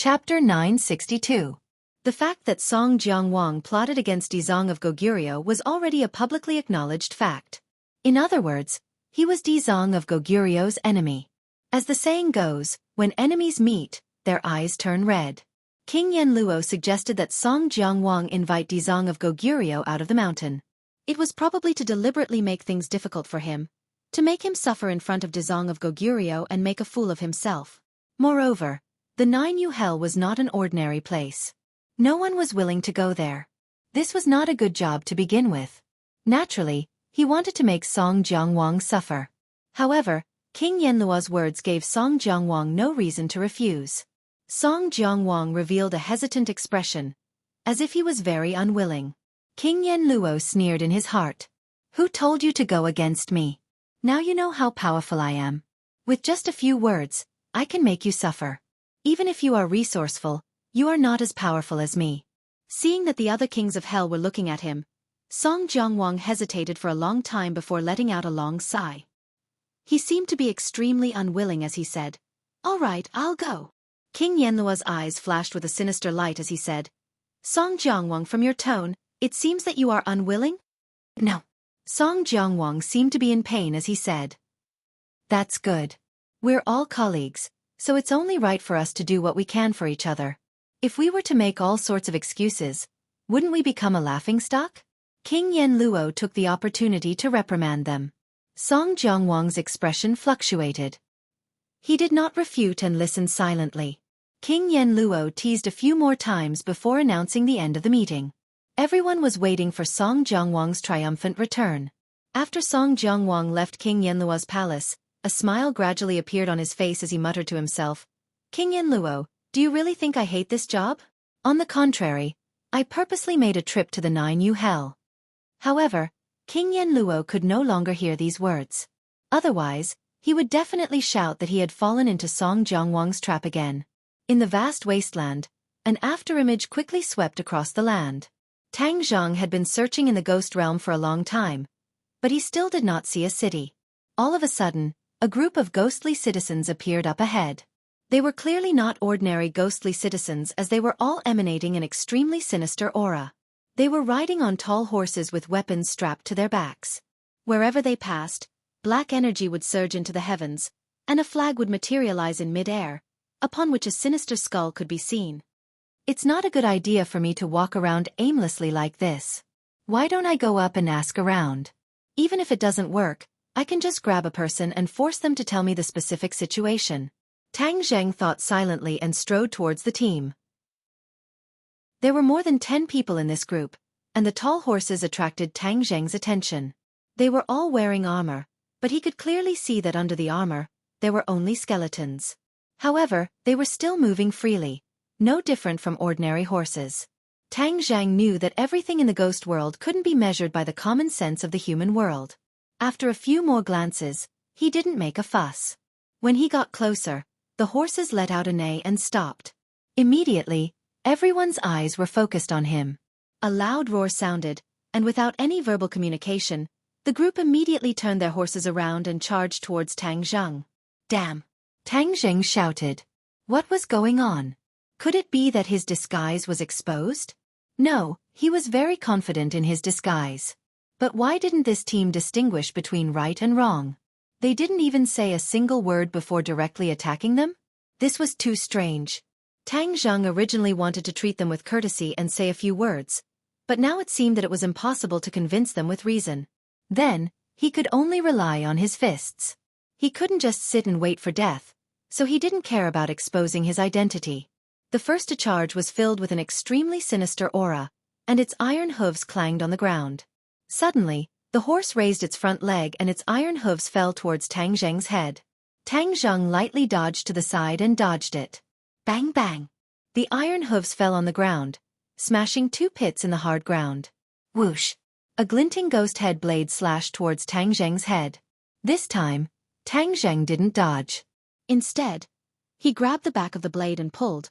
Chapter 962. The fact that Song Jiangwang plotted against Dizong of Goguryeo was already a publicly acknowledged fact. In other words, he was Dizong of Goguryeo's enemy. As the saying goes, when enemies meet, their eyes turn red. King Yenluo suggested that Song Jiangwang invite Dizong of Goguryeo out of the mountain. It was probably to deliberately make things difficult for him, to make him suffer in front of Dizong of Goguryeo and make a fool of himself. Moreover, the Nine-Yu Hell was not an ordinary place. No one was willing to go there. This was not a good job to begin with. Naturally, he wanted to make Song Jiangwang suffer. However, King Yenluo's words gave Song Jiangwang no reason to refuse. Song Jiangwang revealed a hesitant expression, as if he was very unwilling. King Yenluo sneered in his heart. "Who told you to go against me? Now you know how powerful I am. With just a few words, I can make you suffer. Even if you are resourceful, you are not as powerful as me." Seeing that the other kings of hell were looking at him, Song Jiangwang hesitated for a long time before letting out a long sigh. He seemed to be extremely unwilling as he said, "All right, I'll go." King Yenluo's eyes flashed with a sinister light as he said, "Song Jiangwang, from your tone, it seems that you are unwilling?" "No." Song Jiangwang seemed to be in pain as he said, "That's good. We're all colleagues, so it's only right for us to do what we can for each other. If we were to make all sorts of excuses, wouldn't we become a laughingstock?" King Yenluo took the opportunity to reprimand them. Song Jiangwang's expression fluctuated. He did not refute and listened silently. King Yenluo teased a few more times before announcing the end of the meeting. Everyone was waiting for Song Jiangwang's triumphant return. After Song Jiangwang left King Yenluo's palace, a smile gradually appeared on his face as he muttered to himself, "King Yenluo, do you really think I hate this job? On the contrary, I purposely made a trip to the Nine-Yu Hell." However, King Yenluo could no longer hear these words. Otherwise, he would definitely shout that he had fallen into Song Jiangwang's trap again. In the vast wasteland, an afterimage quickly swept across the land. Tang Zhang had been searching in the ghost realm for a long time, but he still did not see a city. All of a sudden, a group of ghostly citizens appeared up ahead. They were clearly not ordinary ghostly citizens as they were all emanating an extremely sinister aura. They were riding on tall horses with weapons strapped to their backs. Wherever they passed, black energy would surge into the heavens, and a flag would materialize in mid-air, upon which a sinister skull could be seen. "It's not a good idea for me to walk around aimlessly like this. Why don't I go up and ask around? Even if it doesn't work, I can just grab a person and force them to tell me the specific situation." Tang Zheng thought silently and strode towards the team. There were more than 10 people in this group, and the tall horses attracted Tang Zheng's attention. They were all wearing armor, but he could clearly see that under the armor, there were only skeletons. However, they were still moving freely, no different from ordinary horses. Tang Zheng knew that everything in the ghost world couldn't be measured by the common sense of the human world. After a few more glances, he didn't make a fuss. When he got closer, the horses let out a neigh and stopped. Immediately, everyone's eyes were focused on him. A loud roar sounded, and without any verbal communication, the group immediately turned their horses around and charged towards Tang Zheng. "Damn!" Tang Zheng shouted. What was going on? Could it be that his disguise was exposed? No, he was very confident in his disguise. But why didn't this team distinguish between right and wrong? They didn't even say a single word before directly attacking them? This was too strange. Tang Zheng originally wanted to treat them with courtesy and say a few words, but now it seemed that it was impossible to convince them with reason. Then, he could only rely on his fists. He couldn't just sit and wait for death, so he didn't care about exposing his identity. The first to charge was filled with an extremely sinister aura, and its iron hooves clanged on the ground. Suddenly, the horse raised its front leg and its iron hooves fell towards Tang Zheng's head. Tang Zheng lightly dodged to the side and dodged it. Bang bang! The iron hooves fell on the ground, smashing 2 pits in the hard ground. Whoosh! A glinting ghost head blade slashed towards Tang Zheng's head. This time, Tang Zheng didn't dodge. Instead, he grabbed the back of the blade and pulled,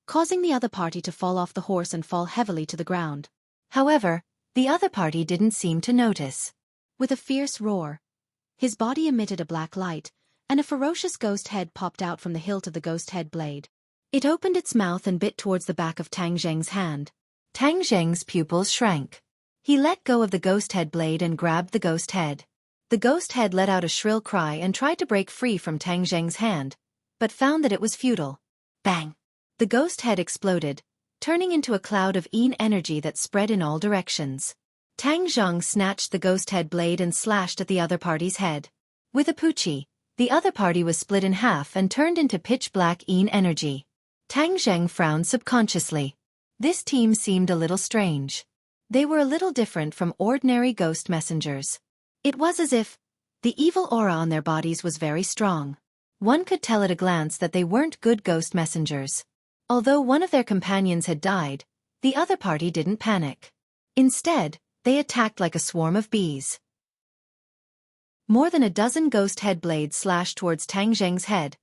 causing the other party to fall off the horse and fall heavily to the ground. However, the other party didn't seem to notice. With a fierce roar, his body emitted a black light, and a ferocious ghost head popped out from the hilt of the ghost head blade. It opened its mouth and bit towards the back of Tang Zheng's hand. Tang Zheng's pupils shrank. He let go of the ghost head blade and grabbed the ghost head. The ghost head let out a shrill cry and tried to break free from Tang Zheng's hand, but found that it was futile. Bang! The ghost head exploded, turning into a cloud of Yin energy that spread in all directions. Tang Zheng snatched the ghost head blade and slashed at the other party's head. With a poochie, the other party was split in half and turned into pitch-black Yin energy. Tang Zheng frowned subconsciously. This team seemed a little strange. They were a little different from ordinary ghost messengers. It was as if the evil aura on their bodies was very strong. One could tell at a glance that they weren't good ghost messengers. Although one of their companions had died, the other party didn't panic. Instead, they attacked like a swarm of bees. More than a dozen ghost head blades slashed towards Tang Zheng's head,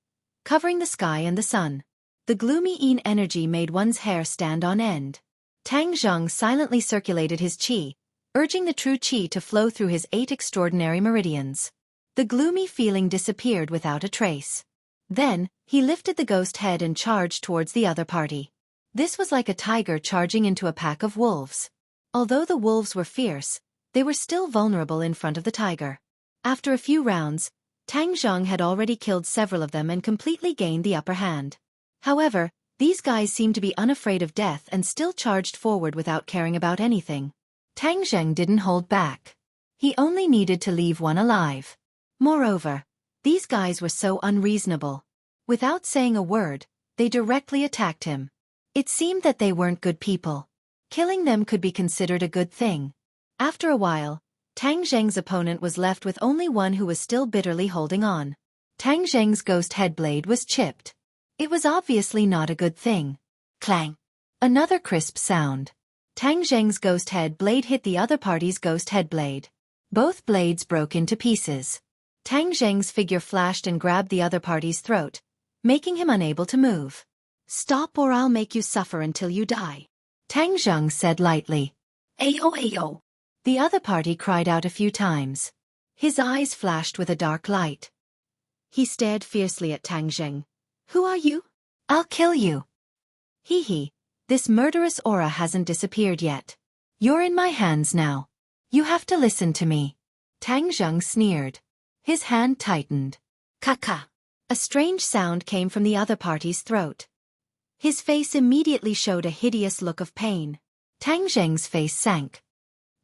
covering the sky and the sun. The gloomy Yin energy made one's hair stand on end. Tang Zheng silently circulated his qi, urging the true qi to flow through his 8 extraordinary meridians. The gloomy feeling disappeared without a trace. Then, he lifted the ghost head and charged towards the other party. This was like a tiger charging into a pack of wolves. Although the wolves were fierce, they were still vulnerable in front of the tiger. After a few rounds, Tang Zheng had already killed several of them and completely gained the upper hand. However, these guys seemed to be unafraid of death and still charged forward without caring about anything. Tang Zheng didn't hold back. He only needed to leave one alive. Moreover, these guys were so unreasonable. Without saying a word, they directly attacked him. It seemed that they weren't good people. Killing them could be considered a good thing. After a while, Tang Zheng's opponent was left with only one who was still bitterly holding on. Tang Zheng's ghost head blade was chipped. It was obviously not a good thing. Clang! Another crisp sound. Tang Zheng's ghost head blade hit the other party's ghost head blade. Both blades broke into pieces. Tang Zheng's figure flashed and grabbed the other party's throat, making him unable to move. "Stop or I'll make you suffer until you die," Tang Zheng said lightly. "Ayo ayo." The other party cried out a few times. His eyes flashed with a dark light. He stared fiercely at Tang Zheng. "Who are you?" "I'll kill you." "Hee hee, this murderous aura hasn't disappeared yet. You're in my hands now. You have to listen to me." Tang Zheng sneered. His hand tightened. "Ka-ka." A strange sound came from the other party's throat. His face immediately showed a hideous look of pain. Tang Zheng's face sank.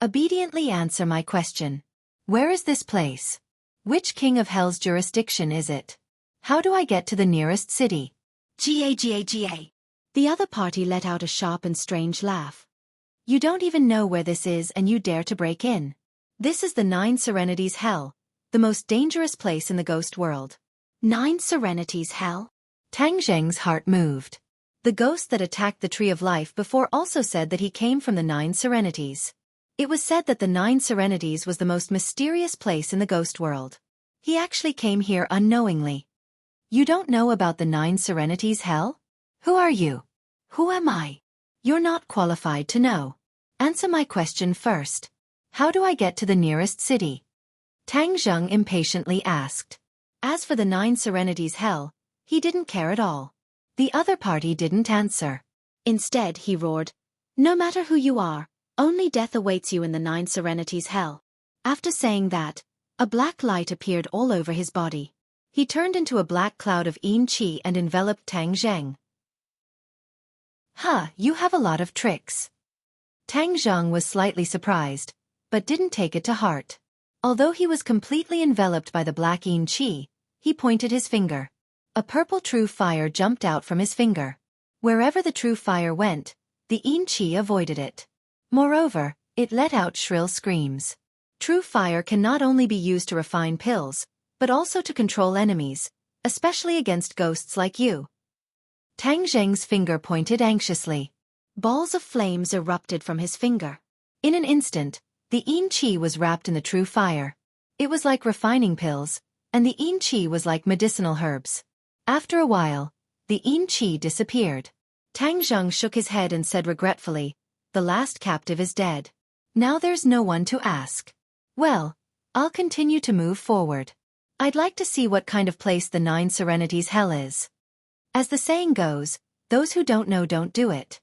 "Obediently answer my question. Where is this place? Which king of hell's jurisdiction is it? How do I get to the nearest city?" "Ga. The other party let out a sharp and strange laugh. "You don't even know where this is and you dare to break in. This is the 9 Serenities Hell, the most dangerous place in the ghost world." 9 Serenities Hell? Tang Zheng's heart moved. The ghost that attacked the Tree of Life before also said that he came from the 9 Serenities. It was said that the 9 Serenities was the most mysterious place in the ghost world. He actually came here unknowingly. "You don't know about the 9 Serenities Hell? Who are you?" "Who am I?" "You're not qualified to know. Answer my question first. How do I get to the nearest city?" Tang Zheng impatiently asked. As for the 9 Serenities Hell, he didn't care at all. The other party didn't answer. Instead, he roared, "No matter who you are, only death awaits you in the 9 Serenities Hell." After saying that, a black light appeared all over his body. He turned into a black cloud of Yin Qi and enveloped Tang Zheng. You have a lot of tricks." Tang Zheng was slightly surprised, but didn't take it to heart. Although he was completely enveloped by the black Yin Qi, he pointed his finger. A purple true fire jumped out from his finger. Wherever the true fire went, the Yin Qi avoided it. Moreover, it let out shrill screams. True fire can not only be used to refine pills, but also to control enemies, especially against ghosts like you. Tang Zheng's finger pointed anxiously. Balls of flames erupted from his finger. In an instant, the Yin Qi was wrapped in the true fire. It was like refining pills, and the Yin Qi was like medicinal herbs. After a while, the Yin Qi disappeared. Tang Zheng shook his head and said regretfully, "The last captive is dead. Now there's no one to ask. Well, I'll continue to move forward. I'd like to see what kind of place the 9 Serenities Hell is." As the saying goes, Those who don't know don't do it.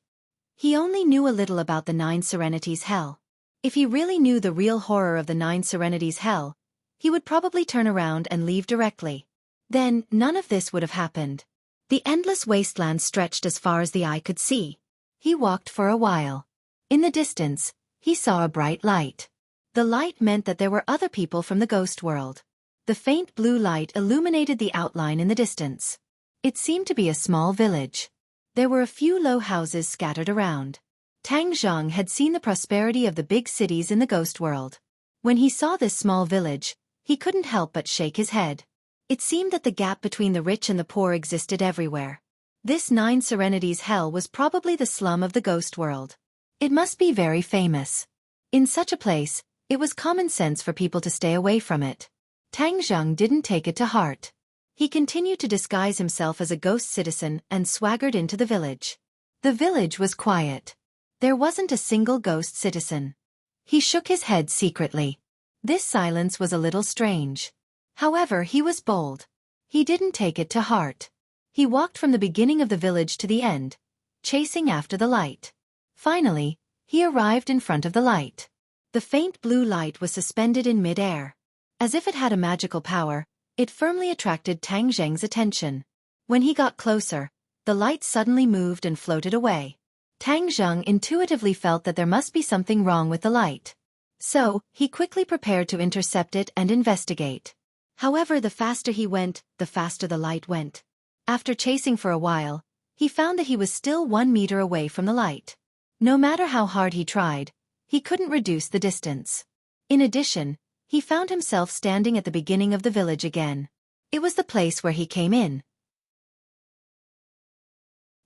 He only knew a little about the Nine Serenities Hell. If he really knew the real horror of the Nine Serenities Hell, he would probably turn around and leave directly. Then, none of this would have happened. The endless wasteland stretched as far as the eye could see. He walked for a while. In the distance, he saw a bright light. The light meant that there were other people from the ghost world. The faint blue light illuminated the outline in the distance. It seemed to be a small village. There were a few low houses scattered around. Tang Zhang had seen the prosperity of the big cities in the ghost world. When he saw this small village, he couldn't help but shake his head. It seemed that the gap between the rich and the poor existed everywhere. This Nine Serenities Hell was probably the slum of the ghost world. It must be very famous. In such a place, it was common sense for people to stay away from it. Tang Zhang didn't take it to heart. He continued to disguise himself as a ghost citizen and swaggered into the village. The village was quiet. There wasn't a single ghost citizen. He shook his head secretly. This silence was a little strange. However, he was bold. He didn't take it to heart. He walked from the beginning of the village to the end, chasing after the light. Finally, he arrived in front of the light. The faint blue light was suspended in mid-air. As if it had a magical power, it firmly attracted Tang Zheng's attention. When he got closer, the light suddenly moved and floated away. Tang Zheng intuitively felt that there must be something wrong with the light. So, he quickly prepared to intercept it and investigate. However, the faster he went, the faster the light went. After chasing for a while, he found that he was still 1 meter away from the light. No matter how hard he tried, he couldn't reduce the distance. In addition, he found himself standing at the beginning of the village again. It was the place where he came in.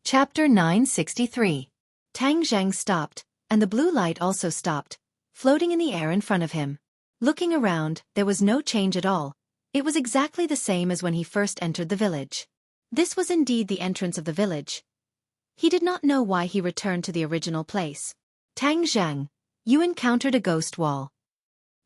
Chapter 963. Tang Zheng stopped, and the blue light also stopped, floating in the air in front of him. Looking around, there was no change at all. It was exactly the same as when he first entered the village. This was indeed the entrance of the village. He did not know why he returned to the original place. Tang Zheng, you encountered a ghost wall.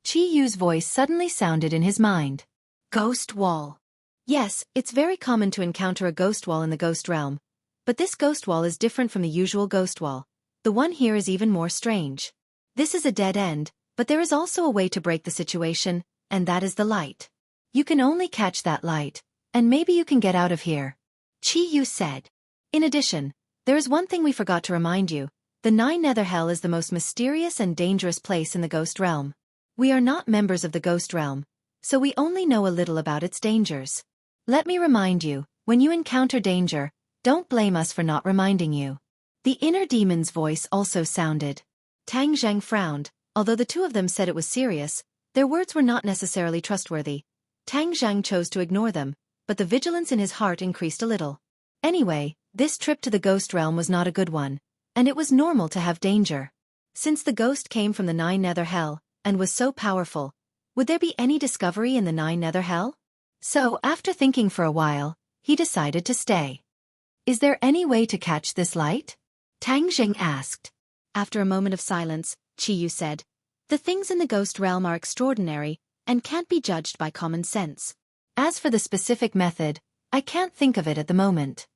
Qi Yu's voice suddenly sounded in his mind. Ghost wall. Yes, it's very common to encounter a ghost wall in the ghost realm. But this ghost wall is different from the usual ghost wall. The one here is even more strange. This is a dead end, but there is also a way to break the situation, and that is the light. You can only catch that light, and maybe you can get out of here. Qi Yu said. In addition, there is one thing we forgot to remind you. The Nine Nether Hell is the most mysterious and dangerous place in the ghost realm. We are not members of the ghost realm, so we only know a little about its dangers. Let me remind you, when you encounter danger, don't blame us for not reminding you. The inner demon's voice also sounded. Tang Zheng frowned. Although the two of them said it was serious, their words were not necessarily trustworthy. Tang Zheng chose to ignore them, but the vigilance in his heart increased a little. Anyway, this trip to the ghost realm was not a good one, and it was normal to have danger. Since the ghost came from the Nine Nether Hell, and was so powerful, would there be any discovery in the Nine Nether Hell? So, after thinking for a while, he decided to stay. Is there any way to catch this light? Tang Zheng asked. After a moment of silence, Qi Yu said, the things in the ghost realm are extraordinary, and can't be judged by common sense. As for the specific method, I can't think of it at the moment.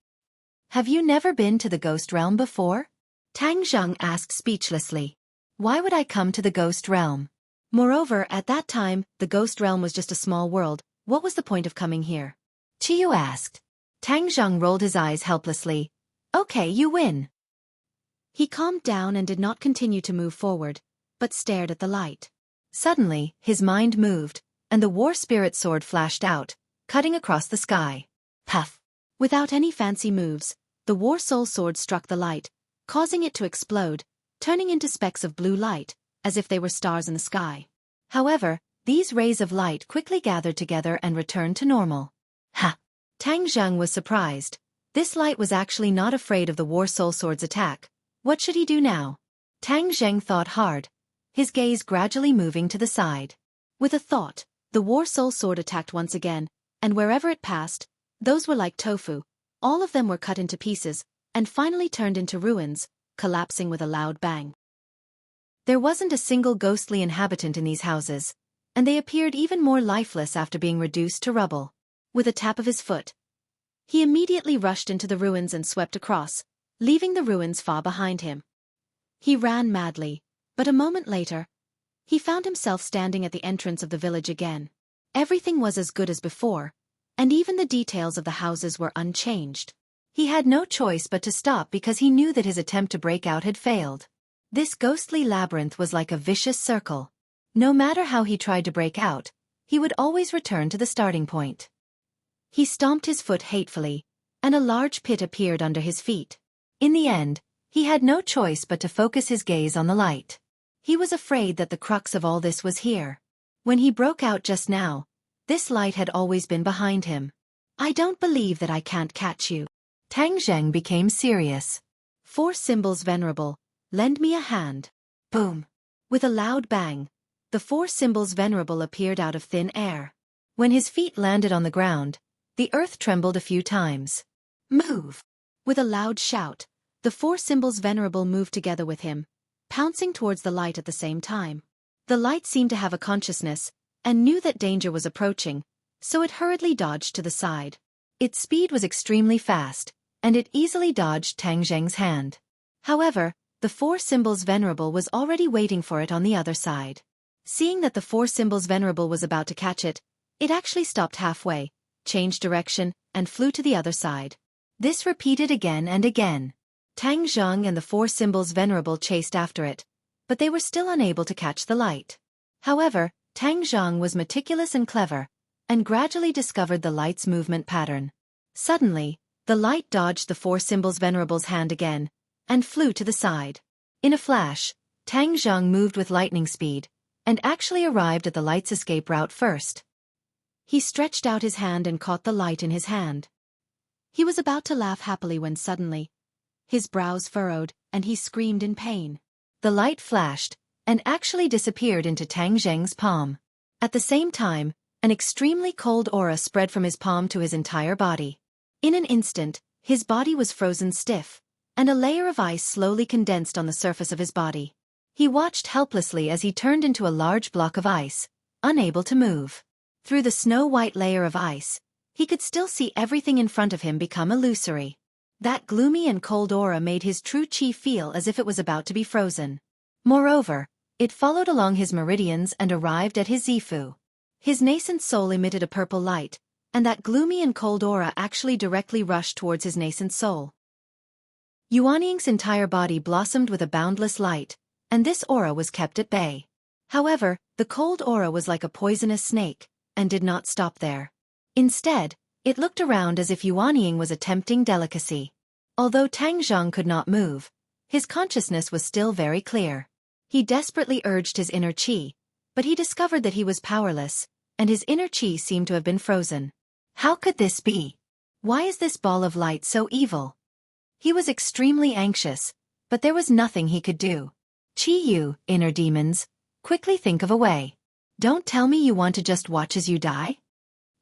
Have you never been to the ghost realm before? Tang Zheng asked speechlessly. Why would I come to the ghost realm? Moreover, at that time, the ghost realm was just a small world. What was the point of coming here? Qi Yu asked. Tang Zheng rolled his eyes helplessly. Okay, you win. He calmed down and did not continue to move forward, but stared at the light. Suddenly, his mind moved, and the war spirit sword flashed out, cutting across the sky. Puff! Without any fancy moves, the war soul sword struck the light, causing it to explode, turning into specks of blue light, as if they were stars in the sky. However, these rays of light quickly gathered together and returned to normal. Ha! Tang Zheng was surprised. This light was actually not afraid of the war soul sword's attack. What should he do now? Tang Zheng thought hard, his gaze gradually moving to the side. With a thought, the war soul sword attacked once again, and wherever it passed, those were like tofu. All of them were cut into pieces, and finally turned into ruins, collapsing with a loud bang. There wasn't a single ghostly inhabitant in these houses, and they appeared even more lifeless after being reduced to rubble. With a tap of his foot, he immediately rushed into the ruins and swept across, leaving the ruins far behind him. He ran madly, but a moment later, he found himself standing at the entrance of the village again. Everything was as good as before, and even the details of the houses were unchanged. He had no choice but to stop because he knew that his attempt to break out had failed. This ghostly labyrinth was like a vicious circle. No matter how he tried to break out, he would always return to the starting point. He stomped his foot hatefully, and a large pit appeared under his feet. In the end, he had no choice but to focus his gaze on the light. He was afraid that the crux of all this was here. When he broke out just now, this light had always been behind him. I don't believe that I can't catch you. Tang Zheng became serious. 4 symbols venerable, lend me a hand. Boom. With a loud bang, the 4 symbols venerable appeared out of thin air. When his feet landed on the ground, the earth trembled a few times. Move! With a loud shout, the 4 symbols venerable moved together with him, pouncing towards the light at the same time. The light seemed to have a consciousness, and knew that danger was approaching, so it hurriedly dodged to the side. Its speed was extremely fast, and it easily dodged Tang Zheng's hand. However, the 4 symbols venerable was already waiting for it on the other side. Seeing that the 4 symbols venerable was about to catch it, it actually stopped halfway, changed direction, and flew to the other side. This repeated again and again. Tang Zheng and the 4 symbols venerable chased after it, but they were still unable to catch the light. However, Tang Zheng was meticulous and clever, and gradually discovered the light's movement pattern. Suddenly, the light dodged the 4 symbols venerable's hand again, and flew to the side. In a flash, Tang Zheng moved with lightning speed, and actually arrived at the light's escape route first. He stretched out his hand and caught the light in his hand. He was about to laugh happily when suddenly, his brows furrowed, and he screamed in pain. The light flashed, and actually disappeared into Tang Zheng's palm. At the same time, an extremely cold aura spread from his palm to his entire body. In an instant, his body was frozen stiff, and a layer of ice slowly condensed on the surface of his body. He watched helplessly as he turned into a large block of ice, unable to move. Through the snow-white layer of ice, he could still see everything in front of him become illusory. That gloomy and cold aura made his true chi feel as if it was about to be frozen. Moreover, it followed along his meridians and arrived at his Zifu. His nascent soul emitted a purple light, and that gloomy and cold aura actually directly rushed towards his nascent soul. Yuanying's entire body blossomed with a boundless light, and this aura was kept at bay. However, the cold aura was like a poisonous snake, and did not stop there. Instead, it looked around as if Yuanying was a tempting delicacy. Although Tang Zheng could not move, his consciousness was still very clear. He desperately urged his inner chi, but he discovered that he was powerless, and his inner chi seemed to have been frozen. How could this be? Why is this ball of light so evil? He was extremely anxious, but there was nothing he could do. Chi you, inner demons, quickly think of a way. Don't tell me you want to just watch as you die?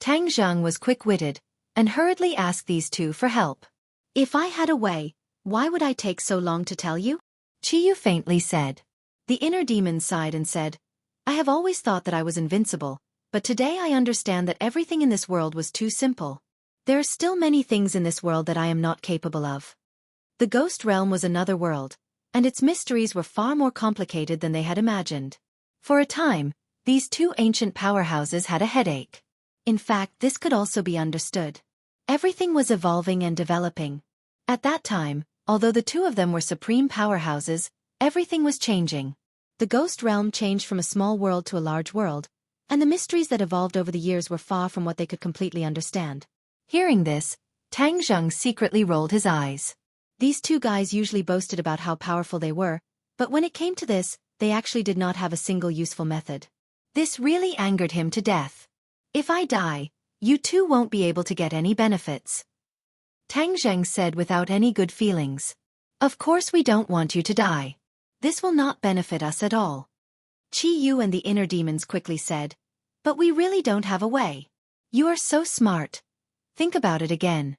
Tang Zheng was quick-witted, and hurriedly asked these two for help. If I had a way, why would I take so long to tell you? Chi Yu faintly said. The inner demon sighed and said, I have always thought that I was invincible, but today I understand that everything in this world was too simple. There are still many things in this world that I am not capable of. The ghost realm was another world, and its mysteries were far more complicated than they had imagined. For a time, these two ancient powerhouses had a headache. In fact, this could also be understood. Everything was evolving and developing. At that time, although the two of them were supreme powerhouses, everything was changing. The ghost realm changed from a small world to a large world, and the mysteries that evolved over the years were far from what they could completely understand. Hearing this, Tang Zheng secretly rolled his eyes. These two guys usually boasted about how powerful they were, but when it came to this, they actually did not have a single useful method. This really angered him to death. If I die, you two won't be able to get any benefits. Tang Zheng said without any good feelings. Of course we don't want you to die. This will not benefit us at all. Chi Yu and the inner demons quickly said, but we really don't have a way. You are so smart. Think about it again.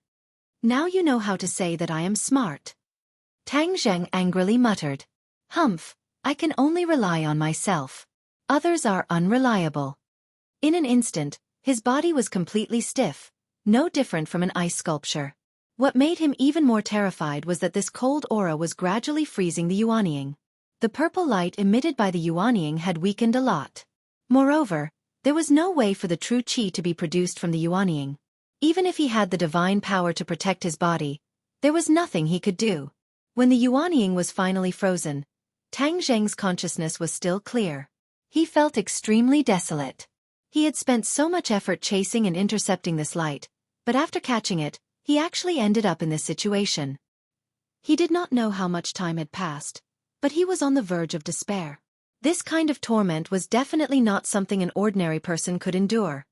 Now you know how to say that I am smart. Tang Zheng angrily muttered. Humph, I can only rely on myself. Others are unreliable. In an instant, his body was completely stiff, no different from an ice sculpture. What made him even more terrified was that this cold aura was gradually freezing the Yuanying. The purple light emitted by the Yuanying had weakened a lot. Moreover, there was no way for the true qi to be produced from the Yuanying. Even if he had the divine power to protect his body, there was nothing he could do. When the Yuanying was finally frozen, Tang Zheng's consciousness was still clear. He felt extremely desolate. He had spent so much effort chasing and intercepting this light, but after catching it, he actually ended up in this situation. He did not know how much time had passed, but he was on the verge of despair. This kind of torment was definitely not something an ordinary person could endure.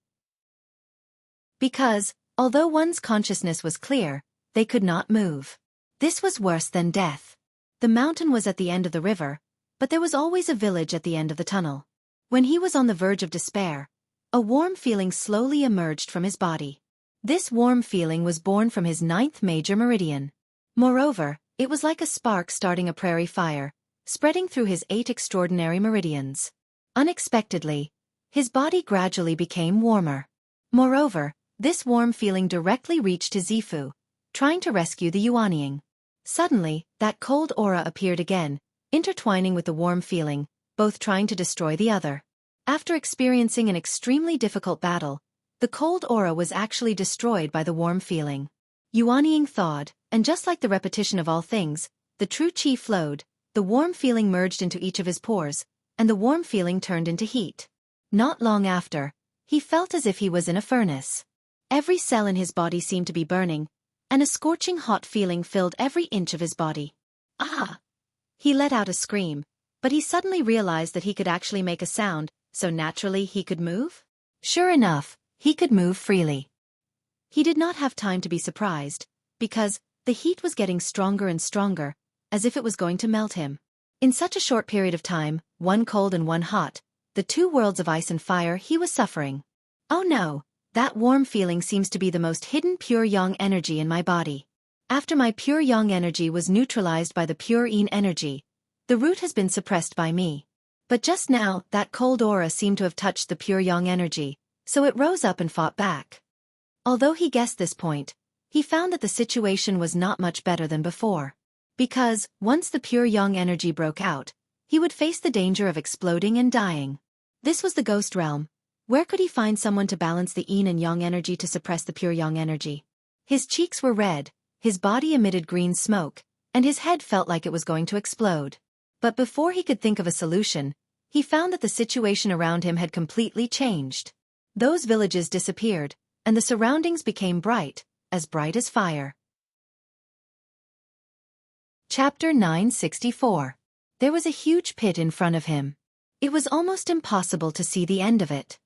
Because, although one's consciousness was clear, they could not move. This was worse than death. The mountain was at the end of the river, but there was always a village at the end of the tunnel. When he was on the verge of despair, a warm feeling slowly emerged from his body. This warm feeling was born from his 9th major meridian. Moreover, it was like a spark starting a prairie fire, spreading through his 8 extraordinary meridians. Unexpectedly, his body gradually became warmer. Moreover, this warm feeling directly reached his Zifu, trying to rescue the Yuanying. Suddenly, that cold aura appeared again, intertwining with the warm feeling, both trying to destroy the other. After experiencing an extremely difficult battle, the cold aura was actually destroyed by the warm feeling. Yuanying thawed, and just like the repetition of all things, the true qi flowed, the warm feeling merged into each of his pores, and the warm feeling turned into heat. Not long after, he felt as if he was in a furnace. Every cell in his body seemed to be burning, and a scorching hot feeling filled every inch of his body. Ah! He let out a scream, but he suddenly realized that he could actually make a sound, so naturally he could move? Sure enough, he could move freely. He did not have time to be surprised, because the heat was getting stronger and stronger, as if it was going to melt him. In such a short period of time, one cold and one hot, the 2 worlds of ice and fire, he was suffering. Oh no, that warm feeling seems to be the most hidden pure yang energy in my body. After my pure yang energy was neutralized by the pure yin energy, the root has been suppressed by me. But just now, that cold aura seemed to have touched the pure yang energy, so it rose up and fought back. Although he guessed this point, he found that the situation was not much better than before. Because, once the pure yang energy broke out, he would face the danger of exploding and dying. This was the ghost realm. Where could he find someone to balance the yin and yang energy to suppress the pure yang energy? His cheeks were red, his body emitted green smoke, and his head felt like it was going to explode. But before he could think of a solution, he found that the situation around him had completely changed. Those villages disappeared, and the surroundings became bright as fire. Chapter 964. There was a huge pit in front of him. It was almost impossible to see the end of it.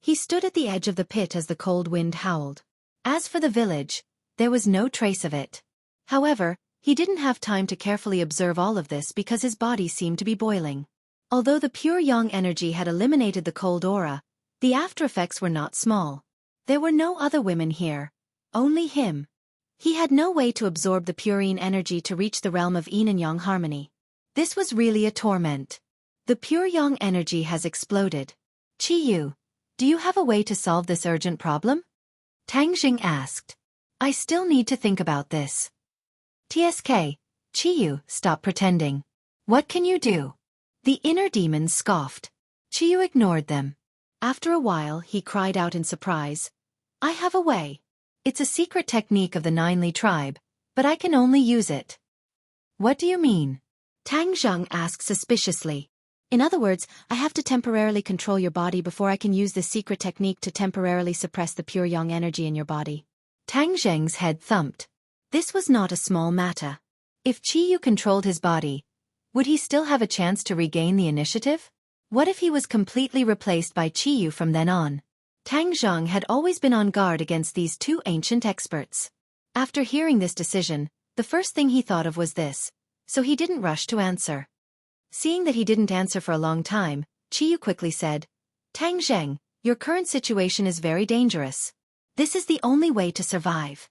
He stood at the edge of the pit as the cold wind howled. As for the village, there was no trace of it. However, he didn't have time to carefully observe all of this because his body seemed to be boiling. Although the pure yang energy had eliminated the cold aura, the after effects were not small. There were no other women here, only him. He had no way to absorb the pure yin energy to reach the realm of yin and yang harmony. This was really a torment. The pure yang energy has exploded. Qiyu, do you have a way to solve this urgent problem? Tang Jing asked. I still need to think about this. TSK, Qiyu, stop pretending. What can you do? The inner demons scoffed. Qiyu ignored them. After a while he cried out in surprise. I have a way. It's a secret technique of the Ninely tribe, but I can only use it. What do you mean? Tang Zheng asked suspiciously. In other words, I have to temporarily control your body before I can use this secret technique to temporarily suppress the pure yang energy in your body. Tang Zheng's head thumped. This was not a small matter. If Qiyu controlled his body, would he still have a chance to regain the initiative? What if he was completely replaced by Qiyu from then on? Tang Zheng had always been on guard against these 2 ancient experts. After hearing this decision, the first thing he thought of was this, so he didn't rush to answer. Seeing that he didn't answer for a long time, Qiyu quickly said, Tang Zheng, your current situation is very dangerous. This is the only way to survive.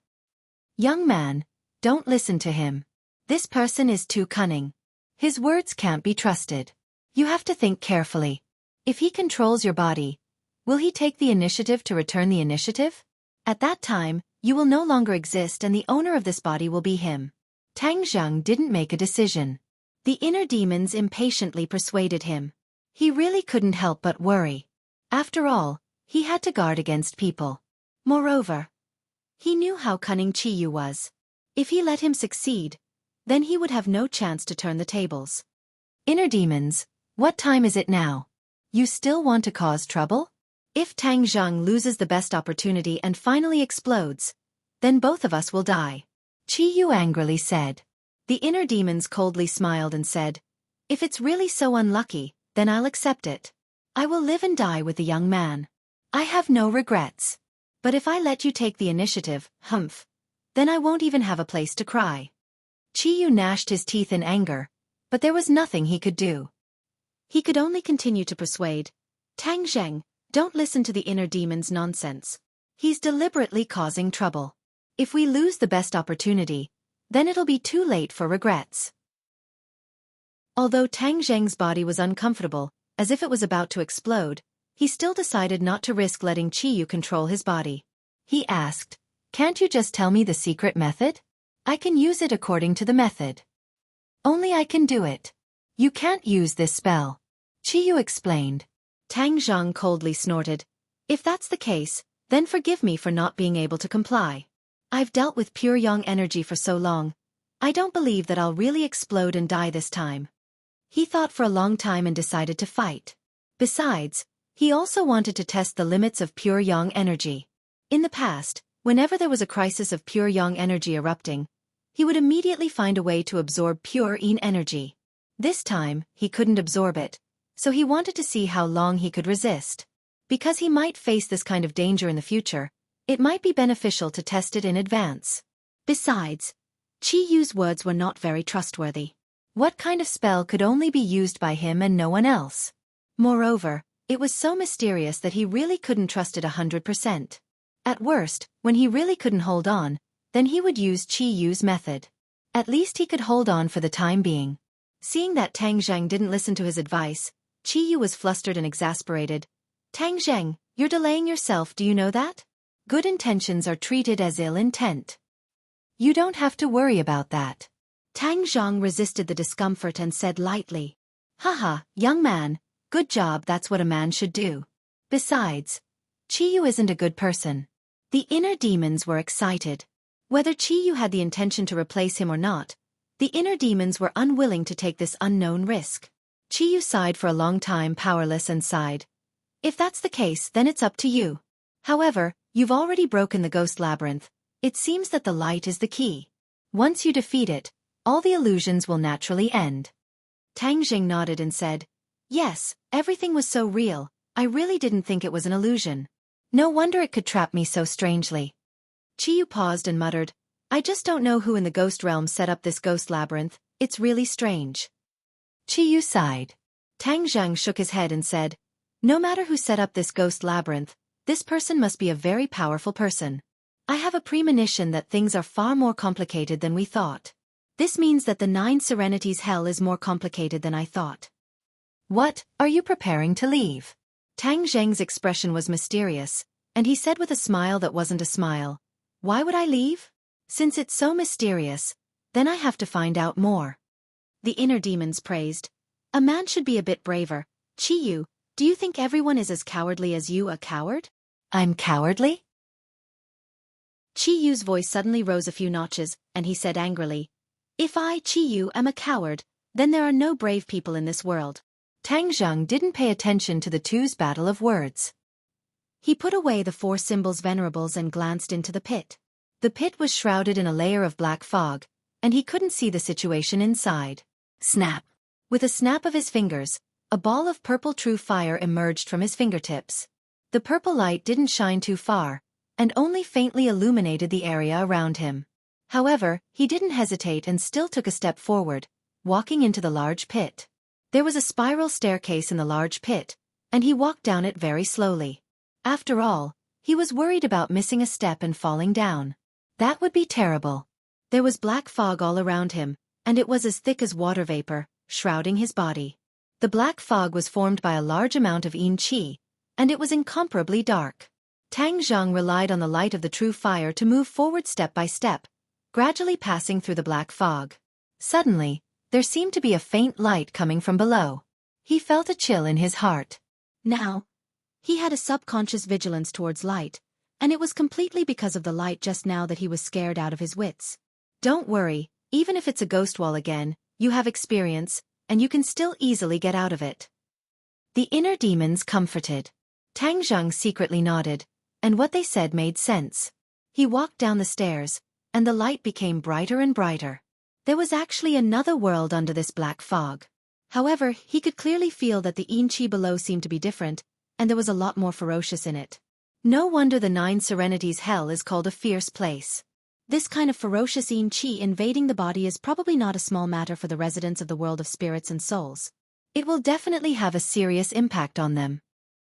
Young man, don't listen to him. This person is too cunning. His words can't be trusted. You have to think carefully. If he controls your body, will he take the initiative to return the initiative? At that time, You will no longer exist and the owner of this body will be him. Tang Zheng didn't make a decision. The inner demons impatiently persuaded him. He really couldn't help but worry. After all, he had to guard against people. Moreover, he knew how cunning Qiyu was. If he let him succeed, then he would have no chance to turn the tables. Inner demons, what time is it now? You still want to cause trouble? If Tang Zheng loses the best opportunity and finally explodes, then both of us will die. Qiyu angrily said. The inner demons coldly smiled and said, if it's really so unlucky, then I'll accept it. I will live and die with the young man. I have no regrets. But if I let you take the initiative, humph, then I won't even have a place to cry. Qiyu gnashed his teeth in anger, but there was nothing he could do. He could only continue to persuade, Tang Zheng, don't listen to the inner demon's nonsense. He's deliberately causing trouble. If we lose the best opportunity, then it'll be too late for regrets. Although Tang Zheng's body was uncomfortable, as if it was about to explode, he still decided not to risk letting Qiyu control his body. He asked, can't you just tell me the secret method? I can use it according to the method. Only I can do it. You can't use this spell. Qiyu explained. Tang Zheng coldly snorted. If that's the case, then forgive me for not being able to comply. I've dealt with pure yang energy for so long. I don't believe that I'll really explode and die this time. He thought for a long time and decided to fight. Besides, he also wanted to test the limits of pure yang energy. In the past, whenever there was a crisis of pure yang energy erupting, he would immediately find a way to absorb pure yin energy. This time, he couldn't absorb it, so he wanted to see how long he could resist. Because he might face this kind of danger in the future, it might be beneficial to test it in advance. Besides, Qiyu's words were not very trustworthy. What kind of spell could only be used by him and no one else? Moreover, it was so mysterious that he really couldn't trust it 100%. At worst, when he really couldn't hold on, then he would use Qiyu's method. At least he could hold on for the time being. Seeing that Tang Zheng didn't listen to his advice, Qiyu was flustered and exasperated. Tang Zheng, you're delaying yourself, do you know that? Good intentions are treated as ill intent. You don't have to worry about that. Tang Zheng resisted the discomfort and said lightly. Haha, young man, good job, that's what a man should do. Besides, Qiyu isn't a good person. The inner demons were excited. Whether Qiyu had the intention to replace him or not, the inner demons were unwilling to take this unknown risk. Qiyu sighed for a long time, powerless, and sighed. If that's the case, then it's up to you. However, you've already broken the ghost labyrinth. It seems that the light is the key. Once you defeat it, all the illusions will naturally end. Tang Jing nodded and said, yes, everything was so real, I really didn't think it was an illusion. No wonder it could trap me so strangely. Qiyu paused and muttered, I just don't know who in the ghost realm set up this ghost labyrinth, it's really strange. Qiyu sighed. Tang Zheng shook his head and said, no matter who set up this ghost labyrinth, this person must be a very powerful person. I have a premonition that things are far more complicated than we thought. This means that the 9 Serenities hell is more complicated than I thought. What, are you preparing to leave? Tang Zheng's expression was mysterious, and he said with a smile that wasn't a smile, why would I leave? Since it's so mysterious, then I have to find out more. The inner demons praised. A man should be a bit braver. Qiyu, do you think everyone is as cowardly as you, a coward? I'm cowardly? Qiyu's voice suddenly rose a few notches, and he said angrily, if I, Qiyu, am a coward, then there are no brave people in this world. Tang Zheng didn't pay attention to the two's battle of words. He put away the 4 symbols venerables and glanced into the pit. The pit was shrouded in a layer of black fog, and he couldn't see the situation inside. Snap! With a snap of his fingers, a ball of purple true fire emerged from his fingertips. The purple light didn't shine too far, and only faintly illuminated the area around him. However, he didn't hesitate and still took a step forward, walking into the large pit. There was a spiral staircase in the large pit, and he walked down it very slowly. After all, he was worried about missing a step and falling down. That would be terrible. There was black fog all around him, and it was as thick as water vapor, shrouding his body. The black fog was formed by a large amount of yin qi, and it was incomparably dark. Tang Zhang relied on the light of the true fire to move forward step by step, gradually passing through the black fog. Suddenly, there seemed to be a faint light coming from below. He felt a chill in his heart. Now, he had a subconscious vigilance towards light, and it was completely because of the light just now that he was scared out of his wits. Don't worry, even if it's a ghost wall again, you have experience, and you can still easily get out of it. The inner demons comforted. Tang Zhang secretly nodded, and what they said made sense. He walked down the stairs, and the light became brighter and brighter. There was actually another world under this black fog. However, he could clearly feel that the yin qi below seemed to be different, and there was a lot more ferocious in it. No wonder the Nine Serenities hell is called a fierce place. This kind of ferocious yin qi invading the body is probably not a small matter for the residents of the world of spirits and souls. It will definitely have a serious impact on them.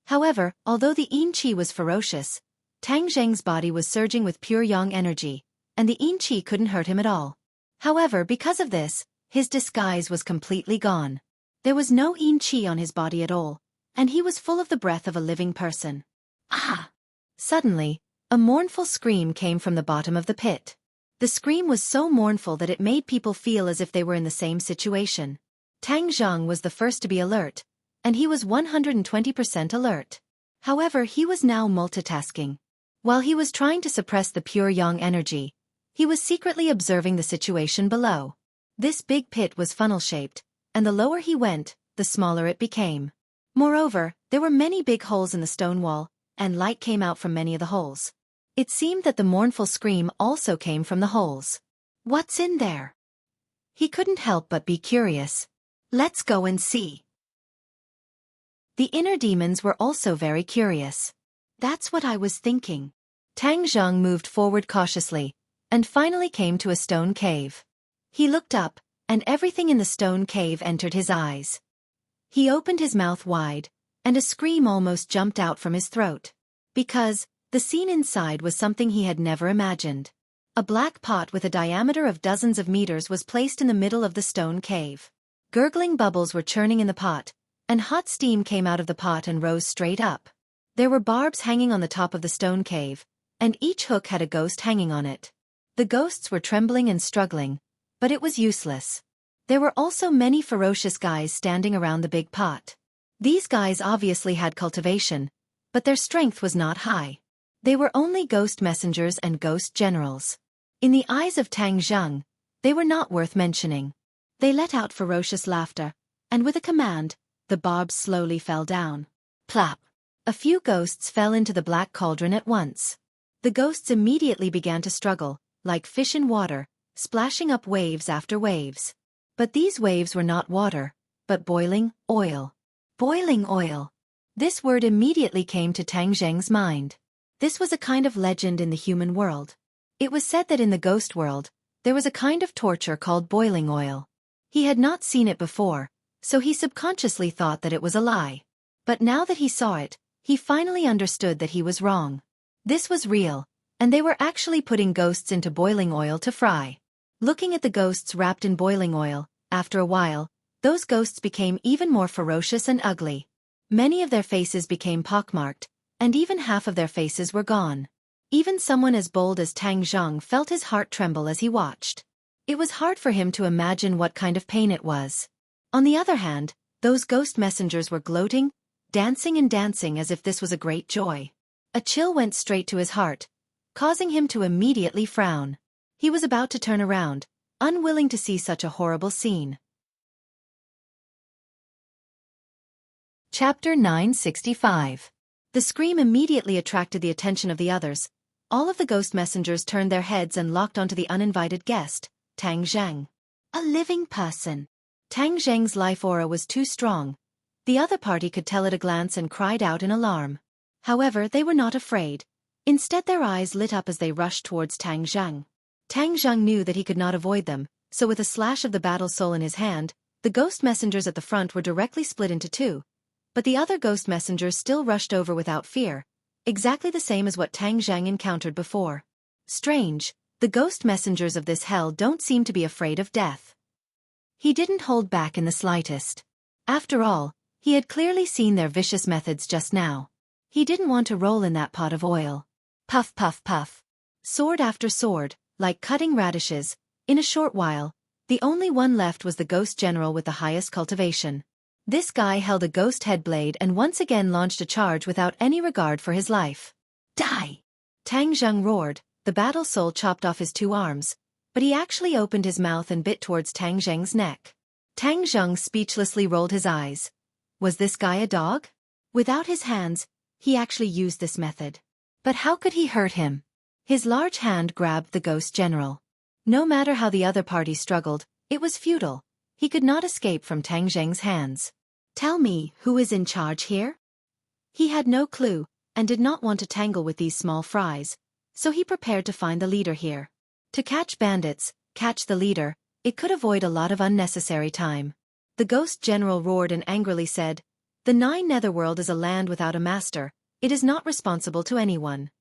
However, although the yin qi was ferocious, Tang Zheng's body was surging with pure yang energy, and the yin qi couldn't hurt him at all. However, because of this, his disguise was completely gone. There was no yin qi on his body at all, and he was full of the breath of a living person. Ah! Suddenly, a mournful scream came from the bottom of the pit. The scream was so mournful that it made people feel as if they were in the same situation. Tang Zhang was the first to be alert, and he was 120% alert. However, he was now multitasking. While he was trying to suppress the pure yang energy, he was secretly observing the situation below. This big pit was funnel-shaped, and the lower he went, the smaller it became. Moreover, there were many big holes in the stone wall, and light came out from many of the holes. It seemed that the mournful scream also came from the holes. What's in there? He couldn't help but be curious. Let's go and see. The inner demons were also very curious. That's what I was thinking. Tang Zhang moved forward cautiously, and finally came to a stone cave. He looked up, and everything in the stone cave entered his eyes. He opened his mouth wide, and a scream almost jumped out from his throat. Because the scene inside was something he had never imagined. A black pot with a diameter of dozens of meters was placed in the middle of the stone cave. Gurgling bubbles were churning in the pot, and hot steam came out of the pot and rose straight up. There were barbs hanging on the top of the stone cave, and each hook had a ghost hanging on it. The ghosts were trembling and struggling, but it was useless. There were also many ferocious guys standing around the big pot. These guys obviously had cultivation, but their strength was not high. They were only ghost messengers and ghost generals. In the eyes of Tang Zhang, they were not worth mentioning. They let out ferocious laughter, and with a command, the barbs slowly fell down. Plop! A few ghosts fell into the black cauldron at once. The ghosts immediately began to struggle, like fish in water, splashing up waves after waves. But these waves were not water, but boiling oil. Boiling oil. This word immediately came to Tang Zheng's mind. This was a kind of legend in the human world. It was said that in the ghost world, there was a kind of torture called boiling oil. He had not seen it before, so he subconsciously thought that it was a lie. But now that he saw it, he finally understood that he was wrong. This was real, and they were actually putting ghosts into boiling oil to fry. Looking at the ghosts wrapped in boiling oil, after a while, those ghosts became even more ferocious and ugly. Many of their faces became pockmarked, and even half of their faces were gone. Even someone as bold as Tang Zhang felt his heart tremble as he watched. It was hard for him to imagine what kind of pain it was. On the other hand, those ghost messengers were gloating, dancing and dancing as if this was a great joy. A chill went straight to his heart, causing him to immediately frown. He was about to turn around, unwilling to see such a horrible scene. Chapter 965. The scream immediately attracted the attention of the others. All of the ghost messengers turned their heads and locked onto the uninvited guest, Tang Zheng. A living person. Tang Zheng's life aura was too strong. The other party could tell at a glance and cried out in alarm. However, they were not afraid. Instead, their eyes lit up as they rushed towards Tang Zheng. Tang Zheng knew that he could not avoid them, so with a slash of the battle soul in his hand, the ghost messengers at the front were directly split into two. But the other ghost messengers still rushed over without fear, exactly the same as what Tang Zheng encountered before. Strange, the ghost messengers of this hell don't seem to be afraid of death. He didn't hold back in the slightest. After all, he had clearly seen their vicious methods just now. He didn't want to roll in that pot of oil. Puff puff puff. Sword after sword, like cutting radishes. In a short while, the only one left was the ghost general with the highest cultivation. This guy held a ghost head blade and once again launched a charge without any regard for his life. Die! Tang Zheng roared. The battle soul chopped off his 2 arms, but he actually opened his mouth and bit towards Tang Zheng's neck. Tang Zheng speechlessly rolled his eyes. Was this guy a dog? Without his hands, he actually used this method. But how could he hurt him? His large hand grabbed the ghost general. No matter how the other party struggled, it was futile. He could not escape from Tang Zheng's hands. Tell me, who is in charge here? He had no clue, and did not want to tangle with these small fries, so he prepared to find the leader here. To catch bandits, catch the leader, it could avoid a lot of unnecessary time. The ghost general roared and angrily said, "The 9 Netherworld is a land without a master, it is not responsible to anyone."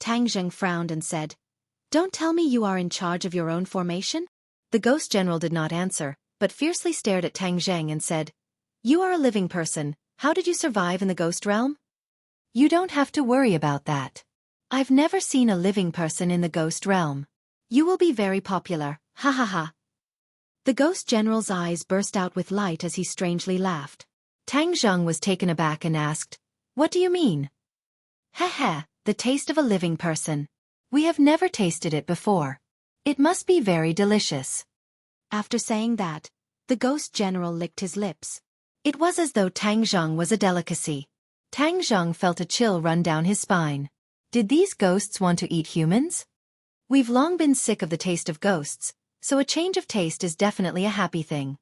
Tang Zheng frowned and said, "Don't tell me you are in charge of your own formation?" The ghost general did not answer, but fiercely stared at Tang Zheng and said, "You are a living person, how did you survive in the ghost realm?" "You don't have to worry about that. I've never seen a living person in the ghost realm. You will be very popular, ha ha ha." The ghost general's eyes burst out with light as he strangely laughed. Tang Zheng was taken aback and asked, "What do you mean?" "Heh, the taste of a living person. We have never tasted it before. It must be very delicious." After saying that, the ghost general licked his lips. It was as though Tang Zheng was a delicacy. Tang Zheng felt a chill run down his spine. Did these ghosts want to eat humans? We've long been sick of the taste of ghosts, so a change of taste is definitely a happy thing.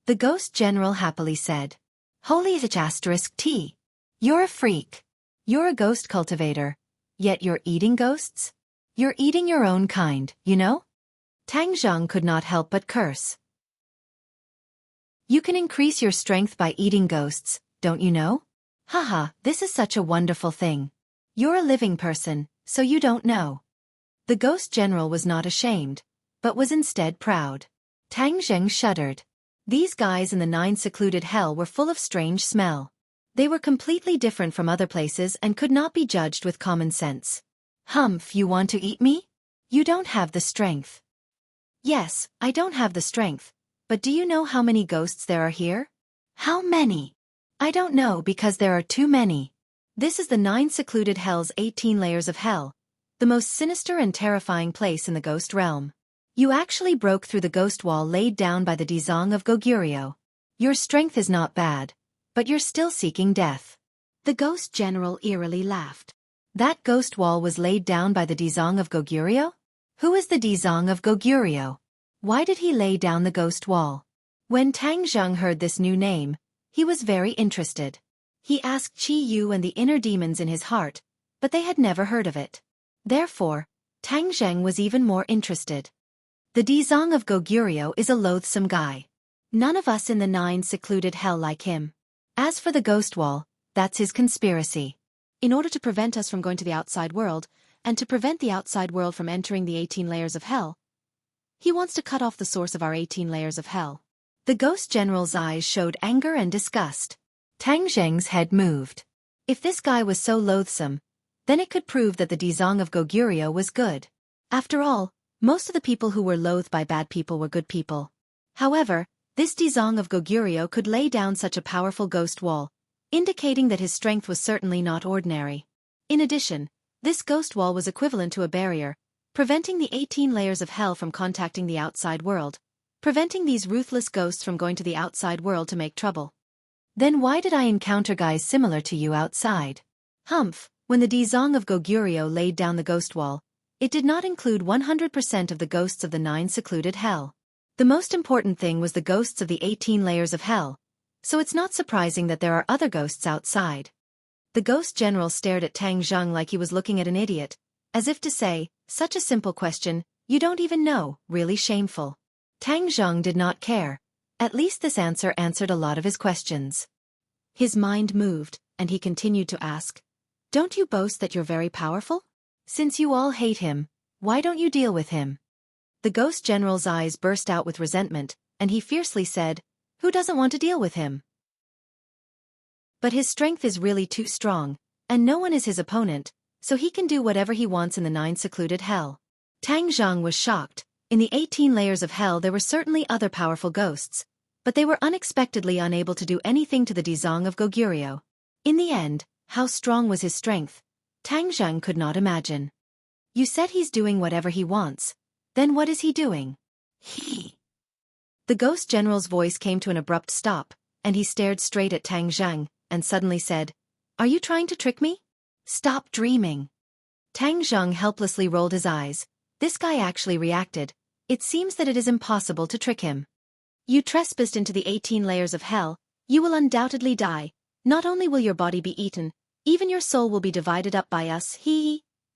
The ghost general happily said, "Holy *T. You're a freak. You're a ghost cultivator, yet you're eating ghosts? You're eating your own kind, you know?" Tang Zheng could not help but curse. "You can increase your strength by eating ghosts, don't you know? Haha, this is such a wonderful thing. You're a living person, so you don't know." The ghost general was not ashamed, but was instead proud. Tang Zheng shuddered. These guys in the 9 secluded hell were full of strange smell. They were completely different from other places and could not be judged with common sense. "Humph, you want to eat me? You don't have the strength." "Yes, I don't have the strength, but do you know how many ghosts there are here?" "How many?" "I don't know because there are too many. This is the 9 secluded hell's 18 layers of hell, the most sinister and terrifying place in the ghost realm. You actually broke through the ghost wall laid down by the Dizong of Goguryeo. Your strength is not bad, but you're still seeking death." The ghost general eerily laughed. That ghost wall was laid down by the Dizong of Goguryeo? Who is the Dizong of Goguryeo? Why did he lay down the ghost wall? When Tang Zheng heard this new name, he was very interested. He asked Qi Yu and the inner demons in his heart, but they had never heard of it. Therefore, Tang Zheng was even more interested. The Dizong of Goguryeo is a loathsome guy. None of us in the 9 secluded hell like him. As for the ghost wall, that's his conspiracy. In order to prevent us from going to the outside world, and to prevent the outside world from entering the 18 layers of hell, he wants to cut off the source of our 18 layers of hell. The ghost general's eyes showed anger and disgust. Tang Zheng's head moved. If this guy was so loathsome, then it could prove that the Dizong of Goguryeo was good. After all, most of the people who were loathed by bad people were good people. However, this Dizong of Goguryeo could lay down such a powerful ghost wall, indicating that his strength was certainly not ordinary. In addition, this ghost wall was equivalent to a barrier, preventing the 18 layers of hell from contacting the outside world, preventing these ruthless ghosts from going to the outside world to make trouble. Then why did I encounter guys similar to you outside? Humph, when the Dizong of Goguryeo laid down the ghost wall, it did not include 100% of the ghosts of the 9 secluded hell. The most important thing was the ghosts of the 18 layers of hell, so it's not surprising that there are other ghosts outside. The ghost general stared at Tang Zheng like he was looking at an idiot, as if to say, "Such a simple question, you don't even know, really shameful." Tang Zheng did not care. At least this answer answered a lot of his questions. His mind moved, and he continued to ask, "Don't you boast that you're very powerful? Since you all hate him, why don't you deal with him?" The ghost general's eyes burst out with resentment, and he fiercely said, "Who doesn't want to deal with him? But his strength is really too strong, and no one is his opponent, so he can do whatever he wants in the 9 secluded hell. Tang Zhang was shocked. In the 18 layers of hell there were certainly other powerful ghosts, but they were unexpectedly unable to do anything to the Dizong of Goguryeo. In the end, how strong was his strength? Tang Zhang could not imagine. You said he's doing whatever he wants. Then what is he doing? The ghost general's voice came to an abrupt stop, and he stared straight at Tang Zhang, and suddenly said, "Are you trying to trick me? Stop dreaming." Tang Zhang helplessly rolled his eyes. This guy actually reacted. It seems that it is impossible to trick him. You trespassed into the 18 layers of hell, you will undoubtedly die. Not only will your body be eaten, even your soul will be divided up by us,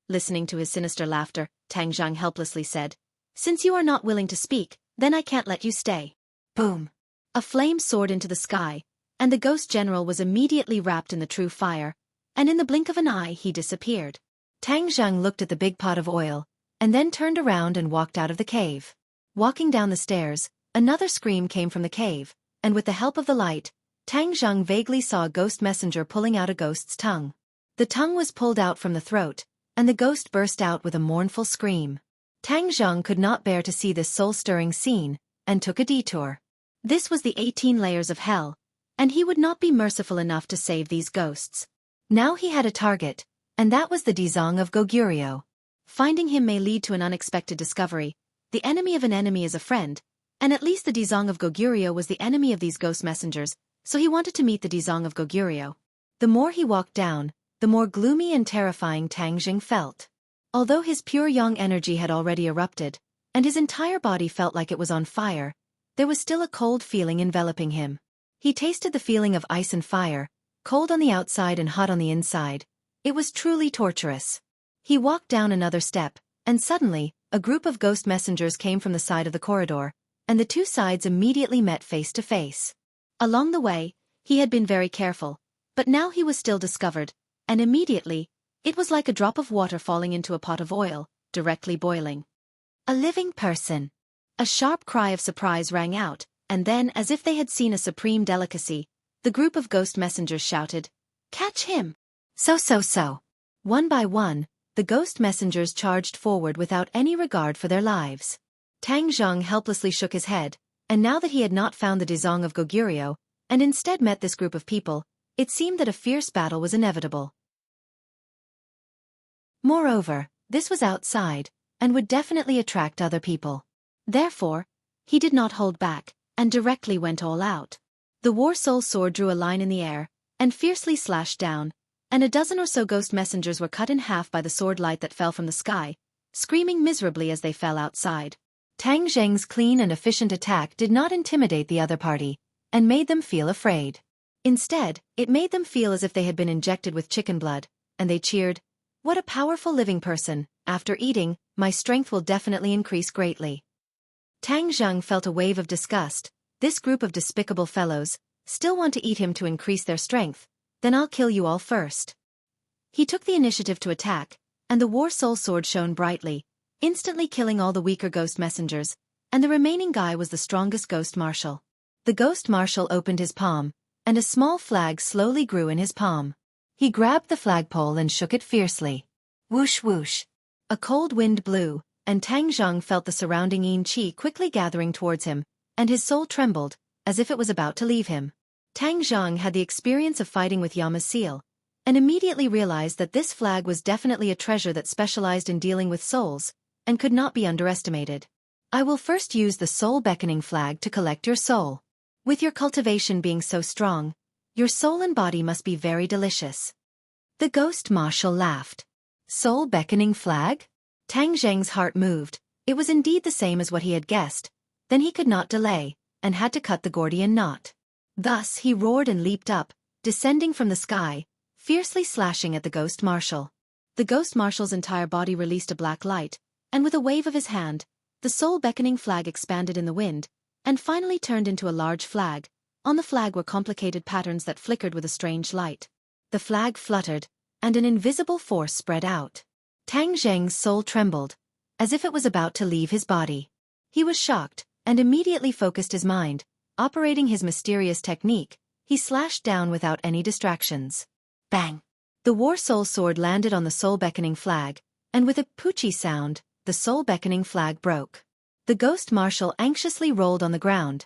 Listening to his sinister laughter, Tang Zhang helplessly said, "Since you are not willing to speak, then I can't let you stay." Boom! A flame soared into the sky, and the ghost general was immediately wrapped in the true fire, and in the blink of an eye he disappeared. Tang Zhang looked at the big pot of oil, and then turned around and walked out of the cave. Walking down the stairs, another scream came from the cave, and with the help of the light, Tang Zhang vaguely saw a ghost messenger pulling out a ghost's tongue. The tongue was pulled out from the throat, and the ghost burst out with a mournful scream. Tang Zhang could not bear to see this soul-stirring scene, and took a detour. This was the 18 layers of hell, and he would not be merciful enough to save these ghosts. Now he had a target, and that was the Dizong of Goguryeo. Finding him may lead to an unexpected discovery. The enemy of an enemy is a friend, and at least the Dizong of Goguryeo was the enemy of these ghost messengers, so he wanted to meet the Dizong of Goguryeo. The more he walked down, the more gloomy and terrifying Tang Zhang felt. Although his pure yang energy had already erupted, and his entire body felt like it was on fire, there was still a cold feeling enveloping him. He tasted the feeling of ice and fire, cold on the outside and hot on the inside. It was truly torturous. He walked down another step, and suddenly, a group of ghost messengers came from the side of the corridor, and the two sides immediately met face to face. Along the way, he had been very careful, but now he was still discovered, and immediately, it was like a drop of water falling into a pot of oil, directly boiling. A living person. A sharp cry of surprise rang out, and then, as if they had seen a supreme delicacy, the group of ghost messengers shouted, "Catch him!" So. One by one, the ghost messengers charged forward without any regard for their lives. Tang Zhang helplessly shook his head, and now that he had not found the Dizong of Goguryeo, and instead met this group of people, it seemed that a fierce battle was inevitable. Moreover, this was outside, and would definitely attract other people. Therefore, he did not hold back, and directly went all out. The War Soul sword drew a line in the air, and fiercely slashed down, and a dozen or so ghost messengers were cut in half by the sword light that fell from the sky, screaming miserably as they fell outside. Tang Zhang's clean and efficient attack did not intimidate the other party, and made them feel afraid. Instead, it made them feel as if they had been injected with chicken blood, and they cheered, "What a powerful living person! After eating, my strength will definitely increase greatly." Tang Zhang felt a wave of disgust. This group of despicable fellows still want to eat him to increase their strength, then I'll kill you all first. He took the initiative to attack, and the War Soul sword shone brightly, instantly killing all the weaker ghost messengers, and the remaining guy was the strongest ghost marshal. The ghost marshal opened his palm, and a small flag slowly grew in his palm. He grabbed the flagpole and shook it fiercely. Whoosh whoosh. A cold wind blew, and Tang Zhang felt the surrounding yin qi quickly gathering towards him, and his soul trembled, as if it was about to leave him. Tang Zhang had the experience of fighting with Yama's seal, and immediately realized that this flag was definitely a treasure that specialized in dealing with souls, and could not be underestimated. I will first use the soul beckoning flag to collect your soul. With your cultivation being so strong, your soul and body must be very delicious. The ghost marshal laughed. Soul beckoning flag? Tang Zhang's heart moved. It was indeed the same as what he had guessed. Then he could not delay, and had to cut the Gordian knot. Thus he roared and leaped up, descending from the sky, fiercely slashing at the ghost marshal. The ghost marshal's entire body released a black light, and with a wave of his hand, the soul beckoning flag expanded in the wind, and finally turned into a large flag. On the flag were complicated patterns that flickered with a strange light. The flag fluttered, and an invisible force spread out. Tang Zhang's soul trembled, as if it was about to leave his body. He was shocked, and immediately focused his mind. Operating his mysterious technique, he slashed down without any distractions. Bang! The War Soul sword landed on the soul-beckoning flag, and with a poochie sound, the soul-beckoning flag broke. The Ghost Marshal anxiously rolled on the ground,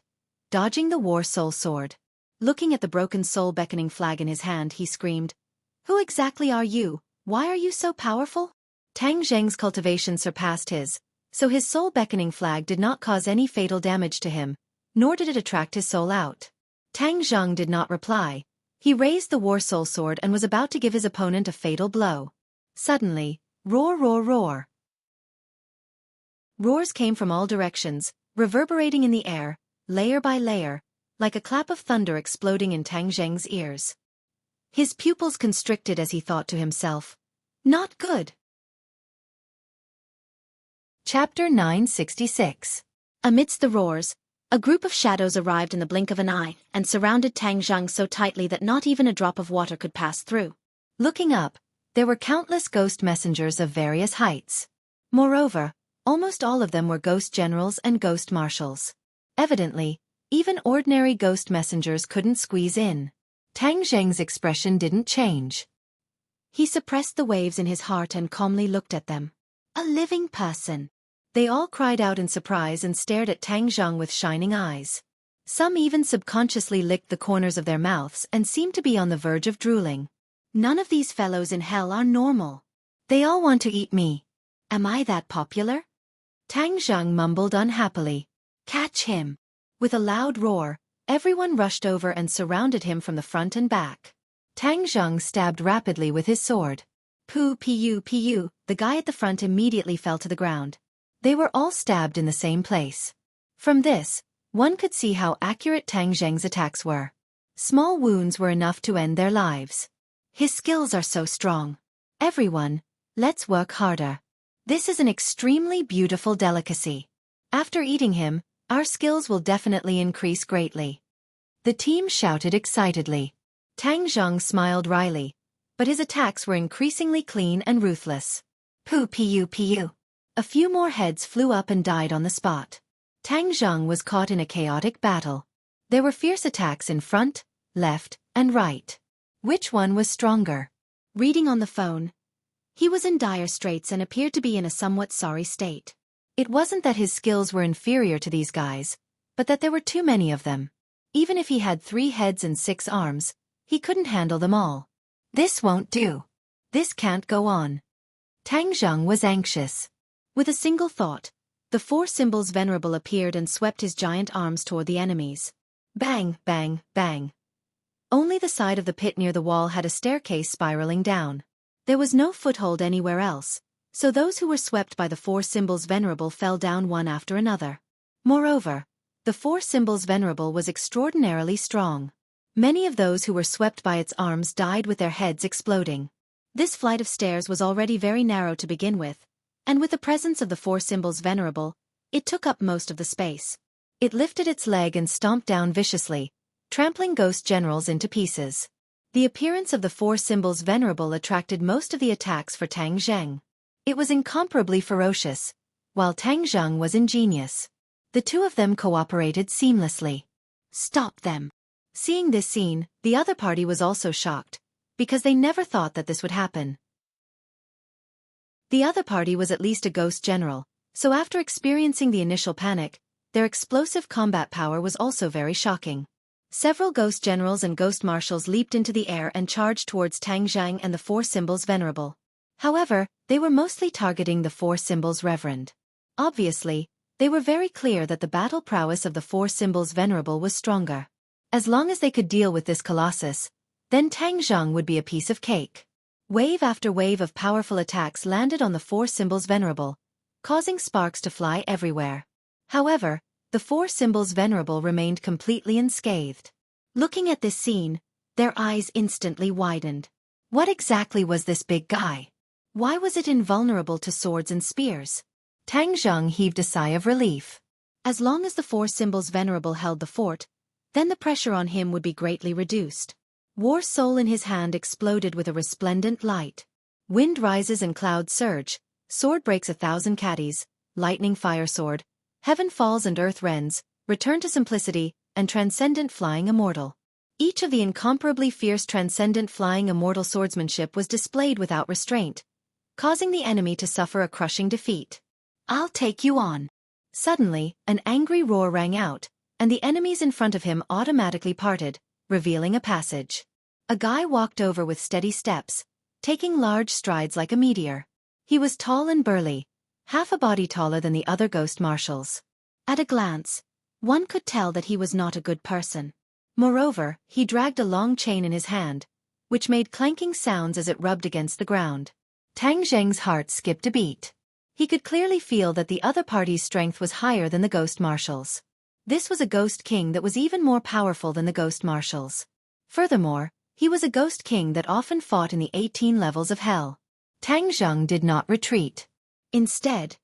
dodging the War Soul sword. Looking at the broken soul-beckoning flag in his hand, he screamed, "Who exactly are you? Why are you so powerful?" Tang Zheng's cultivation surpassed his, so his soul-beckoning flag did not cause any fatal damage to him, nor did it attract his soul out. Tang Zheng did not reply. He raised the War Soul sword and was about to give his opponent a fatal blow. Suddenly, roar, roar, roar. Roars came from all directions, reverberating in the air, layer by layer, like a clap of thunder exploding in Tang Zheng's ears. His pupils constricted as he thought to himself, "Not good." Chapter 966. Amidst the roars, a group of shadows arrived in the blink of an eye and surrounded Tang Zheng so tightly that not even a drop of water could pass through. Looking up, there were countless ghost messengers of various heights. Moreover, almost all of them were ghost generals and ghost marshals. Evidently, even ordinary ghost messengers couldn't squeeze in. Tang Zheng's expression didn't change. He suppressed the waves in his heart and calmly looked at them. A living person. They all cried out in surprise and stared at Tang Zheng with shining eyes. Some even subconsciously licked the corners of their mouths and seemed to be on the verge of drooling. None of these fellows in hell are normal. They all want to eat me. Am I that popular? Tang Zheng mumbled unhappily. Catch him. With a loud roar, everyone rushed over and surrounded him from the front and back. Tang Zheng stabbed rapidly with his sword. Pu, the guy at the front immediately fell to the ground. They were all stabbed in the same place. From this, one could see how accurate Tang Zheng's attacks were. Small wounds were enough to end their lives. His skills are so strong. Everyone, let's work harder. This is an extremely beautiful delicacy. After eating him, our skills will definitely increase greatly. The team shouted excitedly. Tang Zheng smiled wryly, but his attacks were increasingly clean and ruthless. Pu. A few more heads flew up and died on the spot. Tang Zheng was caught in a chaotic battle. There were fierce attacks in front, left, and right. Which one was stronger? Reading on the phone, he was in dire straits and appeared to be in a somewhat sorry state. It wasn't that his skills were inferior to these guys, but that there were too many of them. Even if he had 3 heads and 6 arms, he couldn't handle them all. This won't do. This can't go on. Tang Zheng was anxious. With a single thought, the 4 symbols venerable appeared and swept his giant arms toward the enemies. Bang, bang, bang. Only the side of the pit near the wall had a staircase spiraling down. There was no foothold anywhere else, so those who were swept by the 4 symbols venerable fell down one after another. Moreover, the 4 symbols venerable was extraordinarily strong. Many of those who were swept by its arms died with their heads exploding. This flight of stairs was already very narrow to begin with, and with the presence of the 4 symbols venerable, it took up most of the space. It lifted its leg and stomped down viciously, trampling ghost generals into pieces. The appearance of the 4 symbols venerable attracted most of the attacks for Tang Zheng. It was incomparably ferocious, while Tang Zheng was ingenious. The two of them cooperated seamlessly. Stop them. Seeing this scene, the other party was also shocked, because they never thought that this would happen. The other party was at least a ghost general, so after experiencing the initial panic, their explosive combat power was also very shocking. Several ghost generals and ghost marshals leaped into the air and charged towards Tang Zheng and the 4 symbols venerable. However, they were mostly targeting the 4 symbols reverend. Obviously, they were very clear that the battle prowess of the 4 symbols venerable was stronger. As long as they could deal with this colossus, then Tang Zheng would be a piece of cake. Wave after wave of powerful attacks landed on the 4 symbols venerable, causing sparks to fly everywhere. However, the 4 symbols venerable remained completely unscathed. Looking at this scene, their eyes instantly widened. What exactly was this big guy? Why was it invulnerable to swords and spears? Tang Zheng heaved a sigh of relief. As long as the 4 symbols venerable held the fort, then the pressure on him would be greatly reduced. War Soul in his hand exploded with a resplendent light. Wind rises and clouds surge, sword breaks 1,000 caddies, lightning fire sword, heaven falls and earth rends, return to simplicity, and transcendent flying immortal. Each of the incomparably fierce transcendent flying immortal swordsmanship was displayed without restraint, causing the enemy to suffer a crushing defeat. "I'll take you on." Suddenly, an angry roar rang out, and the enemies in front of him automatically parted, revealing a passage. A guy walked over with steady steps, taking large strides like a meteor. He was tall and burly, half a body taller than the other ghost marshals. At a glance, one could tell that he was not a good person. Moreover, he dragged a long chain in his hand, which made clanking sounds as it rubbed against the ground. Tang Zheng's heart skipped a beat. He could clearly feel that the other party's strength was higher than the ghost marshals. This was a ghost king that was even more powerful than the ghost marshals. Furthermore, he was a ghost king that often fought in the 18 levels of hell. Tang Zheng did not retreat. Instead,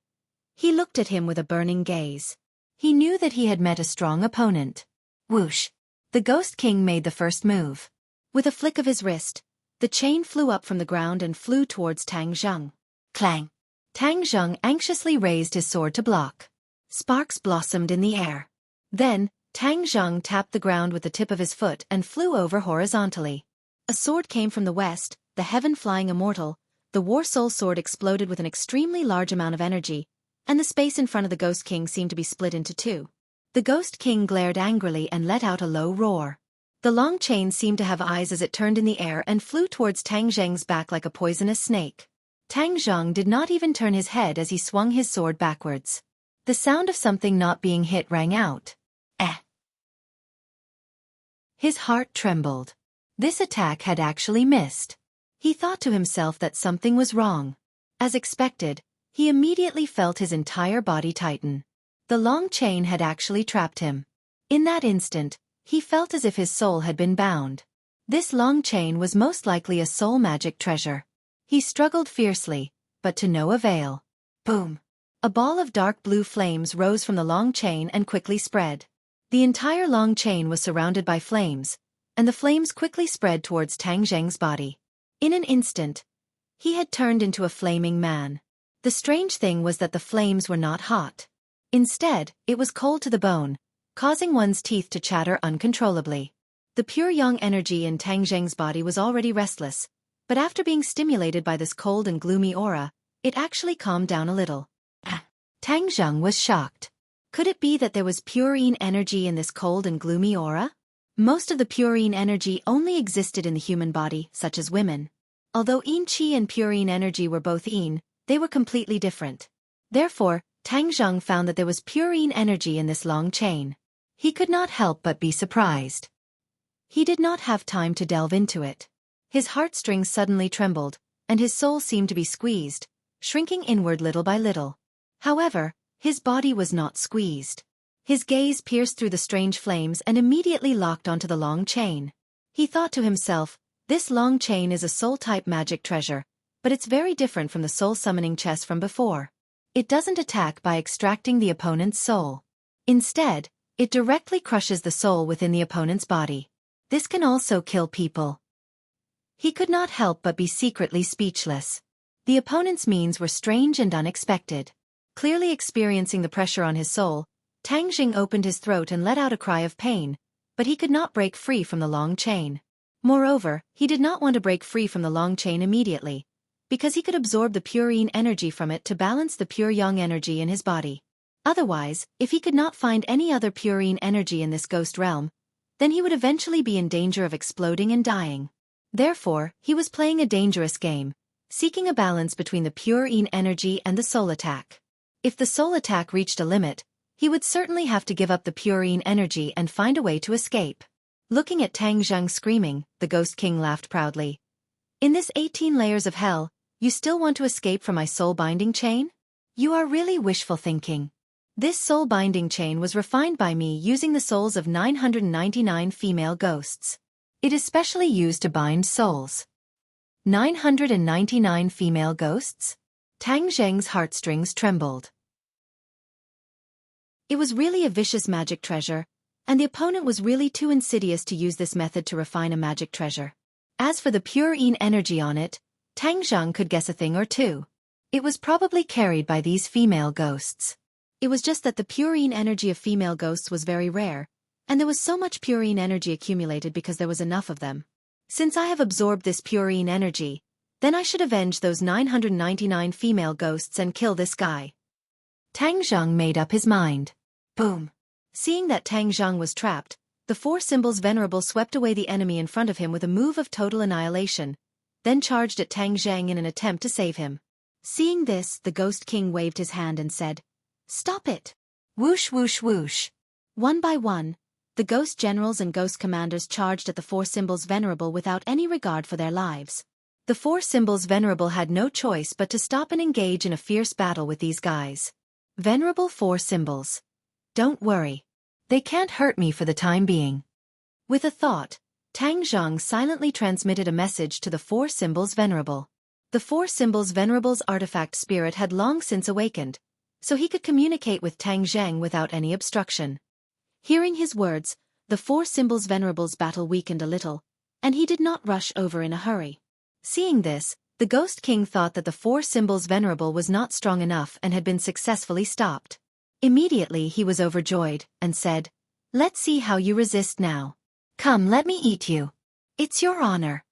he looked at him with a burning gaze. He knew that he had met a strong opponent. Whoosh! The ghost king made the first move. With a flick of his wrist, the chain flew up from the ground and flew towards Tang Zheng. Clang! Tang Zheng anxiously raised his sword to block. Sparks blossomed in the air. Then, Tang Zheng tapped the ground with the tip of his foot and flew over horizontally. A sword came from the west, the heaven-flying immortal. The War Soul sword exploded with an extremely large amount of energy, and the space in front of the Ghost King seemed to be split into two. The Ghost King glared angrily and let out a low roar. The long chain seemed to have eyes as it turned in the air and flew towards Tang Zheng's back like a poisonous snake. Tang Zheng did not even turn his head as he swung his sword backwards. The sound of something not being hit rang out. Eh! His heart trembled. This attack had actually missed. He thought to himself that something was wrong. As expected, he immediately felt his entire body tighten. The long chain had actually trapped him. In that instant, he felt as if his soul had been bound. This long chain was most likely a soul magic treasure. He struggled fiercely, but to no avail. Boom! A ball of dark blue flames rose from the long chain and quickly spread. The entire long chain was surrounded by flames, and the flames quickly spread towards Tang Zheng's body. In an instant, he had turned into a flaming man. The strange thing was that the flames were not hot. Instead, it was cold to the bone, causing one's teeth to chatter uncontrollably. The pure yang energy in Tang Zheng's body was already restless, but after being stimulated by this cold and gloomy aura, it actually calmed down a little. Tang Zheng was shocked. Could it be that there was purine energy in this cold and gloomy aura? Most of the purine energy only existed in the human body, such as women. Although yin qi and purine energy were both yin, they were completely different. Therefore, Tang Zheng found that there was purine energy in this long chain. He could not help but be surprised. He did not have time to delve into it. His heartstrings suddenly trembled, and his soul seemed to be squeezed, shrinking inward little by little. However, his body was not squeezed. His gaze pierced through the strange flames and immediately locked onto the long chain. He thought to himself, this long chain is a soul-type magic treasure, but it's very different from the soul-summoning chest from before. It doesn't attack by extracting the opponent's soul. Instead, it directly crushes the soul within the opponent's body. This can also kill people. He could not help but be secretly speechless. The opponent's means were strange and unexpected. Clearly experiencing the pressure on his soul, Tang Zheng opened his throat and let out a cry of pain, but he could not break free from the long chain. Moreover, he did not want to break free from the long chain immediately, because he could absorb the purine energy from it to balance the pure yang energy in his body. Otherwise, if he could not find any other purine energy in this ghost realm, then he would eventually be in danger of exploding and dying. Therefore, he was playing a dangerous game, seeking a balance between the purine energy and the soul attack. If the soul attack reached a limit, he would certainly have to give up the purine energy and find a way to escape. Looking at Tang Zheng screaming, the Ghost King laughed proudly. In this 18 layers of hell, you still want to escape from my soul-binding chain? You are really wishful thinking. This soul-binding chain was refined by me using the souls of 999 female ghosts. It is specially used to bind souls. 999 female ghosts? Tang Zheng's heartstrings trembled. It was really a vicious magic treasure, and the opponent was really too insidious to use this method to refine a magic treasure. As for the purine energy on it, Tang Zheng could guess a thing or two. It was probably carried by these female ghosts. It was just that the purine energy of female ghosts was very rare, And there was so much purine energy accumulated because there was enough of them. Since I have absorbed this purine energy, then I should avenge those 999 female ghosts and kill this guy. Tang Zheng made up his mind. Boom. Seeing that Tang Zheng was trapped, the four symbols venerable swept away the enemy in front of him with a move of total annihilation, then charged at Tang Zheng in an attempt to save him. Seeing this, the Ghost King waved his hand and said, "Stop it!" Whoosh whoosh whoosh. One by one, the ghost generals and ghost commanders charged at the four symbols venerable without any regard for their lives. The four symbols venerable had no choice but to stop and engage in a fierce battle with these guys. Venerable four symbols. Don't worry. They can't hurt me for the time being. With a thought, Tang Zheng silently transmitted a message to the four symbols venerable. The four symbols venerable's artifact spirit had long since awakened, so he could communicate with Tang Zheng without any obstruction. Hearing his words, the four symbols venerable's battle weakened a little, and he did not rush over in a hurry. Seeing this, the Ghost King thought that the four symbols venerable was not strong enough and had been successfully stopped. Immediately he was overjoyed, and said, "Let's see how you resist now. Come, let me eat you. It's your honor."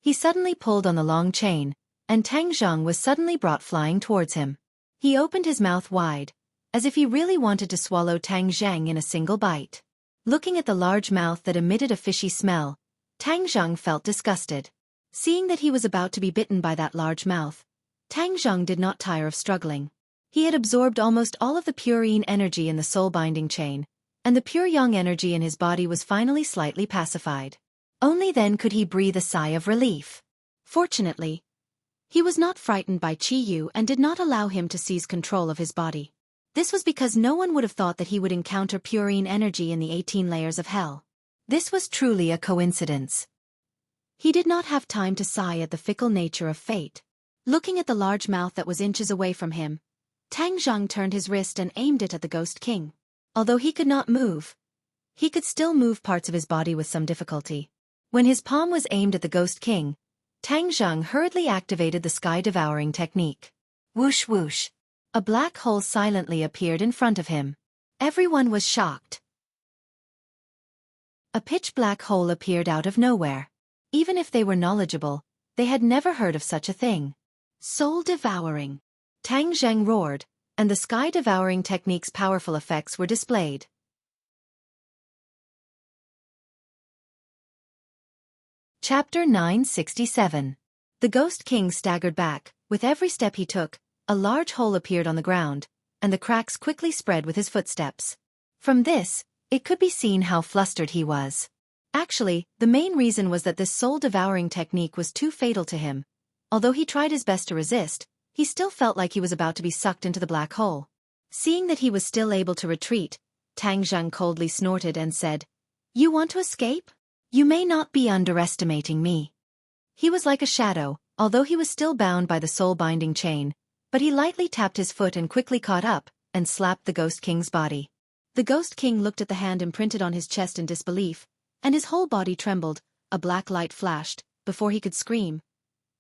He suddenly pulled on the long chain, and Tang Zheng was suddenly brought flying towards him. He opened his mouth wide, as if he really wanted to swallow Tang Zheng in a single bite. Looking at the large mouth that emitted a fishy smell, Tang Zheng felt disgusted. Seeing that he was about to be bitten by that large mouth, Tang Zheng did not tire of struggling. He had absorbed almost all of the purine energy in the soul-binding chain, and the pure yang energy in his body was finally slightly pacified. Only then could he breathe a sigh of relief. Fortunately, he was not frightened by Qi Yu and did not allow him to seize control of his body. This was because no one would have thought that he would encounter purine energy in the 18 layers of hell. This was truly a coincidence. He did not have time to sigh at the fickle nature of fate. Looking at the large mouth that was inches away from him, Tang Zheng turned his wrist and aimed it at the Ghost King. Although he could not move, he could still move parts of his body with some difficulty. When his palm was aimed at the Ghost King, Tang Zheng hurriedly activated the sky-devouring technique. Whoosh whoosh. A black hole silently appeared in front of him. Everyone was shocked. A pitch-black hole appeared out of nowhere. Even if they were knowledgeable, they had never heard of such a thing. Soul-devouring. Tang Zheng roared, and the sky-devouring technique's powerful effects were displayed. Chapter 967. The Ghost King staggered back. With every step he took, a large hole appeared on the ground, and the cracks quickly spread with his footsteps. From this, it could be seen how flustered he was. Actually, the main reason was that this soul-devouring technique was too fatal to him. Although he tried his best to resist, he still felt like he was about to be sucked into the black hole. Seeing that he was still able to retreat, Tang Zheng coldly snorted and said, "You want to escape? You may not be underestimating me." He was like a shadow, although he was still bound by the soul-binding chain, but he lightly tapped his foot and quickly caught up, and slapped the Ghost King's body. The Ghost King looked at the hand imprinted on his chest in disbelief, and his whole body trembled. A black light flashed. Before he could scream,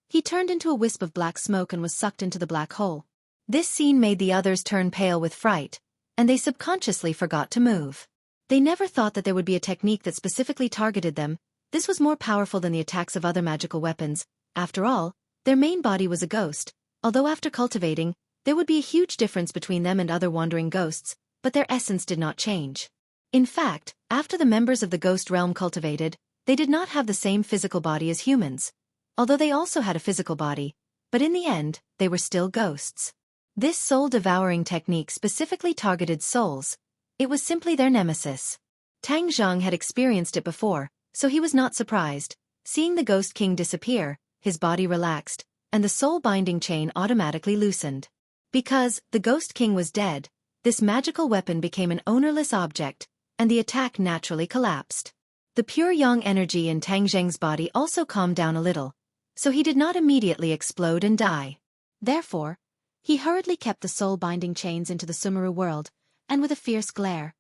he turned into a wisp of black smoke and was sucked into the black hole. This scene made the others turn pale with fright, and they subconsciously forgot to move. They never thought that there would be a technique that specifically targeted them. This was more powerful than the attacks of other magical weapons. After all, their main body was a ghost, although after cultivating, there would be a huge difference between them and other wandering ghosts, but their essence did not change. In fact, after the members of the ghost realm cultivated, they did not have the same physical body as humans. Although they also had a physical body, but in the end, they were still ghosts. This soul-devouring technique specifically targeted souls. It was simply their nemesis. Tang Zheng had experienced it before, so he was not surprised. Seeing the Ghost King disappear, his body relaxed, and the soul-binding chain automatically loosened. Because the Ghost King was dead, this magical weapon became an ownerless object, and the attack naturally collapsed. The pure yang energy in Tang Zheng's body also calmed down a little, so he did not immediately explode and die. Therefore, he hurriedly kept the soul-binding chains into the Sumeru world, and with a fierce glare,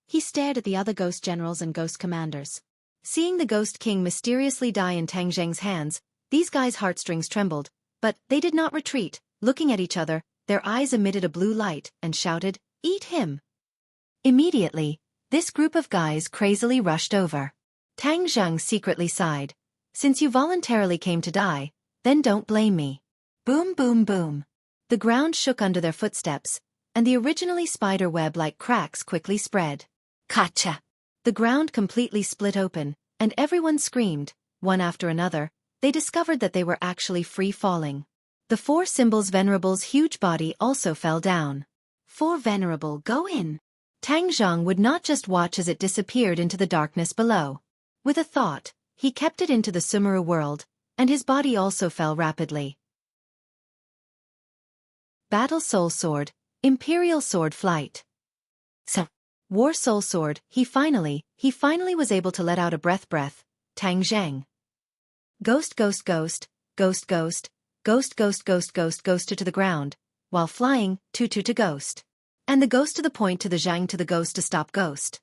he stared at the other ghost generals and ghost commanders. Seeing the Ghost King mysteriously die in Tang Zheng's hands, these guys' heartstrings trembled, but they did not retreat. Looking at each other, their eyes emitted a blue light, and shouted, "Eat him!" Immediately, This group of guys crazily rushed over. Tang Zheng secretly sighed. Since you voluntarily came to die, then don't blame me. Boom boom boom. The ground shook under their footsteps, and the originally spider web-like cracks quickly spread. Kacha! The ground completely split open, and everyone screamed. One after another, they discovered that they were actually free falling. The four symbols' venerable's huge body also fell down. Four venerable, go in. Tang Zheng would not just watch as it disappeared into the darkness below. With a thought, he kept it into the Sumeru world, and his body also fell rapidly. Battle Soul Sword, Imperial Sword Flight. So, War Soul Sword, he finally was able to let out a breath. Tang Zheng. Ghost to the ground, while flying, to ghost. And the ghost to the point to the Zhang to the ghost to stop ghost.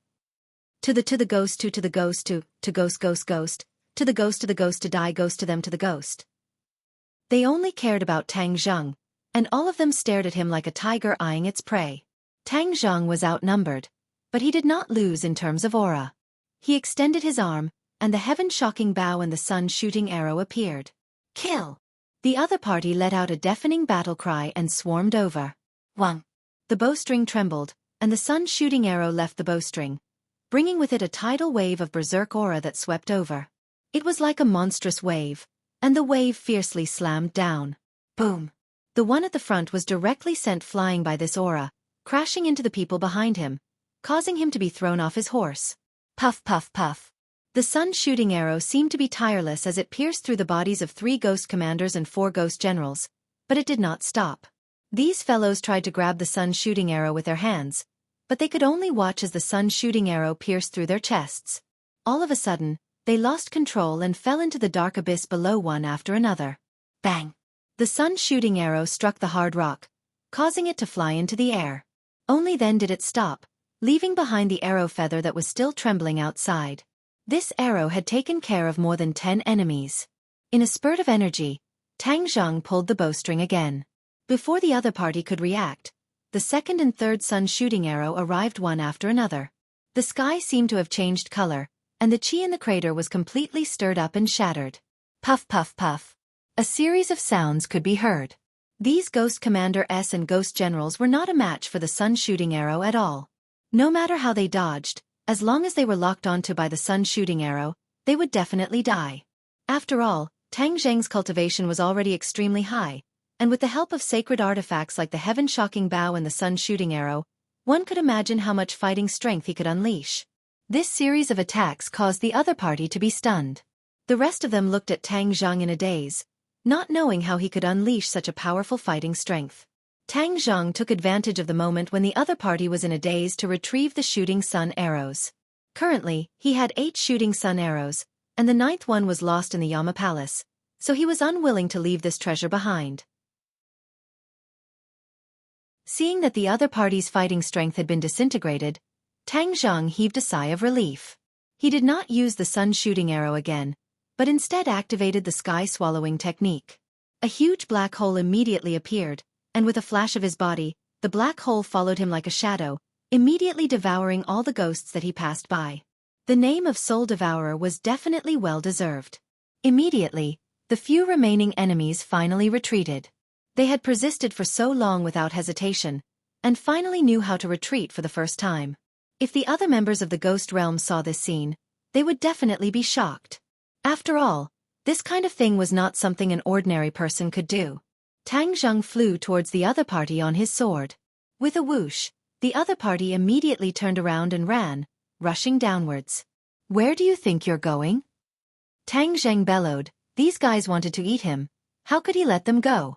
To the ghost to the ghost to ghost, to the ghost to die ghost to them to the ghost. They only cared about Tang Zheng, and all of them stared at him like a tiger eyeing its prey. Tang Zheng was outnumbered, but he did not lose in terms of aura. He extended his arm, and the heaven-shocking bow and the sun-shooting arrow appeared. Kill! The other party let out a deafening battle cry and swarmed over. Wang! The bowstring trembled, and the sun-shooting arrow left the bowstring, bringing with it a tidal wave of berserk aura that swept over. It was like a monstrous wave, and the wave fiercely slammed down. Boom! The one at the front was directly sent flying by this aura, crashing into the people behind him, causing him to be thrown off his horse. Puff puff puff. The sun-shooting arrow seemed to be tireless as it pierced through the bodies of 3 ghost commanders and 4 ghost generals, but it did not stop. These fellows tried to grab the sun-shooting arrow with their hands, but they could only watch as the sun-shooting arrow pierced through their chests. All of a sudden, they lost control and fell into the dark abyss below one after another. Bang! The sun-shooting arrow struck the hard rock, causing it to fly into the air. Only then did it stop, leaving behind the arrow feather that was still trembling outside. This arrow had taken care of more than 10 enemies. In a spurt of energy, Tang Zheng pulled the bowstring again. Before the other party could react, the second and third sun-shooting arrow arrived one after another. The sky seemed to have changed color, and the chi in the crater was completely stirred up and shattered. Puff puff puff. A series of sounds could be heard. These Ghost Commander S and Ghost Generals were not a match for the sun-shooting arrow at all. No matter how they dodged, as long as they were locked onto by the sun-shooting arrow, they would definitely die. After all, Tang Zheng's cultivation was already extremely high, and with the help of sacred artifacts like the heaven-shocking bow and the sun-shooting arrow, one could imagine how much fighting strength he could unleash. This series of attacks caused the other party to be stunned. The rest of them looked at Tang Zheng in a daze, not knowing how he could unleash such a powerful fighting strength. Tang Zheng took advantage of the moment when the other party was in a daze to retrieve the shooting sun arrows. Currently, he had 8 shooting sun arrows, and the 9th one was lost in the Yama Palace, so he was unwilling to leave this treasure behind. Seeing that the other party's fighting strength had been disintegrated, Tang Zheng heaved a sigh of relief. He did not use the sun-shooting arrow again, but instead activated the sky-swallowing technique. A huge black hole immediately appeared, and with a flash of his body, the black hole followed him like a shadow, immediately devouring all the ghosts that he passed by. The name of Soul Devourer was definitely well-deserved. Immediately, the few remaining enemies finally retreated. They had persisted for so long without hesitation, and finally knew how to retreat for the first time. If the other members of the Ghost Realm saw this scene, they would definitely be shocked. After all, this kind of thing was not something an ordinary person could do. Tang Zheng flew towards the other party on his sword. With a whoosh, the other party immediately turned around and ran, rushing downwards. Where do you think you're going? Tang Zheng bellowed. These guys wanted to eat him. How could he let them go?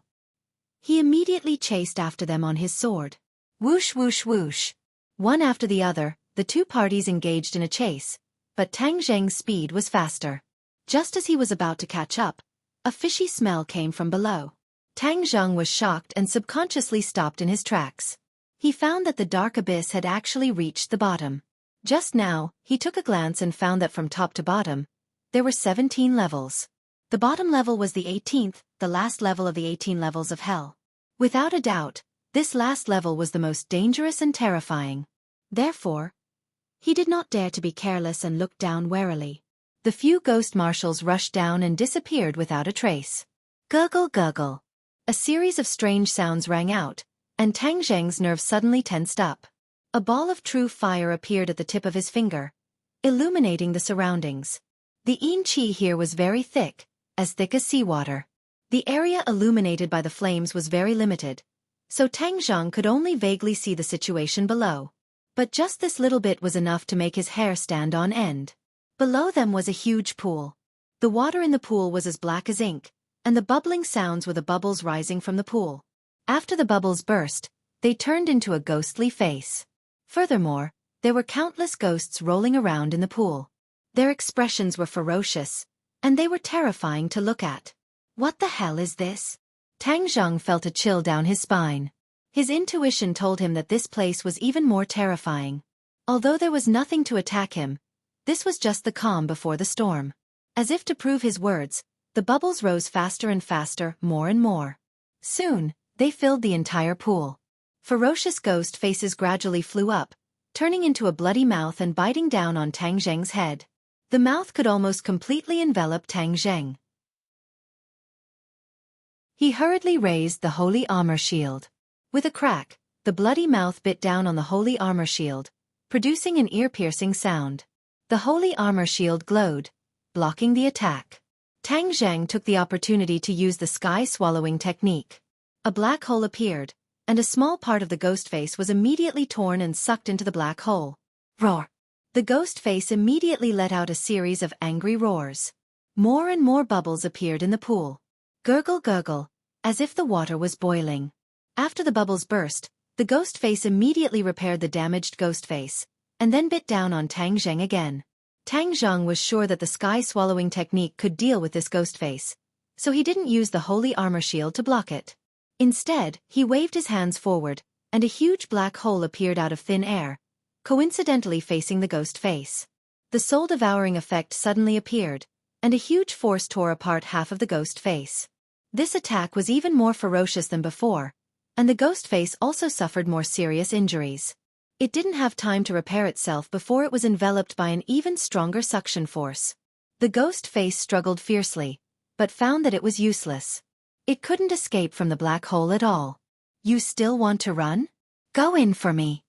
He immediately chased after them on his sword. Whoosh whoosh whoosh. One after the other, the two parties engaged in a chase, but Tang Zheng's speed was faster. Just as he was about to catch up, a fishy smell came from below. Tang Zheng was shocked and subconsciously stopped in his tracks. He found that the dark abyss had actually reached the bottom. Just now, he took a glance and found that from top to bottom, there were 17 levels. The bottom level was the 18th, the last level of the 18 levels of hell. Without a doubt, this last level was the most dangerous and terrifying. Therefore, He did not dare to be careless and looked down warily. The few ghost marshals rushed down and disappeared without a trace. Gurgle gurgle. A series of strange sounds rang out, and Tang Zheng's nerves suddenly tensed up. A ball of true fire appeared at the tip of his finger, illuminating the surroundings. The yin qi here was very thick as seawater. The area illuminated by the flames was very limited, so Tang Zheng could only vaguely see the situation below. But just this little bit was enough to make his hair stand on end. Below them was a huge pool. The water in the pool was as black as ink, and the bubbling sounds were the bubbles rising from the pool. After the bubbles burst, they turned into a ghostly face. Furthermore, there were countless ghosts rolling around in the pool. Their expressions were ferocious, and they were terrifying to look at. What the hell is this? Tang Zheng felt a chill down his spine. His intuition told him that this place was even more terrifying. Although there was nothing to attack him, this was just the calm before the storm. As if to prove his words, the bubbles rose faster and faster, more and more. Soon, they filled the entire pool. Ferocious ghost faces gradually flew up, turning into a bloody mouth and biting down on Tang Zheng's head. The mouth could almost completely envelop Tang Zheng. He hurriedly raised the holy armor shield. With a crack, the bloody mouth bit down on the holy armor shield, producing an ear-piercing sound. The holy armor shield glowed, blocking the attack. Tang Zheng took the opportunity to use the sky-swallowing technique. A black hole appeared, and a small part of the ghost face was immediately torn and sucked into the black hole. Roar! The ghost face immediately let out a series of angry roars. More and more bubbles appeared in the pool. Gurgle gurgle, as if the water was boiling. After the bubbles burst, the ghost face immediately repaired the damaged ghost face, and then bit down on Tang Zheng again. Tang Zheng was sure that the sky-swallowing technique could deal with this ghost face, so he didn't use the holy armor shield to block it. Instead, he waved his hands forward, and a huge black hole appeared out of thin air, coincidentally facing the ghost face. The soul-devouring effect suddenly appeared, and a huge force tore apart half of the ghost face. This attack was even more ferocious than before, and the ghost face also suffered more serious injuries. It didn't have time to repair itself before it was enveloped by an even stronger suction force. The ghost face struggled fiercely, but found that it was useless. It couldn't escape from the black hole at all. You still want to run? Go in for me.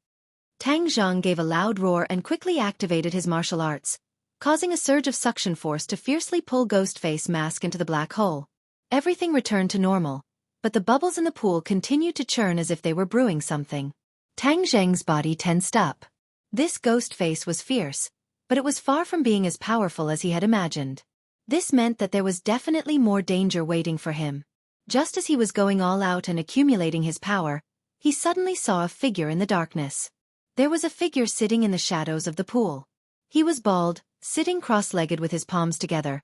Tang Zheng gave a loud roar and quickly activated his martial arts, causing a surge of suction force to fiercely pull Ghostface Mask into the black hole. Everything returned to normal, but the bubbles in the pool continued to churn as if they were brewing something. Tang Zheng's body tensed up. This ghost face was fierce, but it was far from being as powerful as he had imagined. This meant that there was definitely more danger waiting for him. Just as he was going all out and accumulating his power, he suddenly saw a figure in the darkness. There was a figure sitting in the shadows of the pool. He was bald, sitting cross-legged with his palms together,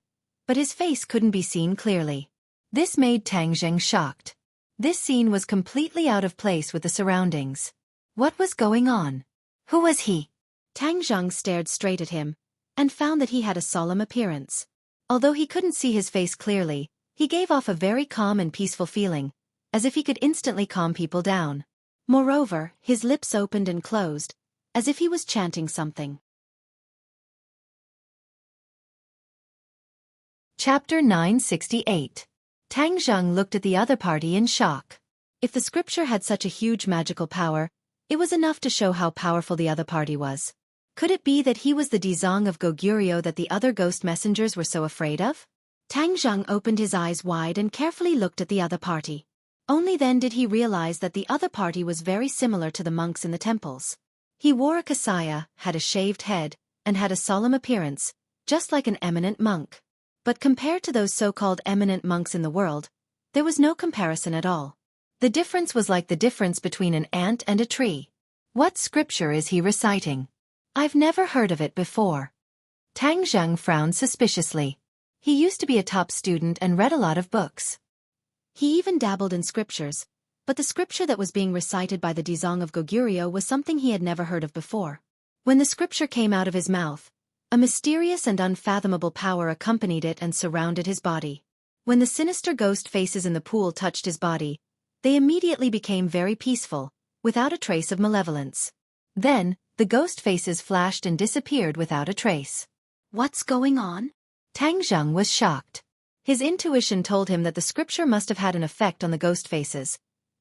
but his face couldn't be seen clearly. This made Tang Zheng shocked. This scene was completely out of place with the surroundings. What was going on? Who was he? Tang Zheng stared straight at him, and found that he had a solemn appearance. Although he couldn't see his face clearly, he gave off a very calm and peaceful feeling, as if he could instantly calm people down. Moreover, his lips opened and closed, as if he was chanting something. Chapter 968. Tang Zheng looked at the other party in shock. If the scripture had such a huge magical power, it was enough to show how powerful the other party was. Could it be that he was the Dizong of Goguryeo that the other ghost messengers were so afraid of? Tang Zheng opened his eyes wide and carefully looked at the other party. Only then did he realize that the other party was very similar to the monks in the temples. He wore a kasaya, had a shaved head, and had a solemn appearance, just like an eminent monk. But compared to those so-called eminent monks in the world, there was no comparison at all. The difference was like the difference between an ant and a tree. What scripture is he reciting? I've never heard of it before. Tang Zheng frowned suspiciously. He used to be a top student and read a lot of books. He even dabbled in scriptures, but the scripture that was being recited by the Dizong of Goguryeo was something he had never heard of before. When the scripture came out of his mouth, a mysterious and unfathomable power accompanied it and surrounded his body. When the sinister ghost faces in the pool touched his body, they immediately became very peaceful, without a trace of malevolence. Then, the ghost faces flashed and disappeared without a trace. What's going on? Tang Zheng was shocked. His intuition told him that the scripture must have had an effect on the ghost faces,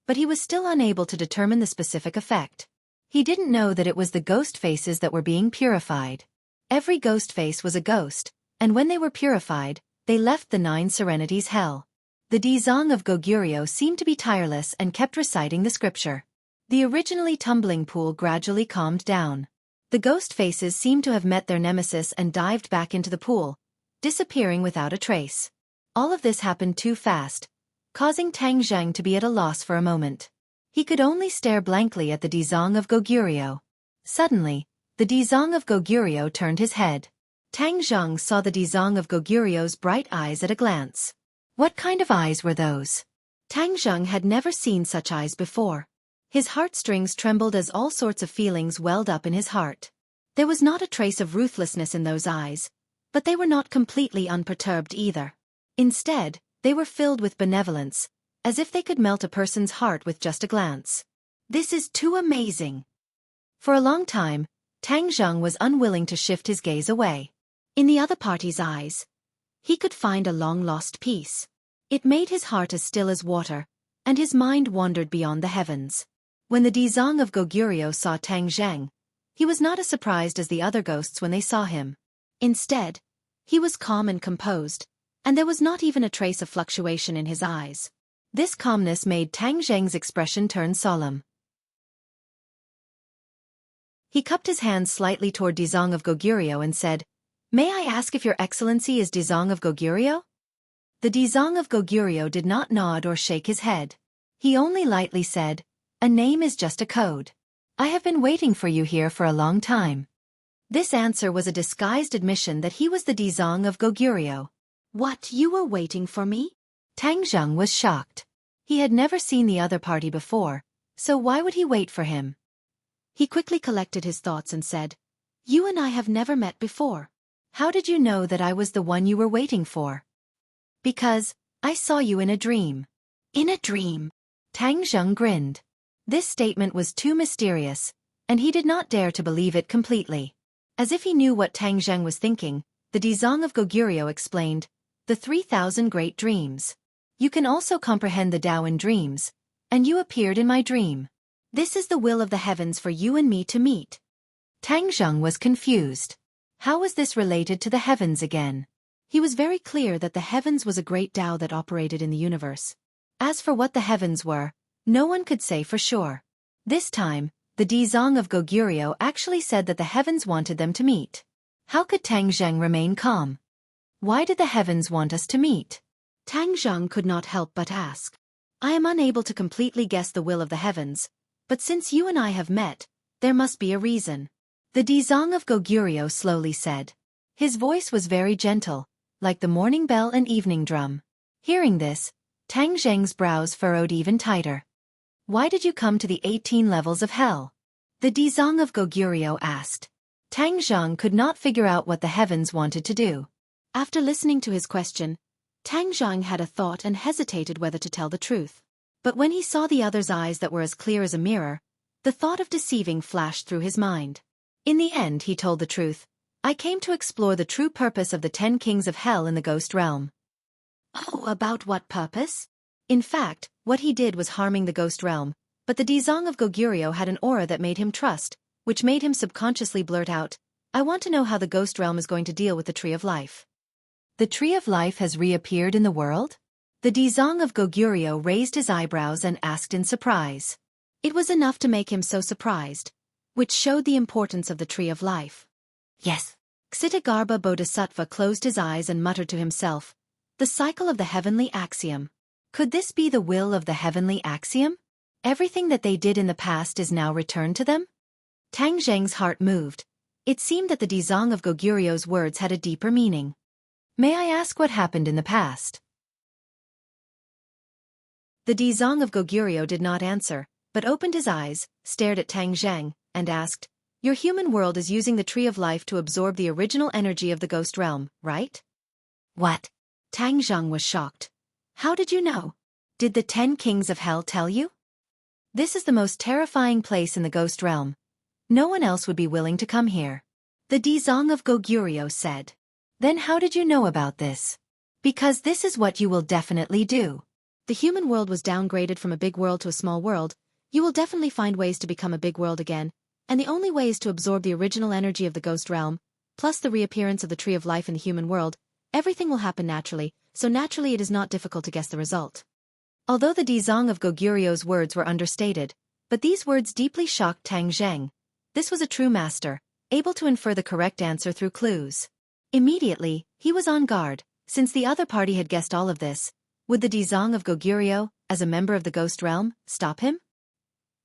but he was still unable to determine the specific effect. He didn't know that it was the ghost faces that were being purified. Every ghost face was a ghost, and when they were purified, they left the 9 serenities hell. The Dizang of Goguryeo seemed to be tireless and kept reciting the scripture. The originally tumbling pool gradually calmed down. The ghost faces seemed to have met their nemesis and dived back into the pool, disappearing without a trace. All of this happened too fast, causing Tang Zheng to be at a loss for a moment. He could only stare blankly at the Dizang of Goguryeo. Suddenly, the Dizang of Goguryeo turned his head. Tang Zheng saw the Dizang of Goguryeo's bright eyes at a glance. What kind of eyes were those? Tang Zheng had never seen such eyes before. His heartstrings trembled as all sorts of feelings welled up in his heart. There was not a trace of ruthlessness in those eyes, but they were not completely unperturbed either. Instead, they were filled with benevolence, as if they could melt a person's heart with just a glance. This is too amazing. For a long time, Tang Zheng was unwilling to shift his gaze away. In the other party's eyes, he could find a long-lost peace. It made his heart as still as water, and his mind wandered beyond the heavens. When the Dizang of Goguryeo saw Tang Zheng, he was not as surprised as the other ghosts when they saw him. Instead, he was calm and composed, and there was not even a trace of fluctuation in his eyes. This calmness made Tang Zheng's expression turn solemn. He cupped his hands slightly toward Dizang of Goguryeo and said, "May I ask if your excellency is Dizang of Goguryeo?" The Dizang of Goguryeo did not nod or shake his head. He only lightly said, "A name is just a code. I have been waiting for you here for a long time." This answer was a disguised admission that he was the Dizang of Goguryeo. "What, you were waiting for me?" Tang Zheng was shocked. He had never seen the other party before, so why would he wait for him? He quickly collected his thoughts and said, "You and I have never met before. How did you know that I was the one you were waiting for?" "Because I saw you in a dream." "In a dream?" Tang Zheng grinned. This statement was too mysterious, and he did not dare to believe it completely. As if he knew what Tang Zheng was thinking, the Dizang of Goguryeo explained, "The 3,000 great dreams. You can also comprehend the Tao in dreams, and you appeared in my dream. This is the will of the heavens for you and me to meet." Tang Zheng was confused. How was this related to the heavens again? He was very clear that the heavens was a great Tao that operated in the universe. As for what the heavens were, no one could say for sure. This time, the Dizang of Goguryeo actually said that the heavens wanted them to meet. How could Tang Zheng remain calm? Why did the heavens want us to meet? Tang Zheng could not help but ask. "I am unable to completely guess the will of the heavens, but since you and I have met, there must be a reason." The Dizang of Goguryeo slowly said. His voice was very gentle, like the morning bell and evening drum. Hearing this, Tang Zheng's brows furrowed even tighter. "Why did you come to the 18 levels of hell?" the Dizang of Goguryeo asked. Tang Zheng could not figure out what the heavens wanted to do. After listening to his question, Tang Zheng had a thought and hesitated whether to tell the truth. But when he saw the other's eyes that were as clear as a mirror, the thought of deceiving flashed through his mind. In the end he told the truth. "I came to explore the true purpose of the 10 kings of hell in the ghost realm." "Oh, about what purpose?" In fact, what he did was harming the ghost realm, but the Dizang of Goguryeo had an aura that made him trust, which made him subconsciously blurt out, "I want to know how the ghost realm is going to deal with the Tree of Life." "The Tree of Life has reappeared in the world?" The Dizang of Goguryeo raised his eyebrows and asked in surprise. It was enough to make him so surprised, which showed the importance of the Tree of Life. "Yes." Ksitagarbha Bodhisattva closed his eyes and muttered to himself, "The cycle of the heavenly axiom. Could this be the will of the heavenly axiom? Everything that they did in the past is now returned to them?" Tang Zheng's heart moved. It seemed that the Dizang of Goguryeo's words had a deeper meaning. "May I ask what happened in the past?" The Dizang of Goguryeo did not answer, but opened his eyes, stared at Tang Zheng, and asked, "Your human world is using the Tree of Life to absorb the original energy of the ghost realm, right?" "What?" Tang Zheng was shocked. "How did you know? Did the 10 kings of hell tell you?" "This is the most terrifying place in the ghost realm. No one else would be willing to come here. The Dizong of Goguryeo said. Then how did you know about this? Because this is what you will definitely do. The human world was downgraded from a big world to a small world. You will definitely find ways to become a big world again, and the only way is to absorb the original energy of the ghost realm, plus the reappearance of the tree of life in the human world. Everything will happen naturally, so naturally it is not difficult to guess the result. Although the Dizong of Goguryeo's words were understated, but these words deeply shocked Tang Zheng. This was a true master, able to infer the correct answer through clues. Immediately, he was on guard, since the other party had guessed all of this. Would the Dizong of Goguryeo, as a member of the ghost realm, stop him?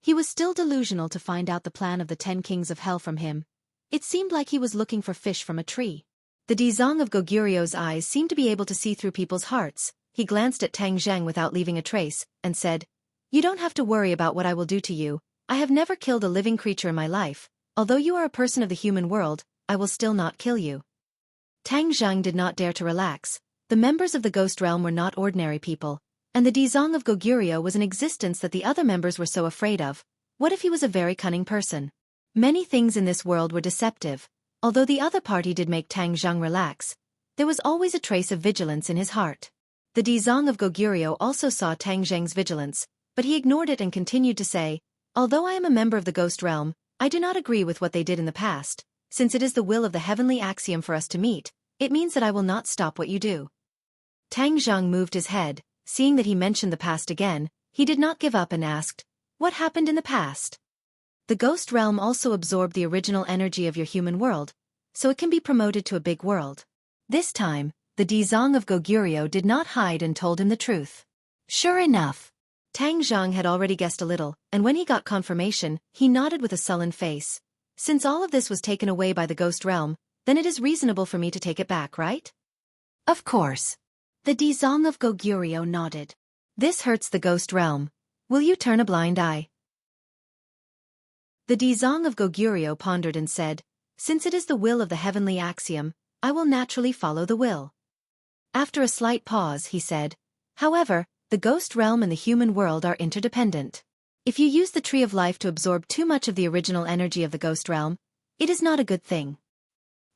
He was still delusional to find out the plan of the 10 kings of hell from him. It seemed like he was looking for fish from a tree. The Dizong of Goguryeo's eyes seemed to be able to see through people's hearts. He glanced at Tang Zheng without leaving a trace, and said, "You don't have to worry about what I will do to you. I have never killed a living creature in my life. Although you are a person of the human world, I will still not kill you." Tang Zheng did not dare to relax. The members of the ghost realm were not ordinary people, and the Dizong of Goguryeo was an existence that the other members were so afraid of. What if he was a very cunning person? Many things in this world were deceptive. Although the other party did make Tang Zheng relax, there was always a trace of vigilance in his heart. The Dizong of Goguryeo also saw Tang Zheng's vigilance, but he ignored it and continued to say, "Although I am a member of the ghost realm, I do not agree with what they did in the past. Since it is the will of the heavenly axiom for us to meet, it means that I will not stop what you do." Tang Zheng moved his head, seeing that he mentioned the past again. He did not give up and asked, "What happened in the past?" The ghost realm also absorbed the original energy of your human world, so it can be promoted to a big world. This time, the Dizong of Goguryeo did not hide and told him the truth. Sure enough, Tang Zheng had already guessed a little, and when he got confirmation, he nodded with a sullen face. Since all of this was taken away by the ghost realm, then it is reasonable for me to take it back, right? Of course. The Dizong of Goguryeo nodded. This hurts the ghost realm. Will you turn a blind eye? The Dizong of Goguryeo pondered and said, "Since it is the will of the heavenly axiom, I will naturally follow the will." After a slight pause, he said, "However, the ghost realm and the human world are interdependent. If you use the tree of life to absorb too much of the original energy of the ghost realm, it is not a good thing."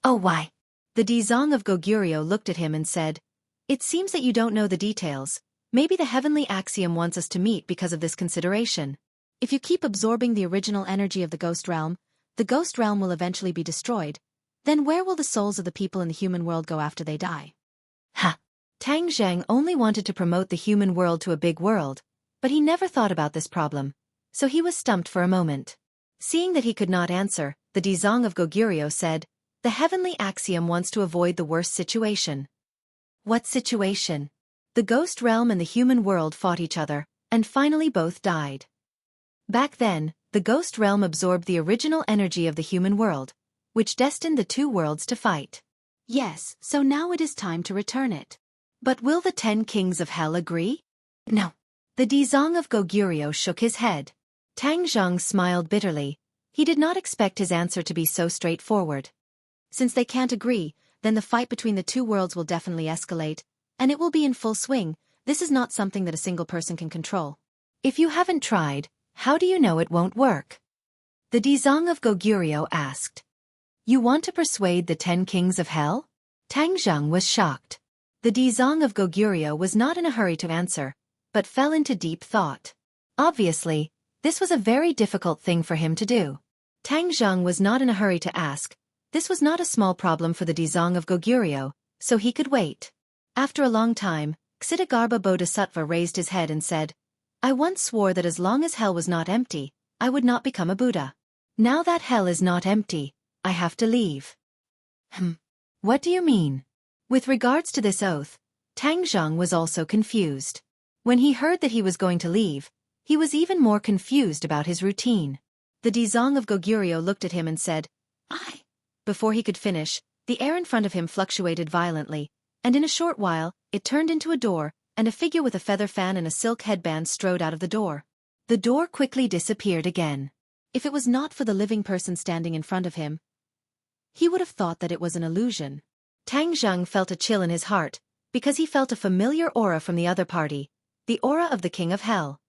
"Oh, why?" The Dizong of Goguryeo looked at him and said, "It seems that you don't know the details. Maybe the heavenly axiom wants us to meet because of this consideration. If you keep absorbing the original energy of the ghost realm will eventually be destroyed. Then where will the souls of the people in the human world go after they die?" Ha! Tang Zheng only wanted to promote the human world to a big world, but he never thought about this problem, so he was stumped for a moment. Seeing that he could not answer, the Dizong of Goguryeo said, "The heavenly axiom wants to avoid the worst situation." What situation? The ghost realm and the human world fought each other, and finally both died. Back then, the ghost realm absorbed the original energy of the human world, which destined the two worlds to fight. Yes, so now it is time to return it. But will the 10 kings of hell agree? No. The Dizong of Goguryeo shook his head. Tang Zheng smiled bitterly. He did not expect his answer to be so straightforward. Since they can't agree, then the fight between the two worlds will definitely escalate, and it will be in full swing. This is not something that a single person can control. If you haven't tried, how do you know it won't work? The Dizong of Goguryeo asked. You want to persuade the 10 kings of hell? Tang Zheng was shocked. The Dizong of Goguryeo was not in a hurry to answer, but fell into deep thought. Obviously, this was a very difficult thing for him to do. Tang Zheng was not in a hurry to ask. This was not a small problem for the Dizong of Goguryeo, so he could wait. After a long time, Ksitigarbha Bodhisattva raised his head and said, "I once swore that as long as hell was not empty, I would not become a Buddha. Now that hell is not empty, I have to leave." What do you mean? With regards to this oath, Tang Zheng was also confused. When he heard that he was going to leave, he was even more confused about his routine. The Dizong of Goguryeo looked at him and said, "I." Before he could finish, the air in front of him fluctuated violently, and in a short while, it turned into a door, and a figure with a feather fan and a silk headband strode out of the door. The door quickly disappeared again. If it was not for the living person standing in front of him, he would have thought that it was an illusion. Tang Zheng felt a chill in his heart, because he felt a familiar aura from the other party, the aura of the King of Hell.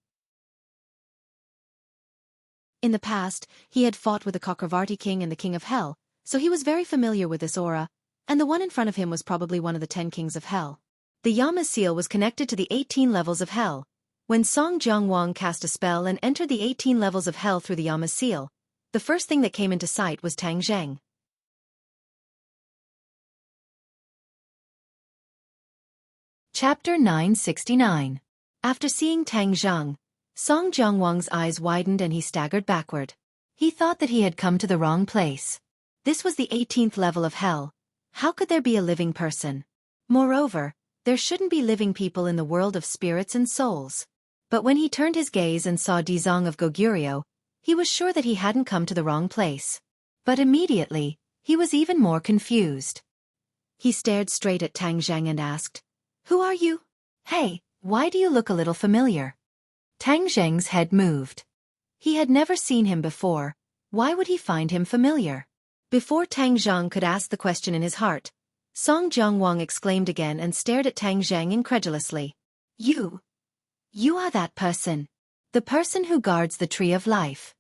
In the past, he had fought with the Cakravarti king and the king of hell, so he was very familiar with this aura, and the one in front of him was probably one of the 10 kings of hell. The Yama seal was connected to the 18 levels of hell. When Song Jiangwang cast a spell and entered the 18 levels of hell through the Yama seal, the first thing that came into sight was Tang Zheng. Chapter 969. After seeing Tang Zheng, Song Jiangwang's eyes widened and he staggered backward. He thought that he had come to the wrong place. This was the 18th level of hell. How could there be a living person? Moreover, there shouldn't be living people in the world of spirits and souls. But when he turned his gaze and saw Dizong of Goguryeo, he was sure that he hadn't come to the wrong place. But immediately, he was even more confused. He stared straight at Tang Zheng and asked, "Who are you? Hey, why do you look a little familiar?" Tang Zheng's head moved. He had never seen him before. Why would he find him familiar? Before Tang Zheng could ask the question in his heart, Song Jiangwang exclaimed again and stared at Tang Zheng incredulously. You are that person. The person who guards the tree of life."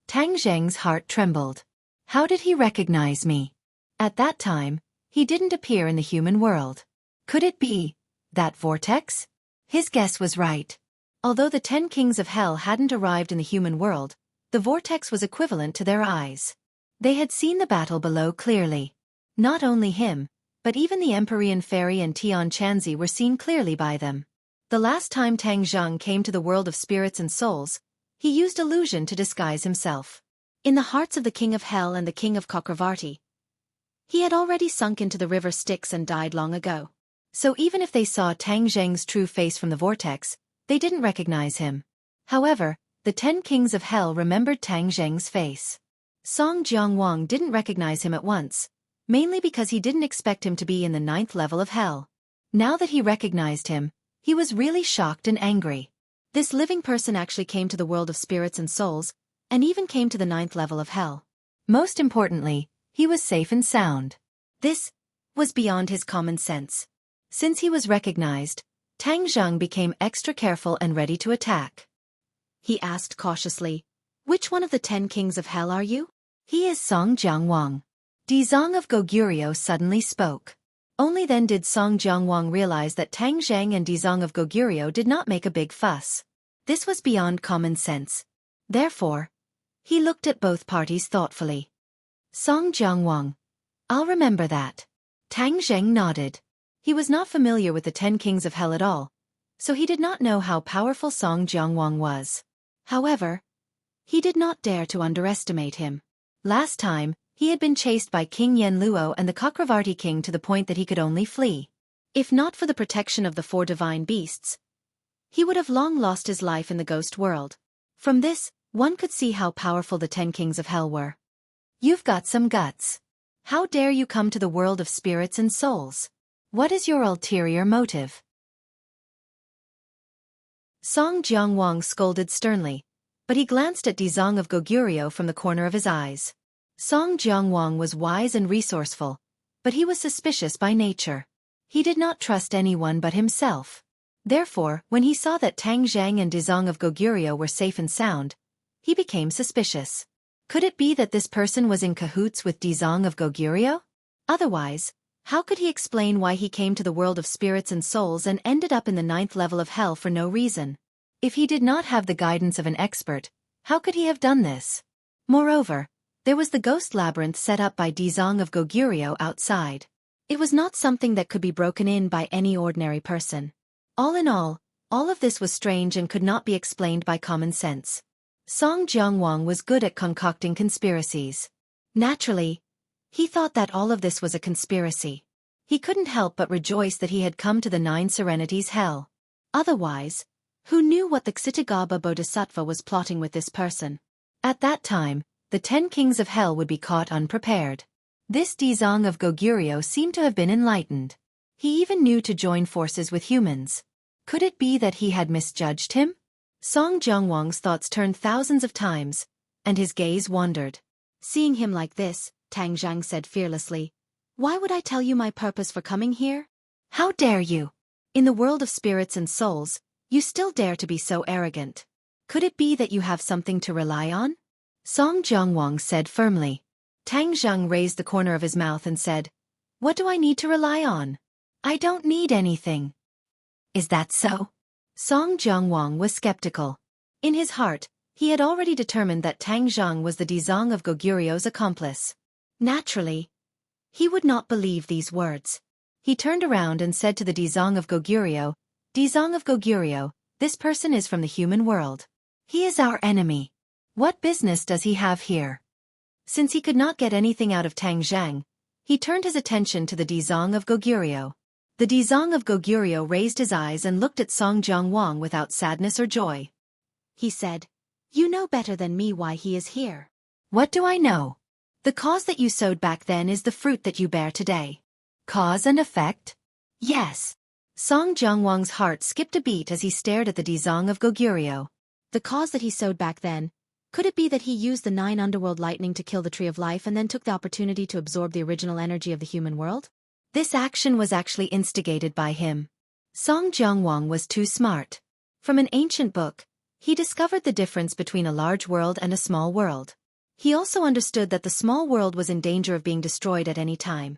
Tang Zheng's heart trembled. How did he recognize me? At that time, he didn't appear in the human world. Could it be that vortex? His guess was right. Although the 10 kings of hell hadn't arrived in the human world, the vortex was equivalent to their eyes. They had seen the battle below clearly. Not only him, but even the Empyrean Fairy and Tian Chanzi were seen clearly by them. The last time Tang Zheng came to the world of spirits and souls, he used illusion to disguise himself. In the hearts of the king of hell and the king of Cakravarti, he had already sunk into the river Styx and died long ago. So even if they saw Tang Zheng's true face from the vortex, they didn't recognize him. However, the 10 kings of hell remembered Tang Zheng's face. Song Jiangwang didn't recognize him at once, mainly because he didn't expect him to be in the 9th level of hell. Now that he recognized him, he was really shocked and angry. This living person actually came to the world of spirits and souls, and even came to the 9th level of hell. Most importantly, he was safe and sound. This was beyond his common sense. Since he was recognized, Tang Zheng became extra careful and ready to attack. He asked cautiously, "Which one of the 10 kings of hell are you?" "He is Song Jiangwang." Dizong of Goguryeo suddenly spoke. Only then did Song Jiangwang realize that Tang Zheng and Dizong of Goguryeo did not make a big fuss. This was beyond common sense. Therefore, he looked at both parties thoughtfully. "Song Jiangwang, I'll remember that." Tang Zheng nodded. He was not familiar with the 10 kings of hell at all, so he did not know how powerful Song Jiangwang was. However, he did not dare to underestimate him. Last time, he had been chased by King Yen Luo and the Cakravarti king to the point that he could only flee. If not for the protection of the 4 divine beasts, he would have long lost his life in the ghost world. From this, one could see how powerful the 10 kings of hell were. "You've got some guts. How dare you come to the world of spirits and souls? What is your ulterior motive?" Song Jiangwang scolded sternly, but he glanced at Dizong of Goguryeo from the corner of his eyes. Song Jiangwang was wise and resourceful, but he was suspicious by nature. He did not trust anyone but himself. Therefore, when he saw that Tang Zheng and Dizong of Goguryeo were safe and sound, he became suspicious. Could it be that this person was in cahoots with Dizong of Goguryeo? Otherwise, how could he explain why he came to the world of spirits and souls and ended up in the 9th level of hell for no reason? If he did not have the guidance of an expert, how could he have done this? Moreover, there was the ghost labyrinth set up by Dizong of Goguryeo outside. It was not something that could be broken in by any ordinary person. All in all of this was strange and could not be explained by common sense. Song Jiangwang was good at concocting conspiracies. Naturally, he thought that all of this was a conspiracy. He couldn't help but rejoice that he had come to the 9 Serenities hell. Otherwise, who knew what the Ksitagaba Bodhisattva was plotting with this person? At that time, the 10 kings of hell would be caught unprepared. This Dizong of Goguryeo seemed to have been enlightened. He even knew to join forces with humans. Could it be that he had misjudged him? Song Jiangwang's thoughts turned thousands of times, and his gaze wandered. Seeing him like this, Tang Zheng said fearlessly, "Why would I tell you my purpose for coming here? How dare you? In the world of spirits and souls, you still dare to be so arrogant." Could it be that you have something to rely on? Song Jiangwang said firmly. Tang Zheng raised the corner of his mouth and said, "What do I need to rely on? I don't need anything." Is that so? Song Jiangwang was skeptical. In his heart, he had already determined that Tang Zheng was the Dizong of Goguryu's accomplice. Naturally, he would not believe these words. He turned around and said to the Dizong of Goguryo, "Dizong of Goguryo, this person is from the human world. He is our enemy. What business does he have here?" Since he could not get anything out of Tang Zheng, he turned his attention to the Dizong of Goguryo. The Dizong of Goguryo raised his eyes and looked at Song Jiangwang without sadness or joy. He said, "You know better than me why he is here." "What do I know? The cause that you sowed back then is the fruit that you bear today." Cause and effect? Yes. Song Jiangwang's heart skipped a beat as he stared at the Dizong of Goguryo. The cause that he sowed back then, could it be that he used the 9 underworld lightning to kill the Tree of Life and then took the opportunity to absorb the original energy of the human world? This action was actually instigated by him. Song Jiangwang was too smart. From an ancient book, he discovered the difference between a large world and a small world. He also understood that the small world was in danger of being destroyed at any time.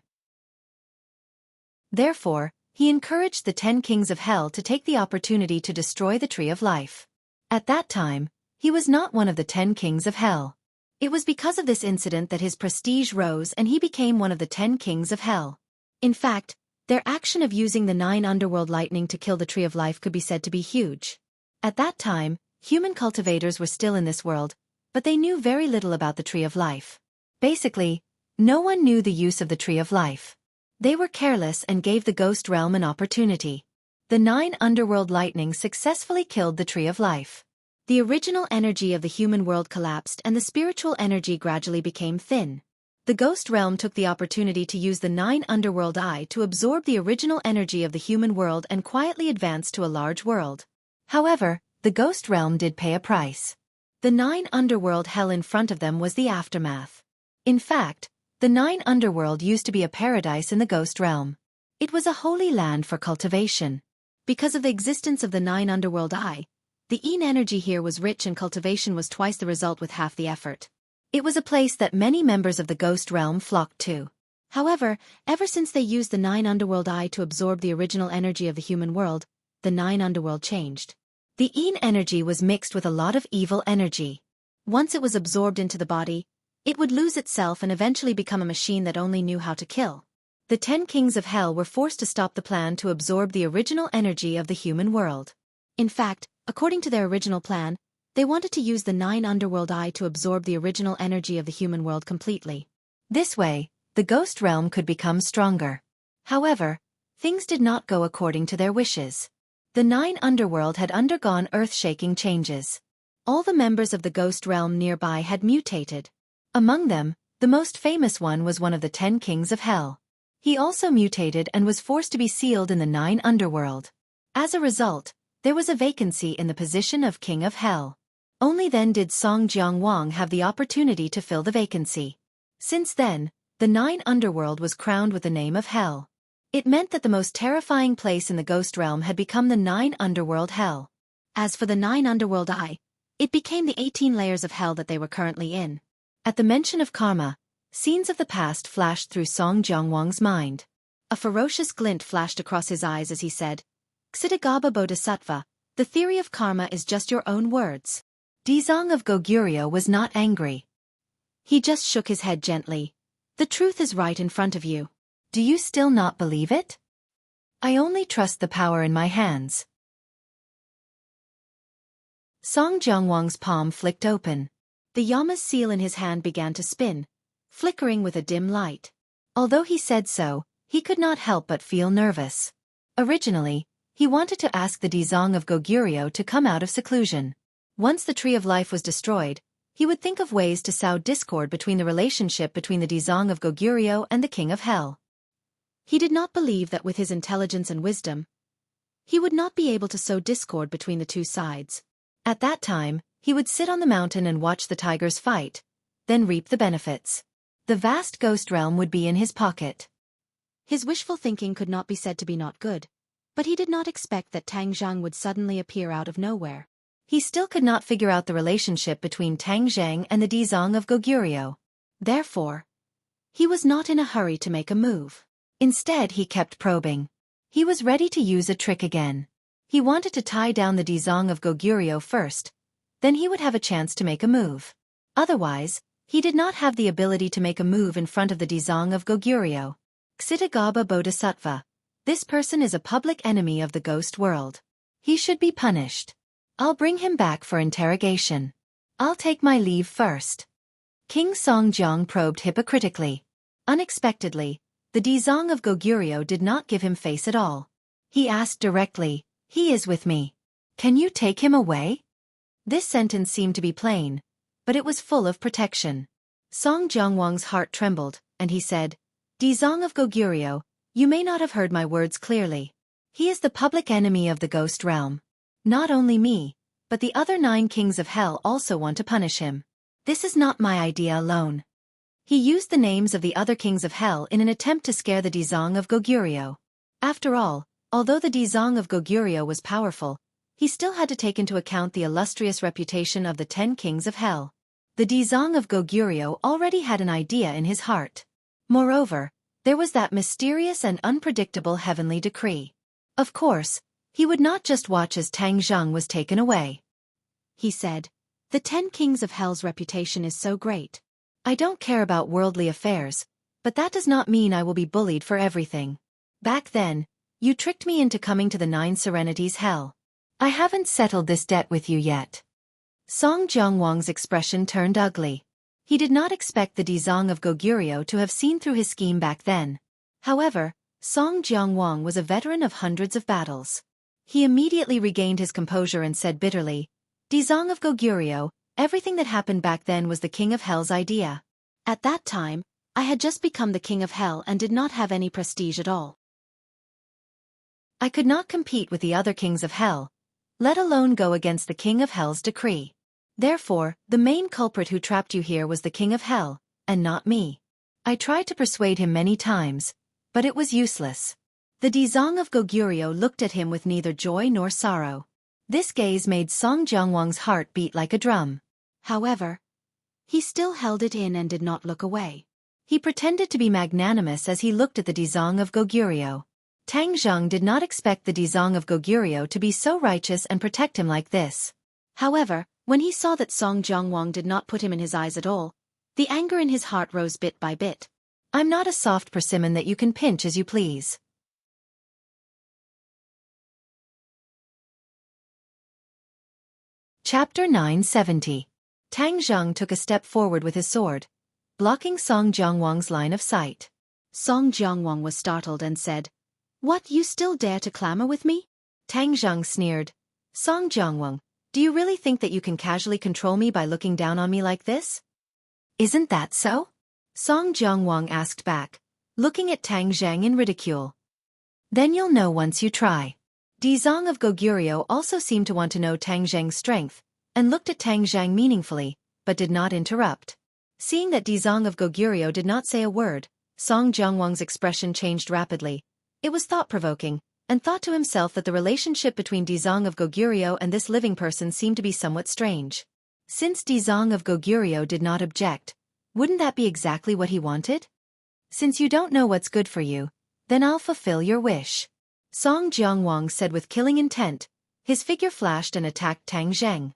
Therefore, he encouraged the 10 kings of hell to take the opportunity to destroy the Tree of Life. At that time, he was not one of the 10 kings of hell. It was because of this incident that his prestige rose and he became one of the 10 kings of hell. In fact, their action of using the 9 underworld lightning to kill the Tree of Life could be said to be huge. At that time, human cultivators were still in this world, but they knew very little about the Tree of Life. Basically, no one knew the use of the Tree of Life. They were careless and gave the ghost realm an opportunity. The 9 underworld lightning successfully killed the Tree of Life. The original energy of the human world collapsed and the spiritual energy gradually became thin. The ghost realm took the opportunity to use the 9 underworld eye to absorb the original energy of the human world and quietly advance to a large world. However, the ghost realm did pay a price. The 9 underworld hell in front of them was the aftermath. In fact, the 9 underworld used to be a paradise in the ghost realm. It was a holy land for cultivation. Because of the existence of the 9 underworld eye, the Yin energy here was rich and cultivation was twice the result with half the effort. It was a place that many members of the ghost realm flocked to. However, ever since they used the 9 underworld eye to absorb the original energy of the human world, the 9 underworld changed. The Yin energy was mixed with a lot of evil energy. Once it was absorbed into the body, it would lose itself and eventually become a machine that only knew how to kill. The 10 kings of hell were forced to stop the plan to absorb the original energy of the human world. In fact, according to their original plan, they wanted to use the 9 underworld eye to absorb the original energy of the human world completely. This way, the ghost realm could become stronger. However, things did not go according to their wishes. The 9 underworld had undergone earth-shaking changes. All the members of the ghost realm nearby had mutated. Among them, the most famous one was one of the 10 kings of hell. He also mutated and was forced to be sealed in the 9 underworld. As a result, there was a vacancy in the position of king of hell. Only then did Song Jiangwang have the opportunity to fill the vacancy. Since then, the 9 underworld was crowned with the name of hell. It meant that the most terrifying place in the ghost realm had become the 9 underworld hell. As for the 9 underworld eye, it became the 18 layers of hell that they were currently in. At the mention of karma, scenes of the past flashed through Song Jiangwang's mind. A ferocious glint flashed across his eyes as he said, "Ksitagaba Bodhisattva, the theory of karma is just your own words." Dizong of Goguryo was not angry. He just shook his head gently. "The truth is right in front of you. Do you still not believe it? I only trust the power in my hands." Song Jiangwang's palm flicked open. The Yama's seal in his hand began to spin, flickering with a dim light. Although he said so, he could not help but feel nervous. Originally, he wanted to ask the Dizong of Goguryo to come out of seclusion. Once the Tree of Life was destroyed, he would think of ways to sow discord between the relationship between the Dizong of Goguryo and the King of Hell. He did not believe that with his intelligence and wisdom, he would not be able to sow discord between the two sides. At that time, he would sit on the mountain and watch the tigers fight, then reap the benefits. The vast ghost realm would be in his pocket. His wishful thinking could not be said to be not good, but he did not expect that Tang Zheng would suddenly appear out of nowhere. He still could not figure out the relationship between Tang Zhang and the Dizong of Goguryeo. Therefore, he was not in a hurry to make a move. Instead, he kept probing. He was ready to use a trick again. He wanted to tie down the Dizong of Goguryeo first, then he would have a chance to make a move. Otherwise, he did not have the ability to make a move in front of the Dizong of Goguryeo. Xitigaba Bodhisattva. This person is a public enemy of the ghost world. He should be punished. I'll bring him back for interrogation. I'll take my leave first. King Songjiang probed hypocritically. Unexpectedly, the Dizong of Goguryeo did not give him face at all. He asked directly, "He is with me. Can you take him away?" This sentence seemed to be plain, but it was full of protection. Song Jiangwang's heart trembled, and he said, "Dizong of Goguryeo, you may not have heard my words clearly. He is the public enemy of the ghost realm. Not only me, but the other 9 kings of hell also want to punish him. This is not my idea alone." He used the names of the other kings of hell in an attempt to scare the Dizong of Goguryeo. After all, although the Dizong of Goguryeo was powerful, he still had to take into account the illustrious reputation of the 10 kings of hell. The Dizong of Goguryeo already had an idea in his heart. Moreover, there was that mysterious and unpredictable heavenly decree. Of course, he would not just watch as Tang Zhang was taken away. He said, "The 10 kings of hell's reputation is so great. I don't care about worldly affairs, but that does not mean I will be bullied for everything. Back then, you tricked me into coming to the 9 Serenities hell. I haven't settled this debt with you yet." Song Jiangwang's expression turned ugly. He did not expect the Dizong of Goguryeo to have seen through his scheme back then. However, Song Jiangwang was a veteran of hundreds of battles. He immediately regained his composure and said bitterly, "Dizong of Goguryeo, everything that happened back then was the King of Hell's idea. At that time, I had just become the King of Hell and did not have any prestige at all. I could not compete with the other kings of Hell, let alone go against the King of Hell's decree. Therefore, the main culprit who trapped you here was the King of Hell, and not me. I tried to persuade him many times, but it was useless." The Dizong of Goguryeo looked at him with neither joy nor sorrow. This gaze made Song Jiangwang's heart beat like a drum. However, he still held it in and did not look away. He pretended to be magnanimous as he looked at the Dizong of Goguryeo. Tang Zhang did not expect the Dizong of Goguryeo to be so righteous and protect him like this. However, when he saw that Song Jiangwang did not put him in his eyes at all, the anger in his heart rose bit by bit. "I'm not a soft persimmon that you can pinch as you please." Chapter 970. Tang Zhang took a step forward with his sword, blocking Song Jiangwang's line of sight. Song Jiangwang was startled and said, "What, you still dare to clamor with me?" Tang Zhang sneered, "Song Jiangwang, do you really think that you can casually control me by looking down on me like this?" "Isn't that so?" Song Jiangwang asked back, looking at Tang Zhang in ridicule. "Then you'll know once you try." Dizong of Goguryeo also seemed to want to know Tang Zhang's strength, and looked at Tang Zhang meaningfully, but did not interrupt. Seeing that Dizong of Goguryeo did not say a word, Song Jiangwang's expression changed rapidly. It was thought-provoking, and thought to himself that the relationship between Dizong of Goguryeo and this living person seemed to be somewhat strange. Since Dizong of Goguryeo did not object, wouldn't that be exactly what he wanted? "Since you don't know what's good for you, then I'll fulfill your wish," Song Jiangwang said with killing intent. His figure flashed and attacked Tang Zhang.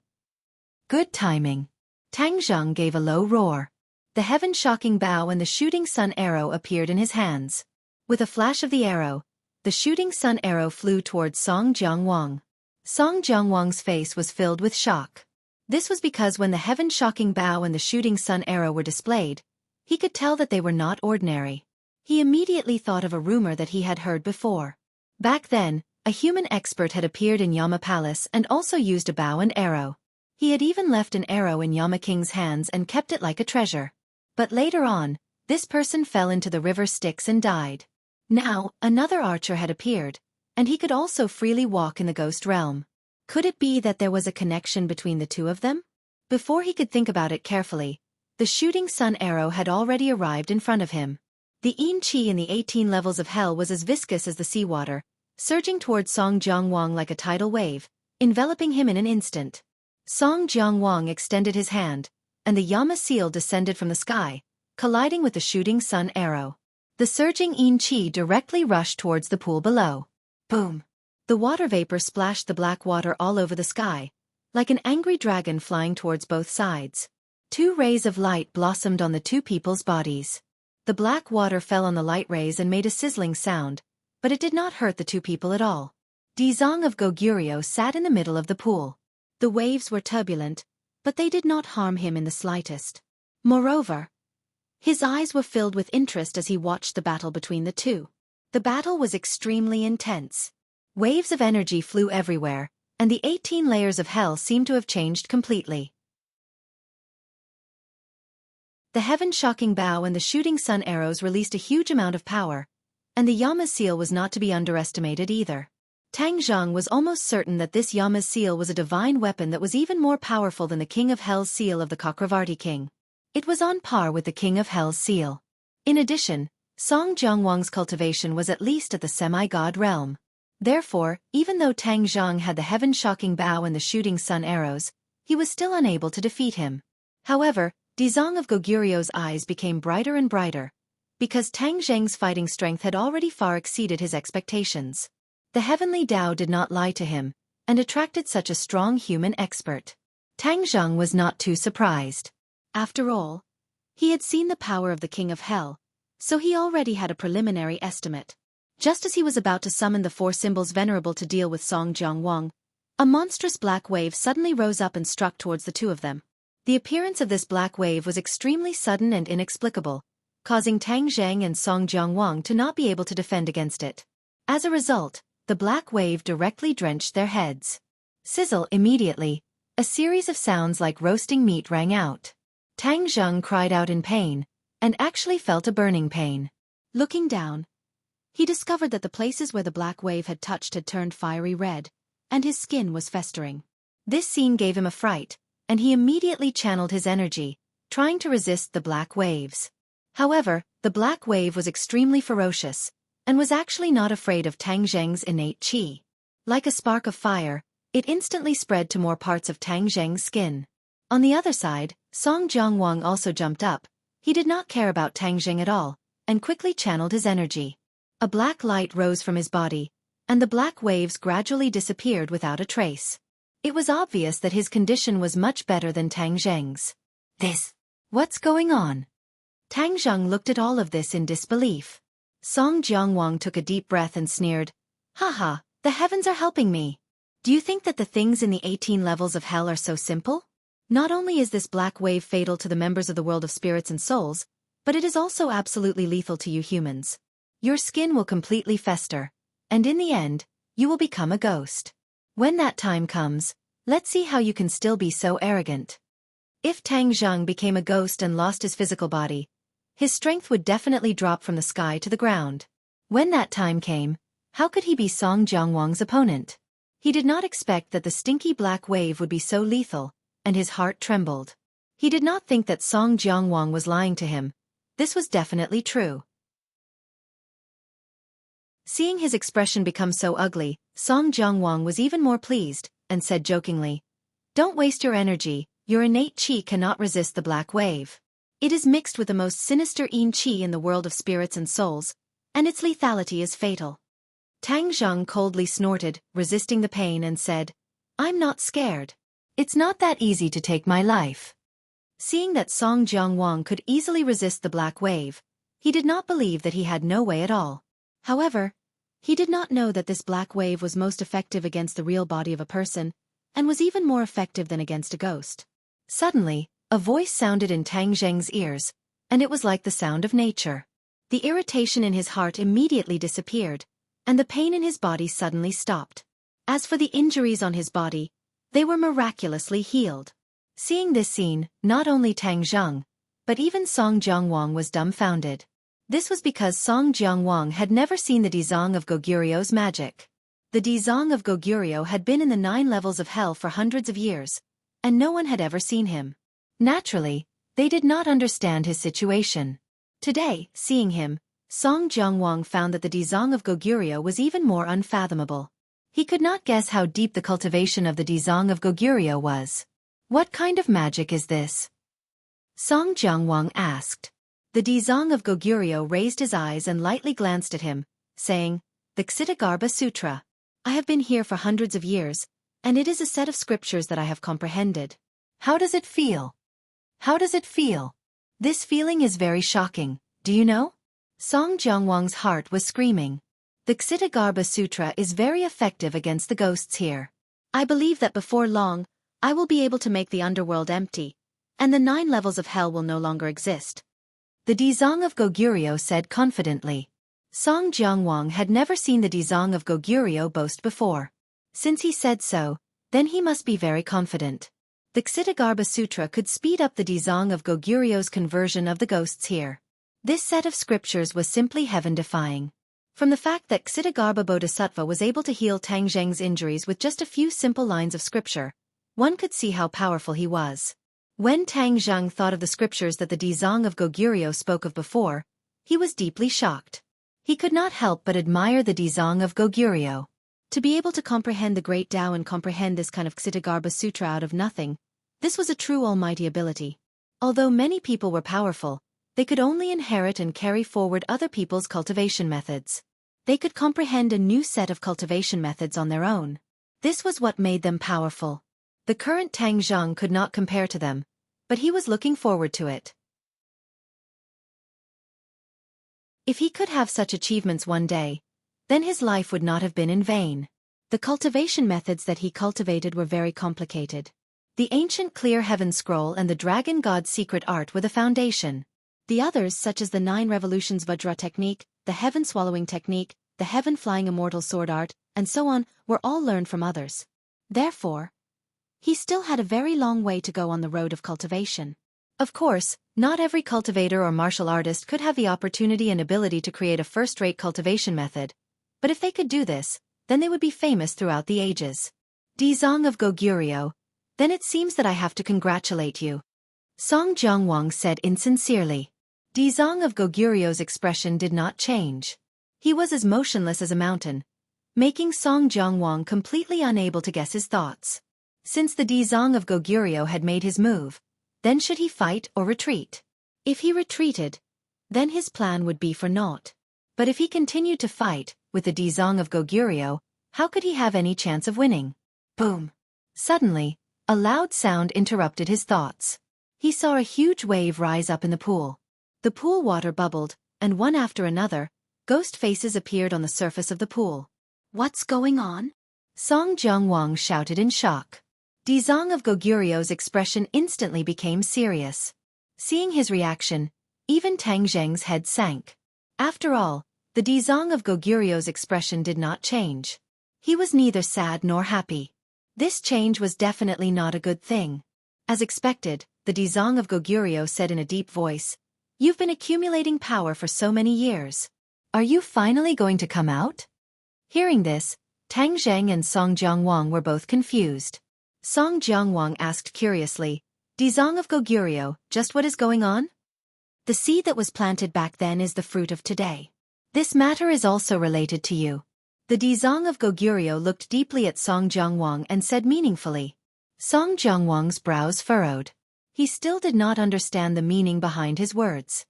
Good timing. Tang Zhang gave a low roar. The heaven-shocking bow and the shooting sun arrow appeared in his hands. With a flash of the arrow, the shooting sun arrow flew towards Song Jiangwang. Song Jiangwang's face was filled with shock. This was because when the heaven-shocking bow and the shooting sun arrow were displayed, he could tell that they were not ordinary. He immediately thought of a rumor that he had heard before. Back then, a human expert had appeared in Yama Palace and also used a bow and arrow. He had even left an arrow in Yama King's hands and kept it like a treasure. But later on, this person fell into the river Styx and died. Now, another archer had appeared, and he could also freely walk in the ghost realm. Could it be that there was a connection between the two of them? Before he could think about it carefully, the shooting sun arrow had already arrived in front of him. The yin qi in the 18 levels of hell was as viscous as the seawater, surging towards Song Jiangwang like a tidal wave, enveloping him in an instant. Song Jiangwang extended his hand, and the Yama seal descended from the sky, colliding with the shooting sun arrow. The surging yin qi directly rushed towards the pool below. Boom! The water vapor splashed the black water all over the sky, like an angry dragon flying towards both sides. 2 rays of light blossomed on the 2 people's bodies. The black water fell on the light rays and made a sizzling sound, but it did not hurt the 2 people at all. Dizong of Goguryeo sat in the middle of the pool. The waves were turbulent, but they did not harm him in the slightest. Moreover, his eyes were filled with interest as he watched the battle between the 2. The battle was extremely intense. Waves of energy flew everywhere, and the 18 layers of hell seemed to have changed completely. The heaven-shocking bow and the shooting sun arrows released a huge amount of power, and the Yama seal was not to be underestimated either. Tang Zhang was almost certain that this Yama seal was a divine weapon that was even more powerful than the King of Hell's seal of the Chakravarti King. It was on par with the King of Hell's seal. In addition, Song Jiangwang's cultivation was at least at the semi-god realm. Therefore, even though Tang Zhang had the heaven-shocking bow and the shooting sun arrows, he was still unable to defeat him. However, Dizong of Goguryeo's eyes became brighter and brighter, because Tang Zheng's fighting strength had already far exceeded his expectations. The heavenly Tao did not lie to him, and attracted such a strong human expert. Tang Zheng was not too surprised. After all, he had seen the power of the King of Hell, so he already had a preliminary estimate. Just as he was about to summon the 4 symbols venerable to deal with Song Jiangwang, a monstrous black wave suddenly rose up and struck towards the 2 of them. The appearance of this black wave was extremely sudden and inexplicable, causing Tang Zheng and Song Jiangwang to not be able to defend against it. As a result, the black wave directly drenched their heads. Sizzle! Immediately, a series of sounds like roasting meat rang out. Tang Zheng cried out in pain, and actually felt a burning pain. Looking down, he discovered that the places where the black wave had touched had turned fiery red, and his skin was festering. This scene gave him a fright, and he immediately channeled his energy, trying to resist the black waves. However, the black wave was extremely ferocious, and was actually not afraid of Tang Zheng's innate qi. Like a spark of fire, it instantly spread to more parts of Tang Zheng's skin. On the other side, Song Jiangwang also jumped up. He did not care about Tang Zheng at all, and quickly channeled his energy. A black light rose from his body, and the black waves gradually disappeared without a trace. It was obvious that his condition was much better than Tang Zheng's. What's going on? Tang Zheng looked at all of this in disbelief. Song Jiangwang took a deep breath and sneered, "Haha, the heavens are helping me. Do you think that the things in the 18 levels of hell are so simple? Not only is this black wave fatal to the members of the world of spirits and souls, but it is also absolutely lethal to you humans. Your skin will completely fester, and in the end, you will become a ghost. When that time comes, let's see how you can still be so arrogant." If Tang Zheng became a ghost and lost his physical body, his strength would definitely drop from the sky to the ground. When that time came, how could he be Song Jiangwang's opponent? He did not expect that the stinky black wave would be so lethal, and his heart trembled. He did not think that Song Jiangwang was lying to him. This was definitely true. Seeing his expression become so ugly, Song Jiangwang was even more pleased, and said jokingly, "Don't waste your energy, your innate qi cannot resist the black wave. It is mixed with the most sinister yin qi in the world of spirits and souls, and its lethality is fatal." Tang Zheng coldly snorted, resisting the pain, and said, "I'm not scared. It's not that easy to take my life." Seeing that Song Jiangwang could easily resist the black wave, he did not believe that he had no way at all. However, he did not know that this black wave was most effective against the real body of a person, and was even more effective than against a ghost. Suddenly, a voice sounded in Tang Zheng's ears, and it was like the sound of nature. The irritation in his heart immediately disappeared, and the pain in his body suddenly stopped. As for the injuries on his body, they were miraculously healed. Seeing this scene, not only Tang Zheng, but even Song Jiangwang was dumbfounded. This was because Song Jiangwang had never seen the Dizong of Goguryeo's magic. The Dizong of Goguryeo had been in the 9 levels of hell for hundreds of years, and no one had ever seen him. Naturally, they did not understand his situation. Today, seeing him, Song Jiangwang found that the Dizong of Goguryeo was even more unfathomable. He could not guess how deep the cultivation of the Dizong of Goguryeo was. What kind of magic is this? Song Jiangwang asked. The Dizang of Goguryeo raised his eyes and lightly glanced at him, saying, "The Ksitigarbha Sutra. I have been here for hundreds of years, and it is a set of scriptures that I have comprehended. How does it feel? How does it feel? This feeling is very shocking, do you know?" Song Jiangwang's heart was screaming. The Ksitigarbha Sutra is very effective against the ghosts here. I believe that before long, I will be able to make the underworld empty, and the 9 levels of hell will no longer exist. The Dizang of Goguryeo said confidently. Song Jiangwang had never seen the Dizang of Goguryeo boast before. Since he said so, then he must be very confident. The Ksitigarbha Sutra could speed up the Dizang of Goguryeo's conversion of the ghosts here. This set of scriptures was simply heaven-defying. From the fact that Ksitigarbha Bodhisattva was able to heal Tang Zheng's injuries with just a few simple lines of scripture, one could see how powerful he was. When Tang Zheng thought of the scriptures that the Dizang of Goguryeo spoke of before, he was deeply shocked. He could not help but admire the Dizang of Goguryeo. To be able to comprehend the Great Tao and comprehend this kind of Ksitigarbha Sutra out of nothing, this was a true almighty ability. Although many people were powerful, they could only inherit and carry forward other people's cultivation methods. They could comprehend a new set of cultivation methods on their own. This was what made them powerful. The current Tang Zheng could not compare to them, but he was looking forward to it. If he could have such achievements one day, then his life would not have been in vain. The cultivation methods that he cultivated were very complicated. The ancient Clear Heaven Scroll and the Dragon God's secret art were the foundation. The others, such as the 9 Revolutions Vajra technique, the Heaven Swallowing technique, the Heaven Flying Immortal Sword art, and so on, were all learned from others. Therefore, he still had a very long way to go on the road of cultivation. Of course, not every cultivator or martial artist could have the opportunity and ability to create a first-rate cultivation method, but if they could do this, then they would be famous throughout the ages. Dizang of Goguryeo, then it seems that I have to congratulate you. Song Jiangwang said insincerely. Dizang of Goguryeo's expression did not change. He was as motionless as a mountain, making Song Jiangwang completely unable to guess his thoughts. Since the Dizang of Goguryeo had made his move, then should he fight or retreat? If he retreated, then his plan would be for naught. But if he continued to fight, with the Dizang of Goguryeo, how could he have any chance of winning? Boom! Suddenly, a loud sound interrupted his thoughts. He saw a huge wave rise up in the pool. The pool water bubbled, and one after another, ghost faces appeared on the surface of the pool. What's going on? Song Jiangwang shouted in shock. Dizang of Goguryeo's expression instantly became serious. Seeing his reaction, even Tang Zheng's head sank. After all, the Dizang of Goguryeo's expression did not change. He was neither sad nor happy. This change was definitely not a good thing. As expected, the Dizang of Goguryeo said in a deep voice, "You've been accumulating power for so many years. Are you finally going to come out?" Hearing this, Tang Zheng and Song Jiangwang were both confused. Song Jiangwang asked curiously, "Dizang of Goguryeo, just what is going on?" "The seed that was planted back then is the fruit of today. This matter is also related to you." The Dizang of Goguryeo looked deeply at Song Jiangwang and said meaningfully. Song Jiangwang's brows furrowed. He still did not understand the meaning behind his words.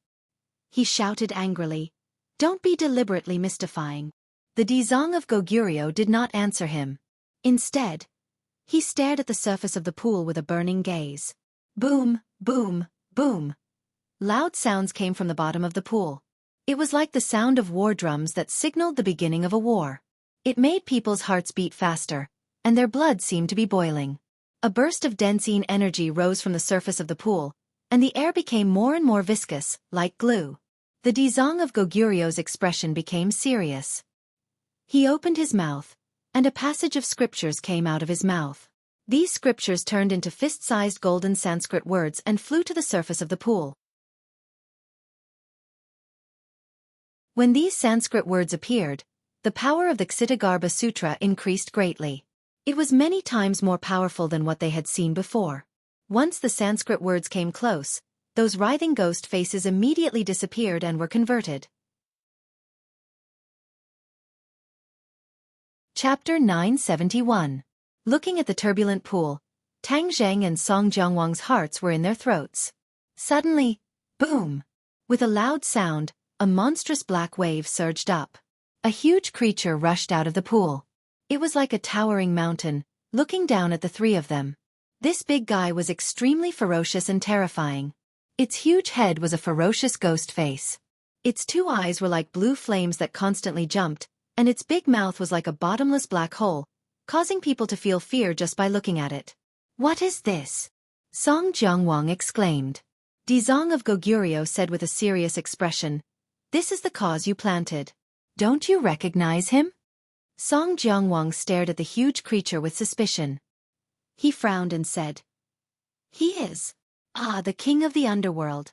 He shouted angrily, "Don't be deliberately mystifying." The Dizang of Goguryeo did not answer him. Instead, he stared at the surface of the pool with a burning gaze. Boom, boom, boom. Loud sounds came from the bottom of the pool. It was like the sound of war drums that signaled the beginning of a war. It made people's hearts beat faster, and their blood seemed to be boiling. A burst of densine energy rose from the surface of the pool, and the air became more and more viscous, like glue. The Dizang of Goguryeo's expression became serious. He opened his mouth, and a passage of scriptures came out of his mouth. These scriptures turned into fist-sized golden Sanskrit words and flew to the surface of the pool. When these Sanskrit words appeared, the power of the Ksitigarbha Sutra increased greatly. It was many times more powerful than what they had seen before. Once the Sanskrit words came close, those writhing ghost faces immediately disappeared and were converted. Chapter 971. Looking at the turbulent pool, Tang Zheng and Song Jiangwang's hearts were in their throats. Suddenly, boom! With a loud sound, a monstrous black wave surged up. A huge creature rushed out of the pool. It was like a towering mountain, looking down at the three of them. This big guy was extremely ferocious and terrifying. Its huge head was a ferocious ghost face. Its two eyes were like blue flames that constantly jumped, and its big mouth was like a bottomless black hole, causing people to feel fear just by looking at it. "What is this?" Song Jiangwang exclaimed. Dizong of Goguryeo said with a serious expression, "This is the cause you planted. Don't you recognize him?" Song Jiangwang stared at the huge creature with suspicion. He frowned and said, "He is. The king of the underworld."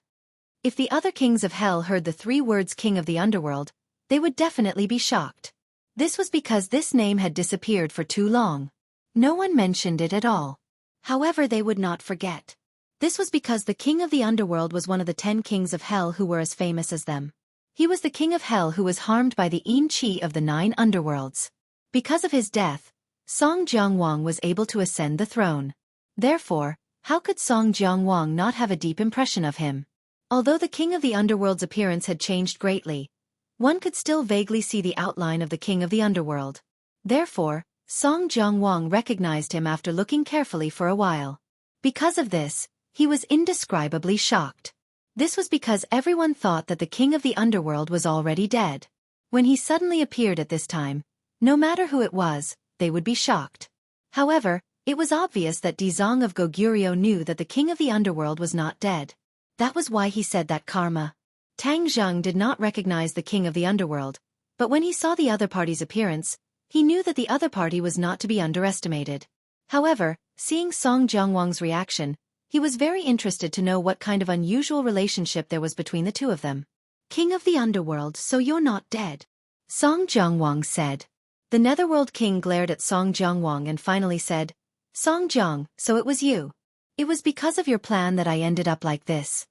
If the other kings of hell heard the three words king of the underworld, they would definitely be shocked. This was because this name had disappeared for too long. No one mentioned it at all. However, they would not forget. This was because the king of the underworld was one of the 10 kings of hell who were as famous as them. He was the king of hell who was harmed by the Yin Qi of the 9 underworlds. Because of his death, Song Jiangwang was able to ascend the throne. Therefore, how could Song Jiangwang not have a deep impression of him? Although the king of the underworld's appearance had changed greatly, one could still vaguely see the outline of the king of the underworld. Therefore, Song Jiangwang recognized him after looking carefully for a while. Because of this, he was indescribably shocked. This was because everyone thought that the king of the underworld was already dead. When he suddenly appeared at this time, no matter who it was, they would be shocked. However, it was obvious that Dizong of Goguryeo knew that the king of the underworld was not dead. That was why he said that karma. Tang Zheng did not recognize the king of the underworld, but when he saw the other party's appearance, he knew that the other party was not to be underestimated. However, seeing Song Jiangwang's reaction, he was very interested to know what kind of unusual relationship there was between the two of them. "King of the underworld, so you're not dead?" Song Jiangwang said. The Netherworld king glared at Song Jiangwang and finally said, "Song Jiang, so it was you. It was because of your plan that I ended up like this."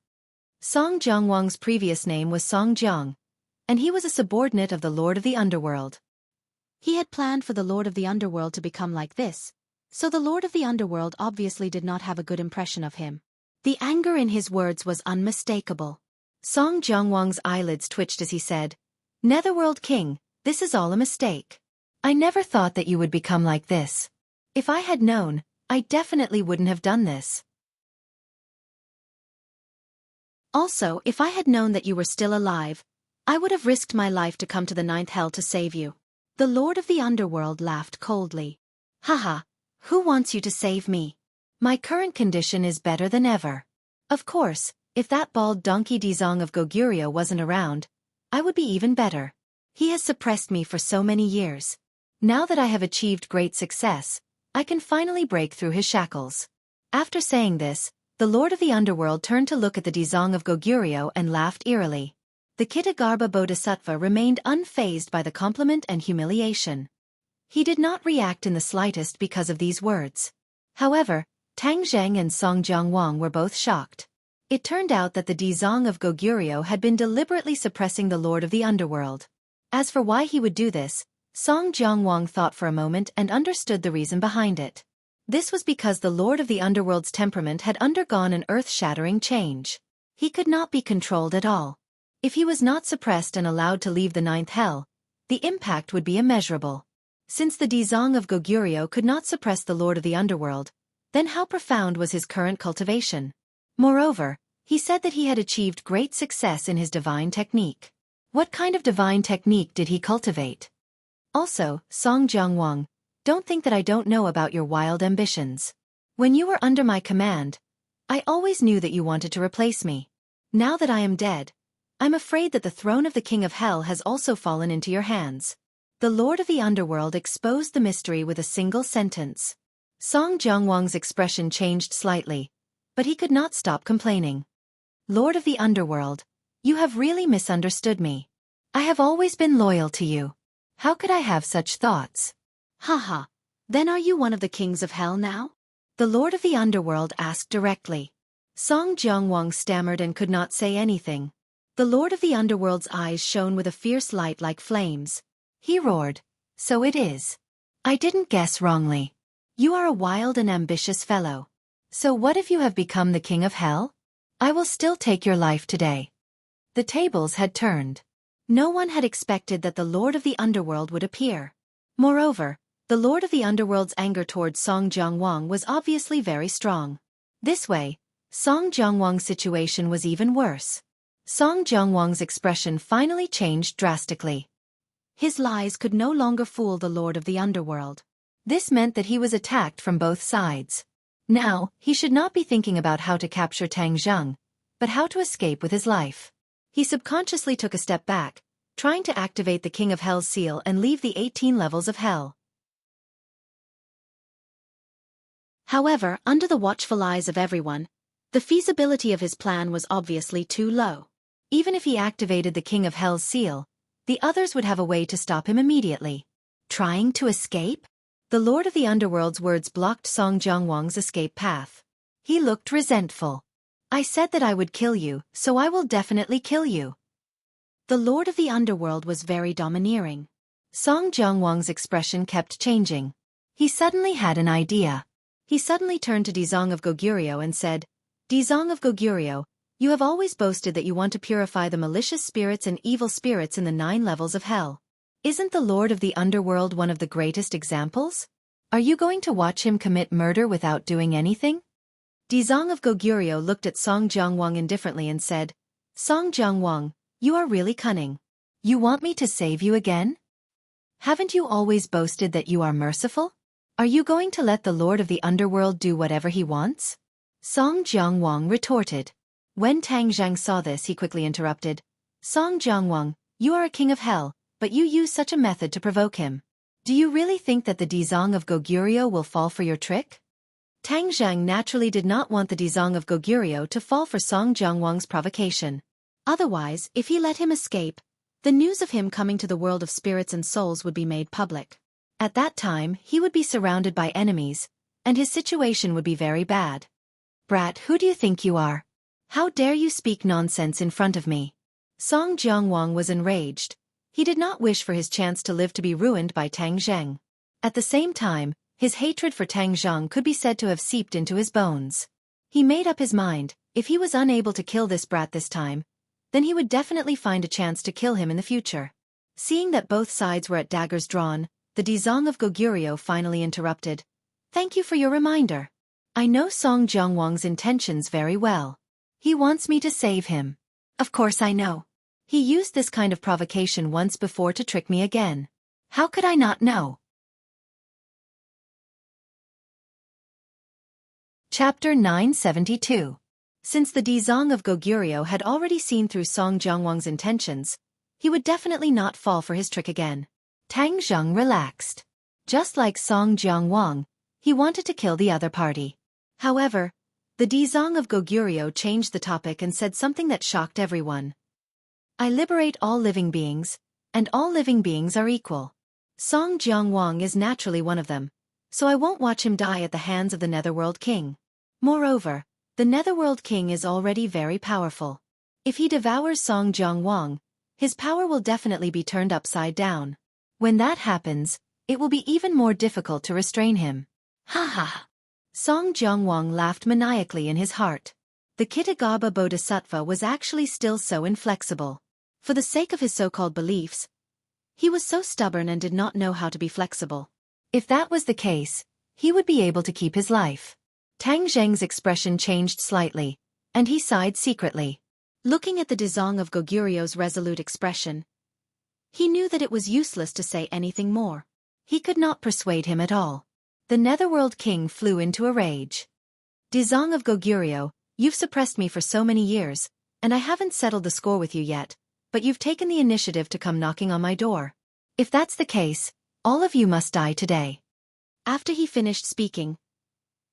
Song Jiangwang's previous name was Song Jiang, and he was a subordinate of the Lord of the Underworld. He had planned for the Lord of the Underworld to become like this, so the Lord of the Underworld obviously did not have a good impression of him. The anger in his words was unmistakable. Song Jiangwang's eyelids twitched as he said, "Netherworld King, this is all a mistake. I never thought that you would become like this. If I had known, I definitely wouldn't have done this. Also, if I had known that you were still alive, I would have risked my life to come to the 9th hell to save you." The Lord of the Underworld laughed coldly. "Haha, who wants you to save me? My current condition is better than ever. Of course, if that bald donkey Dizong of Goguryeo wasn't around, I would be even better. He has suppressed me for so many years. Now that I have achieved great success, I can finally break through his shackles." After saying this, the Lord of the Underworld turned to look at the Dizong of Goguryeo and laughed eerily. The Kitagarbha Bodhisattva remained unfazed by the compliment and humiliation. He did not react in the slightest because of these words. However, Tang Zheng and Song Jiangwang were both shocked. It turned out that the Dizong of Goguryeo had been deliberately suppressing the Lord of the Underworld. As for why he would do this, Song Jiangwang thought for a moment and understood the reason behind it. This was because the Lord of the Underworld's temperament had undergone an earth-shattering change. He could not be controlled at all. If he was not suppressed and allowed to leave the 9th hell, the impact would be immeasurable. Since the Dizong of Goguryeo could not suppress the Lord of the Underworld, then how profound was his current cultivation? Moreover, he said that he had achieved great success in his divine technique. What kind of divine technique did he cultivate? Also, Song Jiangwang, don't think that I don't know about your wild ambitions. When you were under my command, I always knew that you wanted to replace me. Now that I am dead, I'm afraid that the throne of the King of Hell has also fallen into your hands." The Lord of the Underworld exposed the mystery with a single sentence. Song Jiangwang's expression changed slightly, but he could not stop complaining. "Lord of the Underworld, you have really misunderstood me. I have always been loyal to you. How could I have such thoughts?" "Haha, then are you one of the kings of hell now?" the Lord of the Underworld asked directly. Song Jiangwang stammered and could not say anything. The Lord of the Underworld's eyes shone with a fierce light like flames. He roared, "So it is. I didn't guess wrongly. You are a wild and ambitious fellow. So what if you have become the king of hell? I will still take your life today. The tables had turned. No one had expected that the Lord of the Underworld would appear. Moreover, the Lord of the Underworld's anger towards Song Jiangwang was obviously very strong. This way, Song Jiangwang's situation was even worse. Song Jiangwang's expression finally changed drastically. His lies could no longer fool the Lord of the Underworld. This meant that he was attacked from both sides. Now, he should not be thinking about how to capture Tang Zheng, but how to escape with his life. He subconsciously took a step back, trying to activate the King of Hell's seal and leave the 18 levels of hell. However, under the watchful eyes of everyone, the feasibility of his plan was obviously too low. Even if he activated the King of Hell's seal, the others would have a way to stop him immediately. Trying to escape? The Lord of the Underworld's words blocked Song Jiangwang's escape path. He looked resentful. I said that I would kill you, so I will definitely kill you. The Lord of the Underworld was very domineering. Song Jiangwang's expression kept changing. He suddenly had an idea. He suddenly turned to Dizong of Goguryeo and said, Dizong of Goguryeo, you have always boasted that you want to purify the malicious spirits and evil spirits in the 9 levels of hell. Isn't the Lord of the Underworld one of the greatest examples? Are you going to watch him commit murder without doing anything? Dizong of Goguryeo looked at Song Jiangwang indifferently and said, Song Jiangwang, you are really cunning. You want me to save you again? Haven't you always boasted that you are merciful? Are you going to let the Lord of the Underworld do whatever he wants? Song Jiangwang retorted. When Tang Zheng saw this, he quickly interrupted. Song Jiangwang, you are a king of hell, but you use such a method to provoke him. Do you really think that the Dizong of Goguryeo will fall for your trick? Tang Zheng naturally did not want the Dizong of Goguryeo to fall for Song Jiangwang's provocation. Otherwise, if he let him escape, the news of him coming to the world of spirits and souls would be made public. At that time, he would be surrounded by enemies, and his situation would be very bad. Brat, who do you think you are? How dare you speak nonsense in front of me? Song Jiangwang was enraged. He did not wish for his chance to live to be ruined by Tang Zheng. At the same time, his hatred for Tang Zheng could be said to have seeped into his bones. He made up his mind, if he was unable to kill this brat this time, then he would definitely find a chance to kill him in the future. Seeing that both sides were at daggers drawn, the Dizong of Goguryeo finally interrupted. Thank you for your reminder. I know Song Jiangwang's intentions very well. He wants me to save him. Of course I know. He used this kind of provocation once before to trick me again. How could I not know? Chapter 972. Since the Dizong of Goguryeo had already seen through Song Jiangwang's intentions, he would definitely not fall for his trick again. Tang Zheng relaxed. Just like Song Jiangwang, he wanted to kill the other party. However, the Dizong of Goguryeo changed the topic and said something that shocked everyone. I liberate all living beings, and all living beings are equal. Song Jiangwang is naturally one of them, so I won't watch him die at the hands of the Netherworld King. Moreover, the Netherworld King is already very powerful. If he devours Song Jiangwang, his power will definitely be turned upside down. When that happens, it will be even more difficult to restrain him. Ha ha! Song Jiangwang laughed maniacally in his heart. The Kitagaba Bodhisattva was actually still so inflexible. For the sake of his so-called beliefs, he was so stubborn and did not know how to be flexible. If that was the case, he would be able to keep his life. Tang Zheng's expression changed slightly, and he sighed secretly. Looking at the Dizong of Goguryeo's resolute expression, he knew that it was useless to say anything more. He could not persuade him at all. The Netherworld King flew into a rage. Dizong of Goguryeo, you've suppressed me for so many years, and I haven't settled the score with you yet, but you've taken the initiative to come knocking on my door. If that's the case, all of you must die today. After he finished speaking,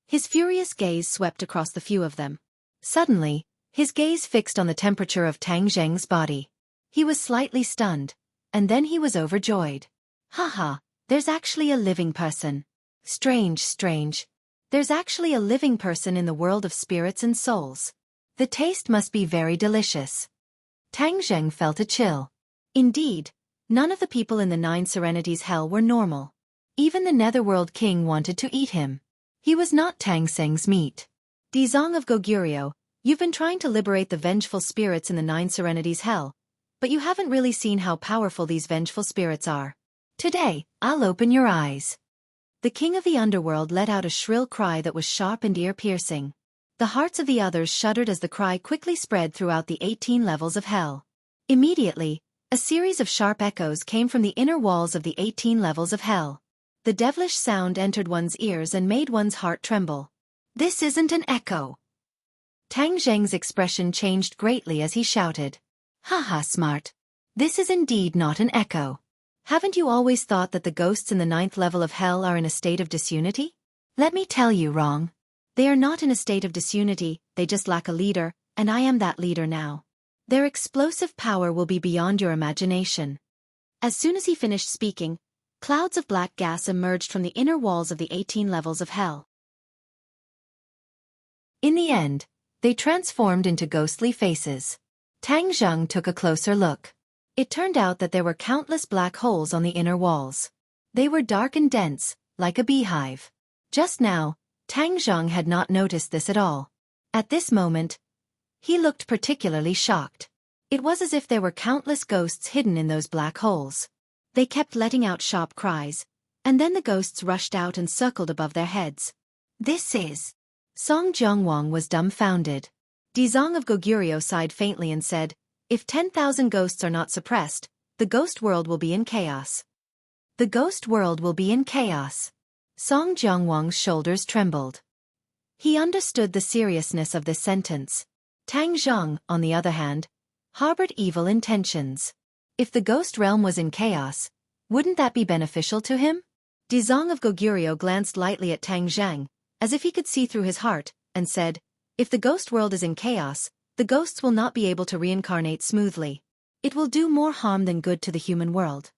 his furious gaze swept across the few of them. Suddenly, his gaze fixed on the temperature of Tang Zheng's body. He was slightly stunned, and then he was overjoyed. Haha, there's actually a living person. Strange. There's actually a living person in the world of spirits and souls. The taste must be very delicious. Tang Zheng felt a chill. Indeed, none of the people in the 9 Serenities Hell were normal. Even the Netherworld King wanted to eat him. He was not Tang Zheng's meat. Dizong of Goguryeo, you've been trying to liberate the vengeful spirits in the Nine Serenities Hell, but you haven't really seen how powerful these vengeful spirits are. Today, I'll open your eyes. The king of the underworld let out a shrill cry that was sharp and ear-piercing. The hearts of the others shuddered as the cry quickly spread throughout the 18 levels of hell. Immediately, a series of sharp echoes came from the inner walls of the 18 levels of hell. The devilish sound entered one's ears and made one's heart tremble. This isn't an echo. Tang Zheng's expression changed greatly as he shouted. Haha, smart. This is indeed not an echo. Haven't you always thought that the ghosts in the 9th level of hell are in a state of disunity? Let me tell you wrong. They are not in a state of disunity, they just lack a leader, and I am that leader now. Their explosive power will be beyond your imagination. As soon as he finished speaking, clouds of black gas emerged from the inner walls of the 18 levels of hell. In the end, they transformed into ghostly faces. Tang Zheng took a closer look. It turned out that there were countless black holes on the inner walls. They were dark and dense, like a beehive. Just now, Tang Zheng had not noticed this at all. At this moment, he looked particularly shocked. It was as if there were countless ghosts hidden in those black holes. They kept letting out sharp cries, and then the ghosts rushed out and circled above their heads. This is... Song Jiangwang was dumbfounded. Dizong of Goguryeo sighed faintly and said, if 10,000 ghosts are not suppressed, the ghost world will be in chaos. The ghost world will be in chaos. Song Jiangwang's shoulders trembled. He understood the seriousness of this sentence. Tang Zheng, on the other hand, harbored evil intentions. If the ghost realm was in chaos, wouldn't that be beneficial to him? Dizong of Goguryeo glanced lightly at Tang Zheng, as if he could see through his heart, and said, if the ghost world is in chaos, the ghosts will not be able to reincarnate smoothly. It will do more harm than good to the human world.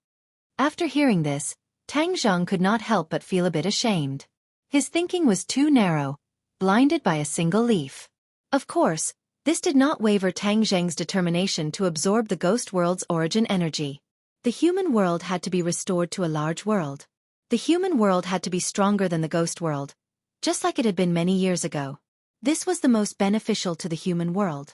After hearing this, Tang Zheng could not help but feel a bit ashamed. His thinking was too narrow, blinded by a single leaf. Of course, this did not waver Tang Zheng's determination to absorb the ghost world's origin energy. The human world had to be restored to a large world. The human world had to be stronger than the ghost world, just like it had been many years ago. This was the most beneficial to the human world.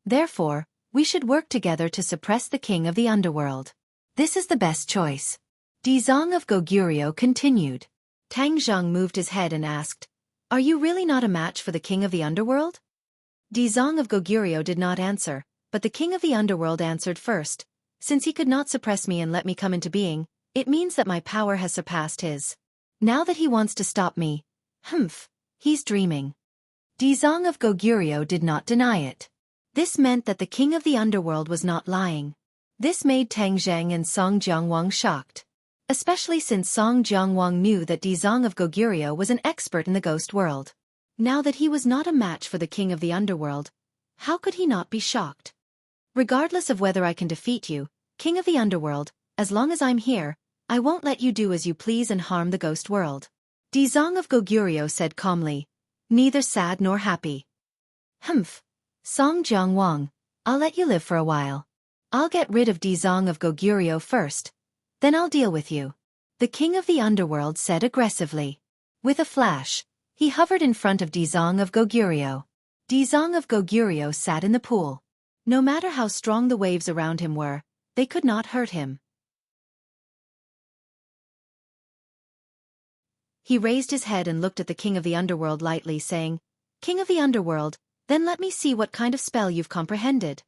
Therefore, we should work together to suppress the king of the underworld. This is the best choice. Dizong of Goguryeo continued. Tang Zheng moved his head and asked, are you really not a match for the king of the underworld? Dizong of Goguryeo did not answer, but the king of the underworld answered first. Since he could not suppress me and let me come into being, it means that my power has surpassed his. Now that he wants to stop me, he's dreaming. Dizong of Goguryeo did not deny it. This meant that the king of the underworld was not lying. This made Tang Zheng and Song Jiangwang shocked. Especially since Song Jiangwang knew that Dizong of Goguryeo was an expert in the ghost world. Now that he was not a match for the king of the underworld, how could he not be shocked? Regardless of whether I can defeat you, king of the underworld, as long as I'm here, I won't let you do as you please and harm the ghost world. Dizong of Goguryeo said calmly, neither sad nor happy. Song Jiangwang, I'll let you live for a while. I'll get rid of Dizong of Goguryeo first, then I'll deal with you. The king of the underworld said aggressively. With a flash, he hovered in front of Dizong of Goguryeo. Dizong of Goguryeo sat in the pool. No matter how strong the waves around him were, they could not hurt him. He raised his head and looked at the king of the underworld lightly, saying, King of the underworld, then let me see what kind of spell you've comprehended.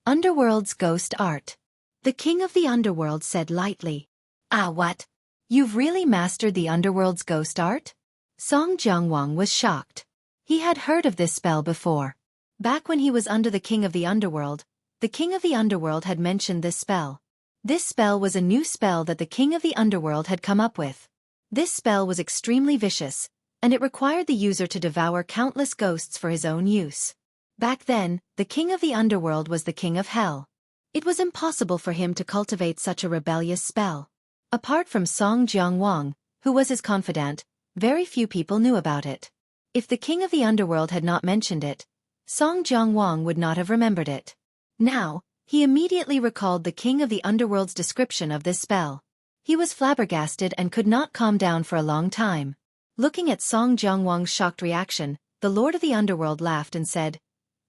Underworld's ghost art. The king of the underworld said lightly. Ah, what? You've really mastered the underworld's ghost art? Song Jiangwang was shocked. He had heard of this spell before. Back when he was under the king of the underworld, the king of the underworld had mentioned this spell. This spell was a new spell that the king of the underworld had come up with. This spell was extremely vicious, and it required the user to devour countless ghosts for his own use. Back then, the king of the underworld was the king of hell. It was impossible for him to cultivate such a rebellious spell. Apart from Song Jiangwang, who was his confidant, very few people knew about it. If the king of the underworld had not mentioned it, Song Jiangwang would not have remembered it. Now, he immediately recalled the king of the underworld's description of this spell. He was flabbergasted and could not calm down for a long time. Looking at Song Jiangwang's shocked reaction, the Lord of the Underworld laughed and said,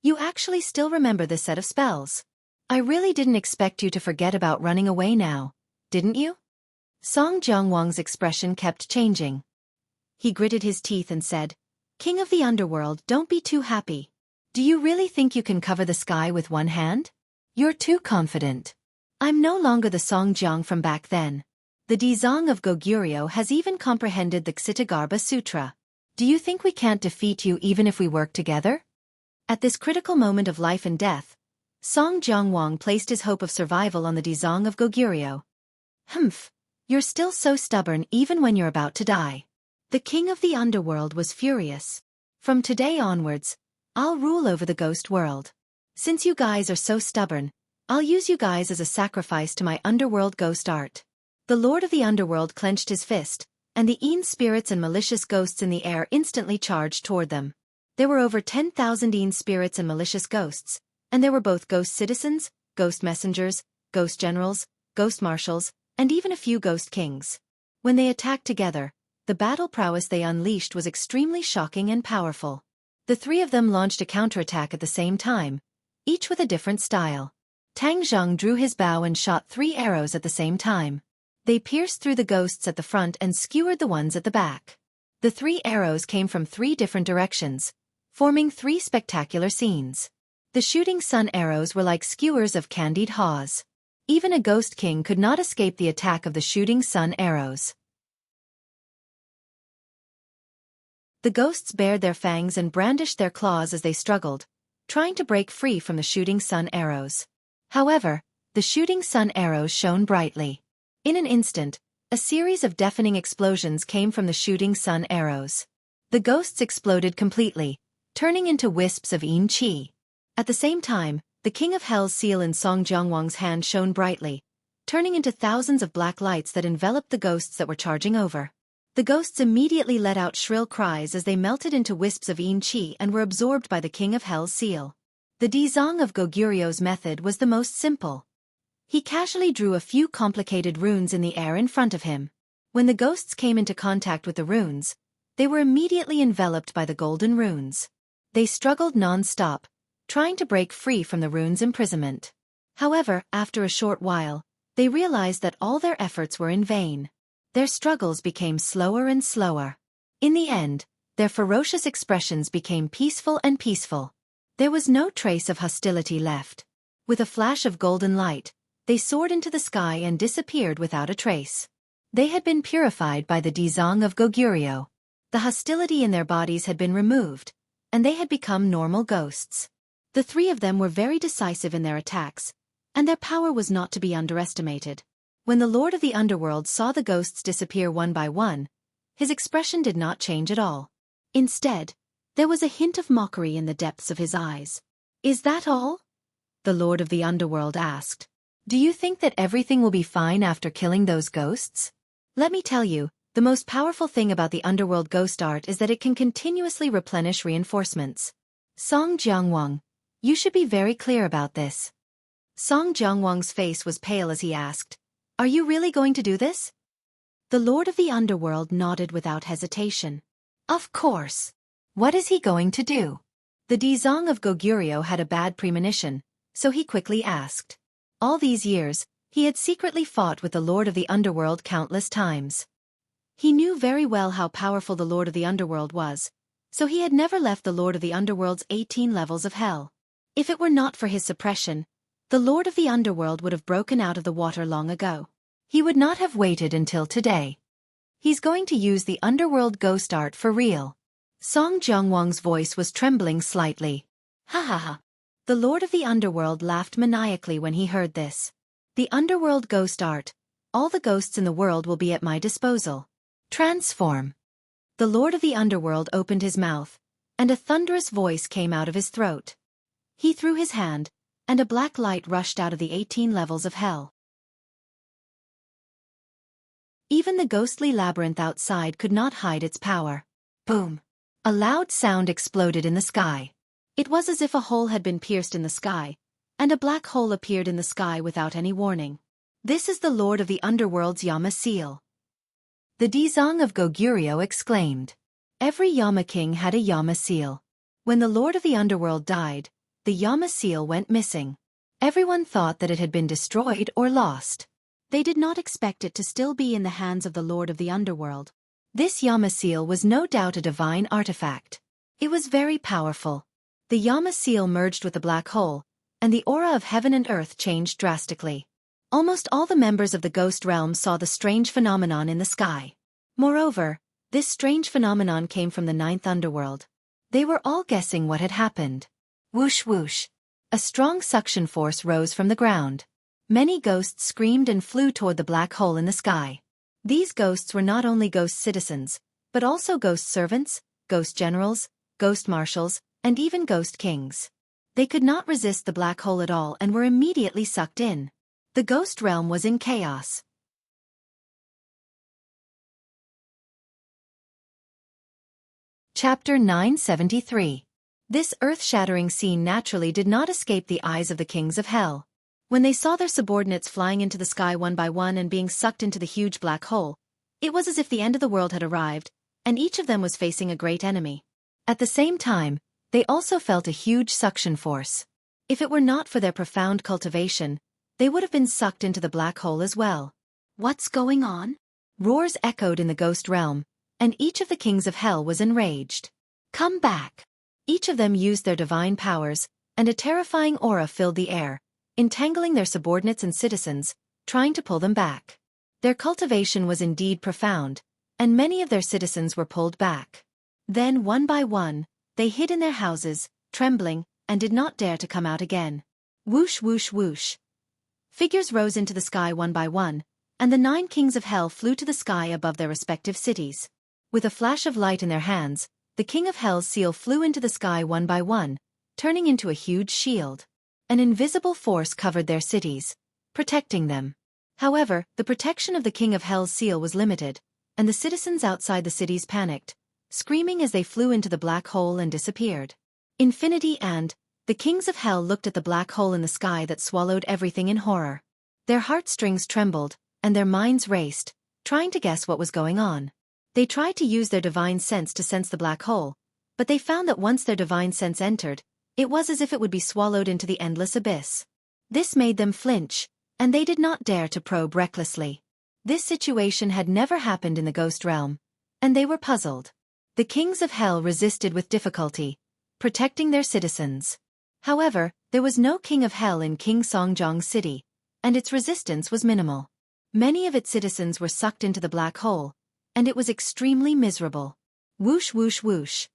"You actually still remember this set of spells. I really didn't expect you to forget about running away now, didn't you?" Song Jiangwang's expression kept changing. He gritted his teeth and said, "King of the Underworld, don't be too happy. Do you really think you can cover the sky with one hand? You're too confident. I'm no longer the Song Jiang from back then. The Dizang of Goguryeo has even comprehended the Ksitagarbha Sutra. Do you think we can't defeat you even if we work together?" At this critical moment of life and death, Song Jiangwang placed his hope of survival on the Dizang of Goguryeo. "Humph, you're still so stubborn even when you're about to die." The king of the underworld was furious. "From today onwards, I'll rule over the ghost world. Since you guys are so stubborn, I'll use you guys as a sacrifice to my underworld ghost art." The Lord of the Underworld clenched his fist, and the Een spirits and malicious ghosts in the air instantly charged toward them. There were over 10,000 Een spirits and malicious ghosts, and there were both ghost citizens, ghost messengers, ghost generals, ghost marshals, and even a few ghost kings. When they attacked together, the battle prowess they unleashed was extremely shocking and powerful. The three of them launched a counterattack at the same time, each with a different style. Tang Zheng drew his bow and shot 3 arrows at the same time. They pierced through the ghosts at the front and skewered the ones at the back. The 3 arrows came from 3 different directions, forming 3 spectacular scenes. The shooting sun arrows were like skewers of candied haws. Even a ghost king could not escape the attack of the shooting sun arrows. The ghosts bared their fangs and brandished their claws as they struggled, trying to break free from the shooting sun arrows. However, the shooting sun arrows shone brightly. In an instant, a series of deafening explosions came from the shooting sun arrows. The ghosts exploded completely, turning into wisps of Een Qi. At the same time, the King of Hell's seal in Song Jiangwang's hand shone brightly, turning into thousands of black lights that enveloped the ghosts that were charging over. The ghosts immediately let out shrill cries as they melted into wisps of Een Qi and were absorbed by the King of Hell's seal. The Dizang of Goguryeo's method was the most simple. He casually drew a few complicated runes in the air in front of him. When the ghosts came into contact with the runes, they were immediately enveloped by the golden runes. They struggled non-stop, trying to break free from the runes' imprisonment. However, after a short while, they realized that all their efforts were in vain. Their struggles became slower and slower. In the end, their ferocious expressions became peaceful and peaceful. There was no trace of hostility left. With a flash of golden light, they soared into the sky and disappeared without a trace. They had been purified by the Dizang of Goguryeo. The hostility in their bodies had been removed, and they had become normal ghosts. The 3 of them were very decisive in their attacks, and their power was not to be underestimated. When the Lord of the Underworld saw the ghosts disappear one by one, his expression did not change at all. Instead, there was a hint of mockery in the depths of his eyes. "Is that all?" the Lord of the Underworld asked. "Do you think that everything will be fine after killing those ghosts? Let me tell you, the most powerful thing about the Underworld ghost art is that it can continuously replenish reinforcements. Song Jiangwang, you should be very clear about this." Song Jiangwang's face was pale as he asked, "Are you really going to do this?" The Lord of the Underworld nodded without hesitation. "Of course. What is he going to do?" The Dizang of Goguryeo had a bad premonition, so he quickly asked. All these years, he had secretly fought with the Lord of the Underworld countless times. He knew very well how powerful the Lord of the Underworld was, so he had never left the Lord of the Underworld's 18 levels of hell. If it were not for his suppression, the Lord of the Underworld would have broken out of the water long ago. He would not have waited until today. He's going to use the Underworld ghost art for real. Song Jiangwang's voice was trembling slightly. "Ha ha ha." The Lord of the Underworld laughed maniacally when he heard this. "The Underworld ghost art. All the ghosts in the world will be at my disposal. Transform." The Lord of the Underworld opened his mouth, and a thunderous voice came out of his throat. He threw his hand, and a black light rushed out of the 18 levels of hell. Even the ghostly labyrinth outside could not hide its power. Boom! A loud sound exploded in the sky. It was as if a hole had been pierced in the sky, and a black hole appeared in the sky without any warning. "This is the Lord of the Underworld's Yama seal." The Dizang of Goguryeo exclaimed. Every Yama king had a Yama seal. When the Lord of the Underworld died, the Yama seal went missing. Everyone thought that it had been destroyed or lost. They did not expect it to still be in the hands of the Lord of the Underworld. This Yama seal was no doubt a divine artifact. It was very powerful. The Yama seal merged with the black hole, and the aura of heaven and earth changed drastically. Almost all the members of the ghost realm saw the strange phenomenon in the sky. Moreover, this strange phenomenon came from the ninth underworld. They were all guessing what had happened. Whoosh whoosh. A strong suction force rose from the ground. Many ghosts screamed and flew toward the black hole in the sky. These ghosts were not only ghost citizens, but also ghost servants, ghost generals, ghost marshals, and even ghost kings. They could not resist the black hole at all and were immediately sucked in. The ghost realm was in chaos. Chapter 973. This earth-shattering scene naturally did not escape the eyes of the kings of hell. When they saw their subordinates flying into the sky one by one and being sucked into the huge black hole, it was as if the end of the world had arrived, and each of them was facing a great enemy. At the same time, they also felt a huge suction force. If it were not for their profound cultivation, they would have been sucked into the black hole as well. What's going on? Roars echoed in the ghost realm, and each of the kings of hell was enraged. Come back! Each of them used their divine powers, and a terrifying aura filled the air, entangling their subordinates and citizens, trying to pull them back. Their cultivation was indeed profound, and many of their citizens were pulled back. Then, one by one, they hid in their houses, trembling, and did not dare to come out again. Whoosh whoosh whoosh. Figures rose into the sky one by one, and the 9 kings of hell flew to the sky above their respective cities. With a flash of light in their hands, the king of hell's seal flew into the sky one by one, turning into a huge shield. An invisible force covered their cities, protecting them. However, the protection of the king of hell's seal was limited, and the citizens outside the cities panicked, screaming as they flew into the black hole and disappeared. Infinity and the kings of hell looked at the black hole in the sky that swallowed everything in horror. Their heartstrings trembled, and their minds raced, trying to guess what was going on. They tried to use their divine sense to sense the black hole, but they found that once their divine sense entered, it was as if it would be swallowed into the endless abyss. This made them flinch, and they did not dare to probe recklessly. This situation had never happened in the ghost realm, and they were puzzled. The kings of hell resisted with difficulty, protecting their citizens. However, there was no king of hell in King Songjong's city, and its resistance was minimal. Many of its citizens were sucked into the black hole, and it was extremely miserable. Whoosh whoosh whoosh.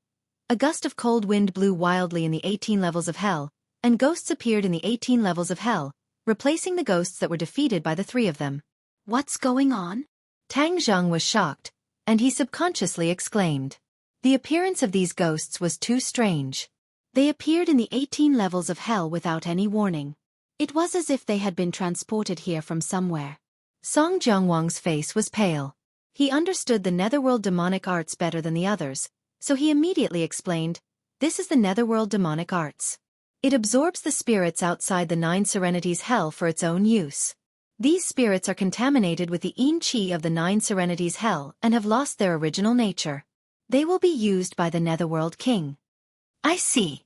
A gust of cold wind blew wildly in the 18 levels of hell, and ghosts appeared in the 18 levels of hell, replacing the ghosts that were defeated by the 3 of them. What's going on? Tang Zhang was shocked, and he subconsciously exclaimed. The appearance of these ghosts was too strange. They appeared in the 18 levels of hell without any warning. It was as if they had been transported here from somewhere. Song Jiangwang's face was pale. He understood the netherworld demonic arts better than the others, so he immediately explained, "This is the netherworld demonic arts. It absorbs the spirits outside the 9 serenities hell for its own use. These spirits are contaminated with the yin qi of the 9 serenities hell and have lost their original nature. They will be used by the netherworld king." I see.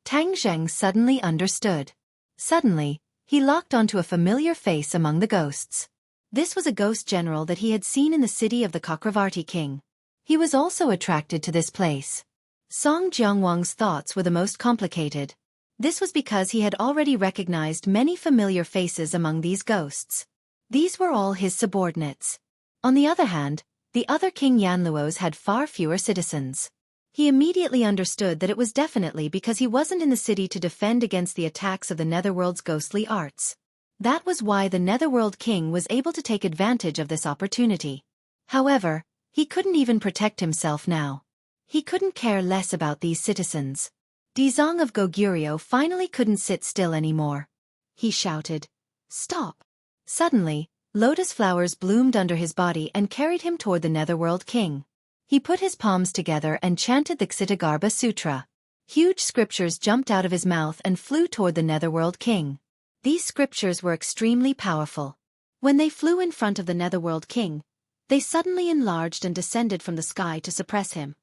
Tang Zheng suddenly understood. Suddenly, he locked onto a familiar face among the ghosts. This was a ghost general that he had seen in the city of the Chakravarti king. He was also attracted to this place. Song Jiangwang's thoughts were the most complicated. This was because he had already recognized many familiar faces among these ghosts. These were all his subordinates. On the other hand, the other King Yanluo's had far fewer citizens. He immediately understood that it was definitely because he wasn't in the city to defend against the attacks of the netherworld's ghostly arts. That was why the netherworld king was able to take advantage of this opportunity. However, he couldn't even protect himself now. He couldn't care less about these citizens. Dizong of Goguryeo finally couldn't sit still anymore. He shouted, "Stop!" Suddenly, lotus flowers bloomed under his body and carried him toward the netherworld king. He put his palms together and chanted the Ksitagarbha Sutra. Huge scriptures jumped out of his mouth and flew toward the netherworld king. These scriptures were extremely powerful. When they flew in front of the netherworld king, They suddenly enlarged and descended from the sky to suppress him.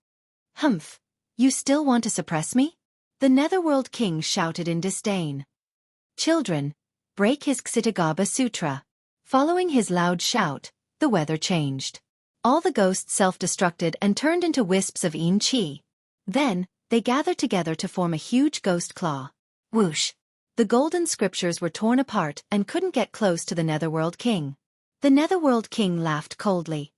Humph! You still want to suppress me? The Netherworld King shouted in disdain. Children, break his Xitigaba Sutra. Following his loud shout, the weather changed. All the ghosts self-destructed and turned into wisps of Yin Qi. Then, they gathered together to form a huge ghost claw. Whoosh! The golden scriptures were torn apart and couldn't get close to the Netherworld King. The Netherworld King laughed coldly.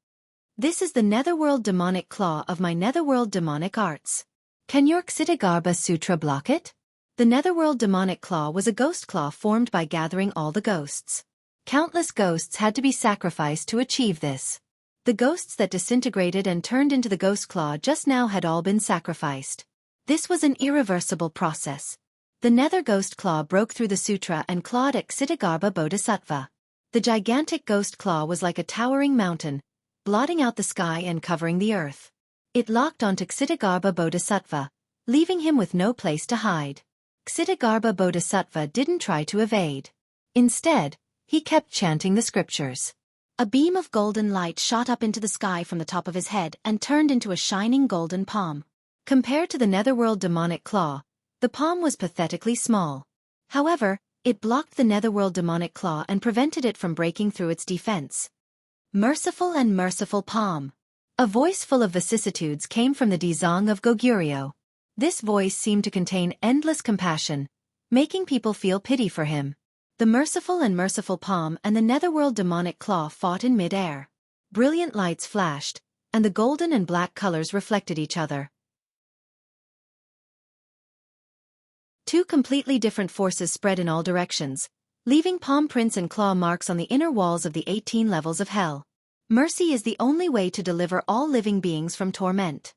This is the Netherworld demonic claw of my Netherworld demonic arts. Can your Xitigaba Sutra block it? The Netherworld demonic claw was a ghost claw formed by gathering all the ghosts. Countless ghosts had to be sacrificed to achieve this. The ghosts that disintegrated and turned into the ghost claw just now had all been sacrificed. This was an irreversible process. The Nether Ghost Claw broke through the sutra and clawed at Xitigaba Bodhisattva. The gigantic ghost claw was like a towering mountain, blotting out the sky and covering the earth. It locked onto Xitigaba Bodhisattva, leaving him with no place to hide. Xitigaba Bodhisattva didn't try to evade. Instead, he kept chanting the scriptures. A beam of golden light shot up into the sky from the top of his head and turned into a shining golden palm. Compared to the Netherworld demonic claw, the palm was pathetically small. However, it blocked the Netherworld demonic claw and prevented it from breaking through its defense. Merciful and merciful palm. A voice full of vicissitudes came from the Dizang of Goguryeo. This voice seemed to contain endless compassion, making people feel pity for him. The merciful and merciful palm and the Netherworld demonic claw fought in mid-air. Brilliant lights flashed, and the golden and black colors reflected each other. Two completely different forces spread in all directions, leaving palm prints and claw marks on the inner walls of the 18 levels of hell. Mercy is the only way to deliver all living beings from torment.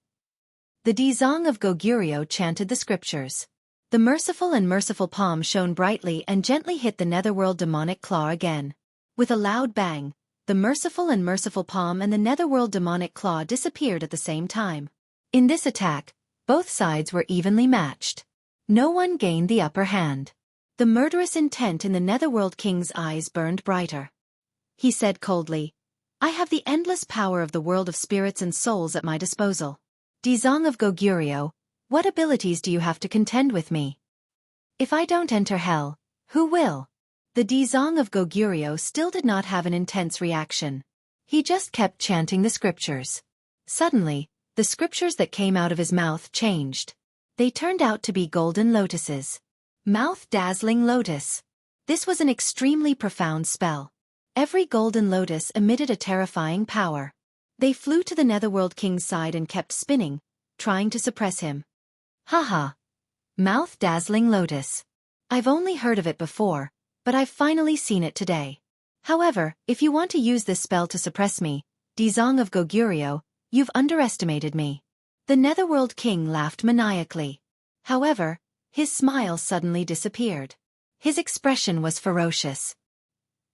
The Dizang of Goguryeo chanted the scriptures. The merciful and merciful palm shone brightly and gently hit the Netherworld demonic claw again. With a loud bang, the merciful and merciful palm and the Netherworld demonic claw disappeared at the same time. In this attack, both sides were evenly matched. No one gained the upper hand. The murderous intent in the Netherworld King's eyes burned brighter. He said coldly, I have the endless power of the world of spirits and souls at my disposal. Dizang of Goguryeo, what abilities do you have to contend with me? If I don't enter hell, who will? The Dizang of Goguryeo still did not have an intense reaction. He just kept chanting the scriptures. Suddenly, the scriptures that came out of his mouth changed. They turned out to be golden lotuses. Mouth-dazzling lotus. This was an extremely profound spell. Every golden lotus emitted a terrifying power. They flew to the Netherworld King's side and kept spinning, trying to suppress him. Haha. Mouth-dazzling lotus. I've only heard of it before, but I've finally seen it today. However, if you want to use this spell to suppress me, Dizang of Goguryeo, you've underestimated me. The Netherworld King laughed maniacally. However, his smile suddenly disappeared. His expression was ferocious.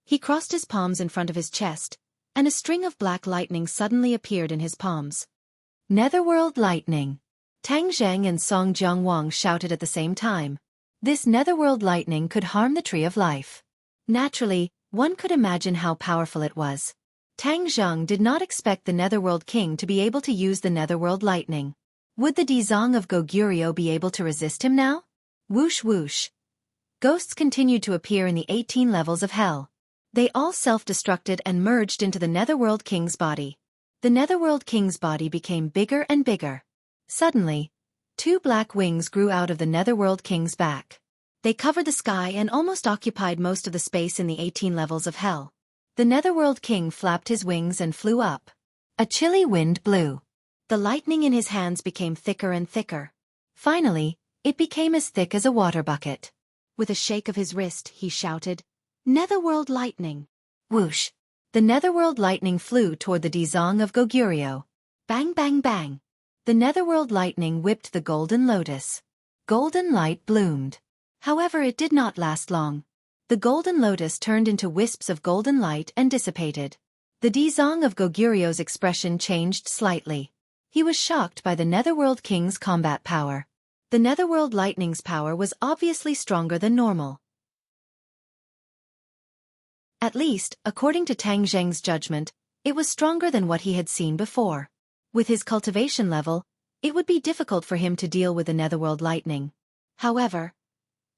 He crossed his palms in front of his chest, and a string of black lightning suddenly appeared in his palms. Netherworld lightning. Tang Zheng and Song Jiangwang shouted at the same time. This Netherworld lightning could harm the Tree of Life. Naturally, one could imagine how powerful it was. Tang Zheng did not expect the Netherworld King to be able to use the Netherworld lightning. Would the Dizang of Goguryeo be able to resist him now? Whoosh whoosh. Ghosts continued to appear in the 18 levels of hell. They all self-destructed and merged into the Netherworld King's body. The Netherworld King's body became bigger and bigger. Suddenly, two black wings grew out of the Netherworld King's back. They covered the sky and almost occupied most of the space in the 18 levels of hell. The Netherworld King flapped his wings and flew up. A chilly wind blew. The lightning in his hands became thicker and thicker. Finally, it became as thick as a water bucket. With a shake of his wrist, he shouted, Netherworld lightning. Whoosh. The Netherworld lightning flew toward the Dizang of Goguryeo. Bang bang bang. The Netherworld lightning whipped the golden lotus. Golden light bloomed. However, it did not last long. The golden lotus turned into wisps of golden light and dissipated. The Dizang of Goguryeo's expression changed slightly. He was shocked by the Netherworld King's combat power. The Netherworld Lightning's power was obviously stronger than normal. At least, according to Tang Zheng's judgment, It was stronger than what he had seen before. With his cultivation level, it would be difficult for him to deal with the netherworld lightning. However,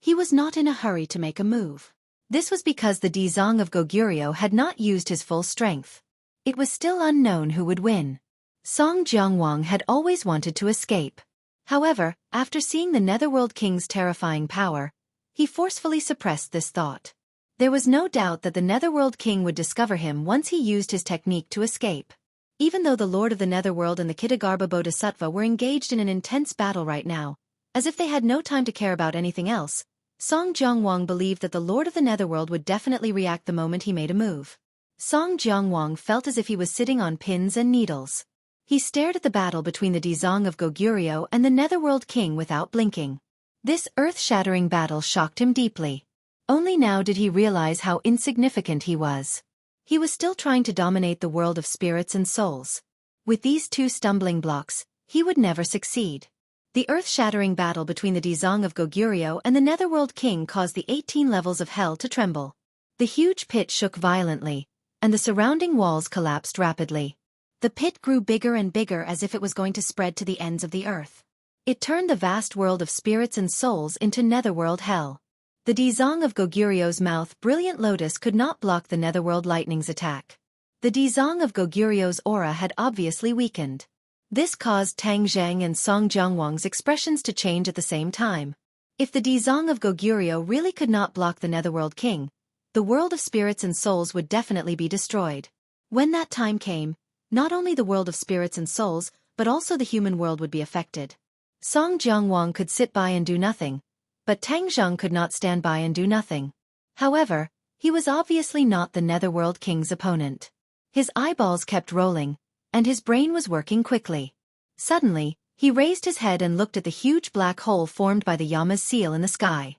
he was not in a hurry to make a move. This was because the Dizong of Goguryeo had not used his full strength. It was still unknown who would win. Song Jiangwang had always wanted to escape. However, after seeing the Netherworld King's terrifying power, he forcefully suppressed this thought. There was no doubt that the Netherworld King would discover him once he used his technique to escape. Even though the Lord of the Netherworld and the Kitagarbha Bodhisattva were engaged in an intense battle right now, as if they had no time to care about anything else, Song Jiangwang believed that the Lord of the Netherworld would definitely react the moment he made a move. Song Jiangwang felt as if he was sitting on pins and needles. He stared at the battle between the Dizong of Goguryeo and the Netherworld King without blinking. This earth-shattering battle shocked him deeply. Only now did he realize how insignificant he was. He was still trying to dominate the world of spirits and souls. With these two stumbling blocks, he would never succeed. The earth-shattering battle between the Dizong of Goguryeo and the Netherworld King caused the 18 levels of hell to tremble. The huge pit shook violently, and the surrounding walls collapsed rapidly. The pit grew bigger and bigger as if it was going to spread to the ends of the earth. It turned the vast world of spirits and souls into netherworld hell. The Dizong of Goguryeo's mouth brilliant lotus could not block the netherworld lightning's attack. The Dizong of Goguryeo's aura had obviously weakened. This caused Tang Zhang and Song Jiangwang's expressions to change at the same time. If the Dizong of Goguryeo really could not block the Netherworld King, the world of spirits and souls would definitely be destroyed. When that time came, not only the world of spirits and souls, but also the human world would be affected. Song Jiangwang could sit by and do nothing, but Tang Zhang could not stand by and do nothing. However, he was obviously not the Netherworld King's opponent. His eyeballs kept rolling, and his brain was working quickly. Suddenly, he raised his head and looked at the huge black hole formed by the Yama's seal in the sky.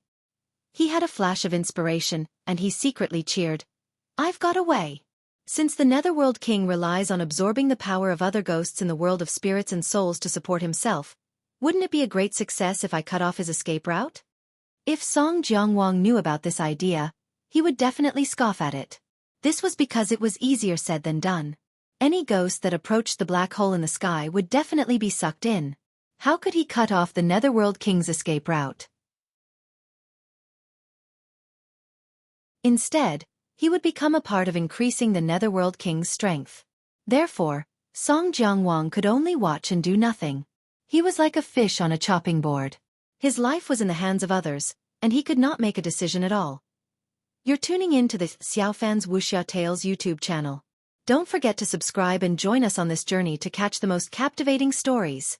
He had a flash of inspiration, and he secretly cheered, "I've got a way." Since the Netherworld King relies on absorbing the power of other ghosts in the world of spirits and souls to support himself, wouldn't it be a great success if I cut off his escape route? If Song Jiangwang knew about this idea, he would definitely scoff at it. This was because it was easier said than done. Any ghost that approached the black hole in the sky would definitely be sucked in. How could he cut off the Netherworld King's escape route? Instead, he would become a part of increasing the Netherworld King's strength. Therefore, Song Jiangwang could only watch and do nothing. He was like a fish on a chopping board. His life was in the hands of others, and he could not make a decision at all. You're tuning in to the Xiaofan's Wuxia Tales YouTube channel. Don't forget to subscribe and join us on this journey to catch the most captivating stories.